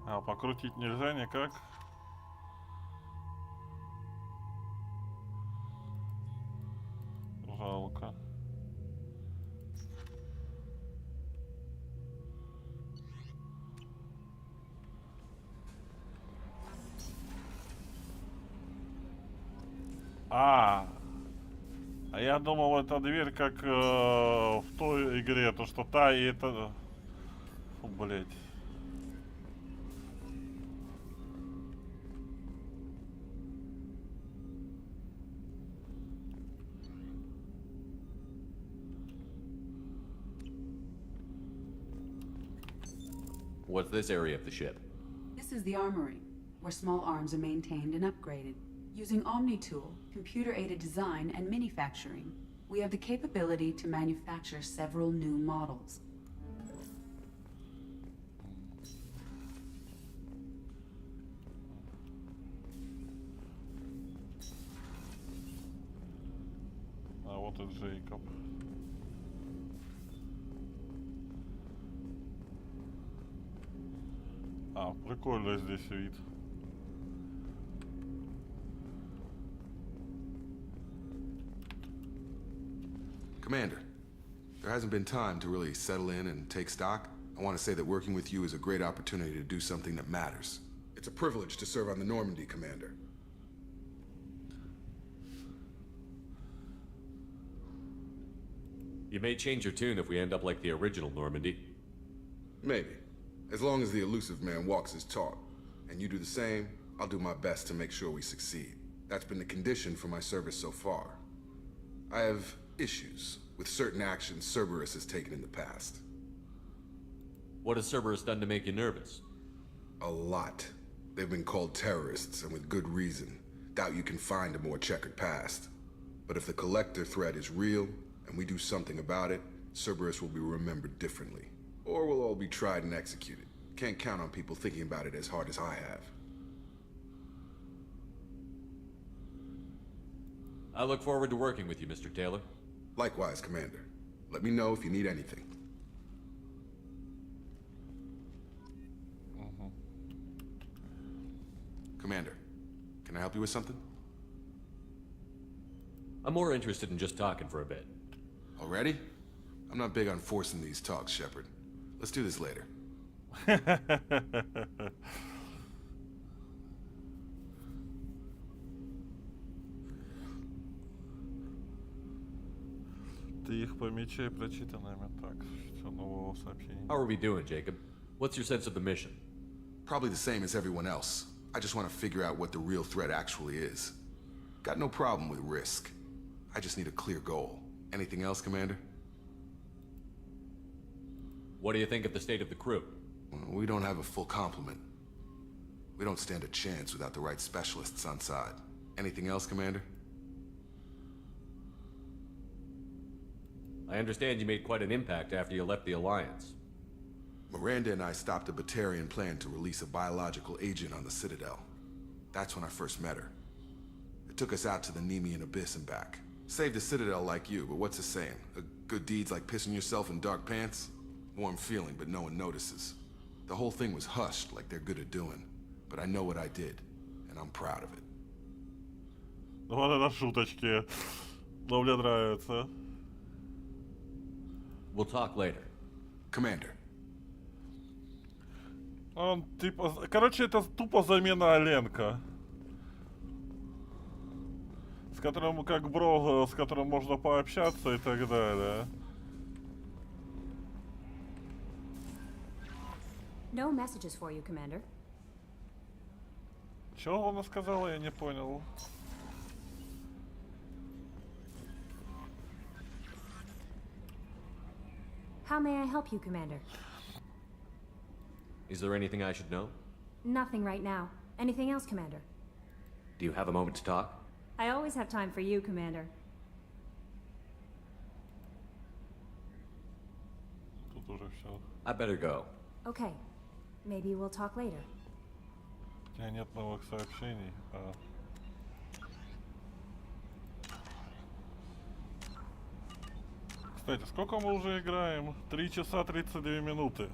[SPEAKER 1] А, покрутить нельзя никак. Жалко. А я думал, это дверь как в той игре, то что та и это... Фу, блять.
[SPEAKER 10] What's this area of the ship?
[SPEAKER 18] This is the armory, where small arms are maintained and upgraded. Using Omni-Tool, computer-aided design, and manufacturing, we have the capability to manufacture several new models.
[SPEAKER 1] А вот и Джейкоб. А, прикольно здесь вид.
[SPEAKER 12] Commander, there hasn't been time to really settle in and take stock. I want to say that working with you is a great opportunity to do something that matters. It's a privilege to serve on the Normandy, Commander.
[SPEAKER 10] You may change your tune if we end up like the original Normandy.
[SPEAKER 12] Maybe. As long as the elusive man walks his talk. And you do the same, I'll do my best to make sure we succeed. That's been the condition for my service so far. I have issues with certain actions Cerberus has taken in the past.
[SPEAKER 10] What has Cerberus done to make you nervous?
[SPEAKER 12] A lot. They've been called terrorists, and with good reason. Doubt you can find a more checkered past. But if the Collector threat is real, and we do something about it, Cerberus will be remembered differently. Or we'll all be tried and executed. Can't count on people thinking about it as hard as I have.
[SPEAKER 10] I look forward to working with you, Mr. Taylor.
[SPEAKER 12] Likewise, Commander. Let me know if you need anything. Commander, can I help you with something?
[SPEAKER 10] I'm more interested in just talking for a bit.
[SPEAKER 12] Already? I'm not big on forcing these talks, Shepard. Let's do this later.
[SPEAKER 1] Ты их помечай прочитанными. Так, что нового сообщения?
[SPEAKER 10] How are we doing, Jacob? What's your sense of the mission?
[SPEAKER 12] Probably the same as everyone else. I just want to figure out what the real threat actually is. Got no problem with risk. I just need a clear goal. Anything else, Commander?
[SPEAKER 10] What do you think of the state of the crew?
[SPEAKER 12] We don't have a full complement. We don't stand a chance without the right specialists on side. Anything else, Commander?
[SPEAKER 10] I understand you made quite an impact after you left the Alliance.
[SPEAKER 12] Miranda and I stopped a Batarian plan to release a biological agent on the Citadel. That's when I first met her. It took us out to the Nemean Abyss and back. Saved the Citadel like you, but what's the saying? A good deed's like pissing yourself in dark pants? Warm feeling, but no one notices. The whole thing was hushed like they're good at doing. But I know what I did, and I'm proud of it.
[SPEAKER 1] Ну вот это шуточки. Но мне нравится.
[SPEAKER 10] We'll talk later.
[SPEAKER 12] Commander.
[SPEAKER 1] Он типа... Короче, это тупо замена Оленка. С которым, как бро, с которым можно пообщаться и так далее.
[SPEAKER 20] No messages for you, Commander.
[SPEAKER 1] Чего она сказала, я не понял.
[SPEAKER 20] How may I help you, Commander?
[SPEAKER 10] Is there anything I should know?
[SPEAKER 20] Nothing right now. Anything else, Commander?
[SPEAKER 10] Do you have a moment to talk?
[SPEAKER 20] I always have time for you, Commander.
[SPEAKER 1] Тут уже все.
[SPEAKER 10] I better go.
[SPEAKER 20] Okay. Maybe we'll talk later.
[SPEAKER 1] У тебя нет новых сообщений. Кстати, сколько мы уже играем? 3 часа 32 минуты.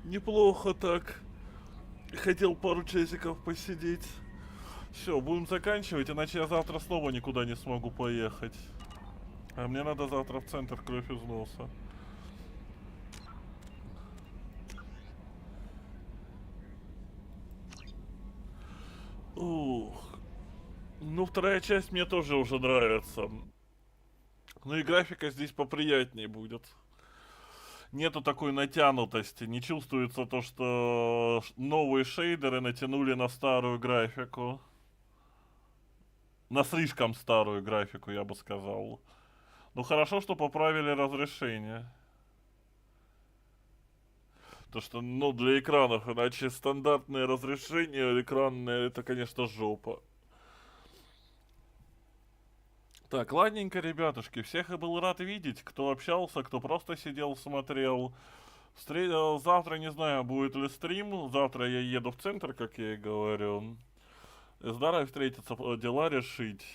[SPEAKER 1] Неплохо так. Хотел пару часиков посидеть. Все, будем заканчивать, иначе я завтра снова никуда не смогу поехать. А мне надо завтра в центр кровь из носа. Ух. Ну, вторая часть мне тоже уже нравится. Ну и графика здесь поприятнее будет. Нету такой натянутости. Не чувствуется то, что новые шейдеры натянули на старую графику. На слишком старую графику, я бы сказал. Ну хорошо, что поправили разрешение. То, что, ну, для экранов, иначе стандартное разрешение экранное, это, конечно, жопа. Так, ладненько, ребятушки, всех я был рад видеть, кто общался, кто просто сидел, смотрел. Завтра, не знаю, будет ли стрим, завтра я еду в центр, как я и говорю. С Дарой встретиться, дела решить.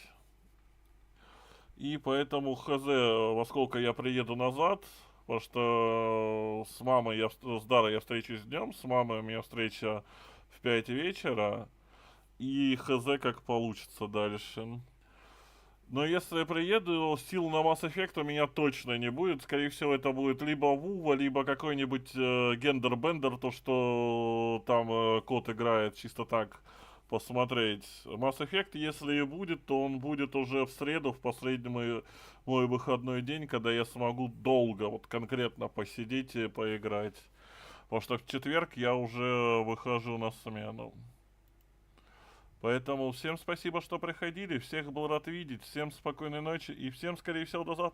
[SPEAKER 1] И поэтому хз, во сколько я приеду назад, потому что с мамой, с Дарой я встречусь днем, с мамой у меня встреча в 5 вечера. И хз, как получится дальше. Но если я приеду, сил на Mass Effect у меня точно не будет. Скорее всего, это будет либо Вува, либо какой-нибудь гендер-бендер, то, что там кот играет, чисто так посмотреть. Mass Effect, если и будет, то он будет уже в среду, в последний мой выходной день, когда я смогу долго, вот конкретно посидеть и поиграть. Потому что в четверг я уже выхожу на смену. Поэтому всем спасибо, что приходили, всех был рад видеть, всем спокойной ночи и всем, скорее всего, до завтра.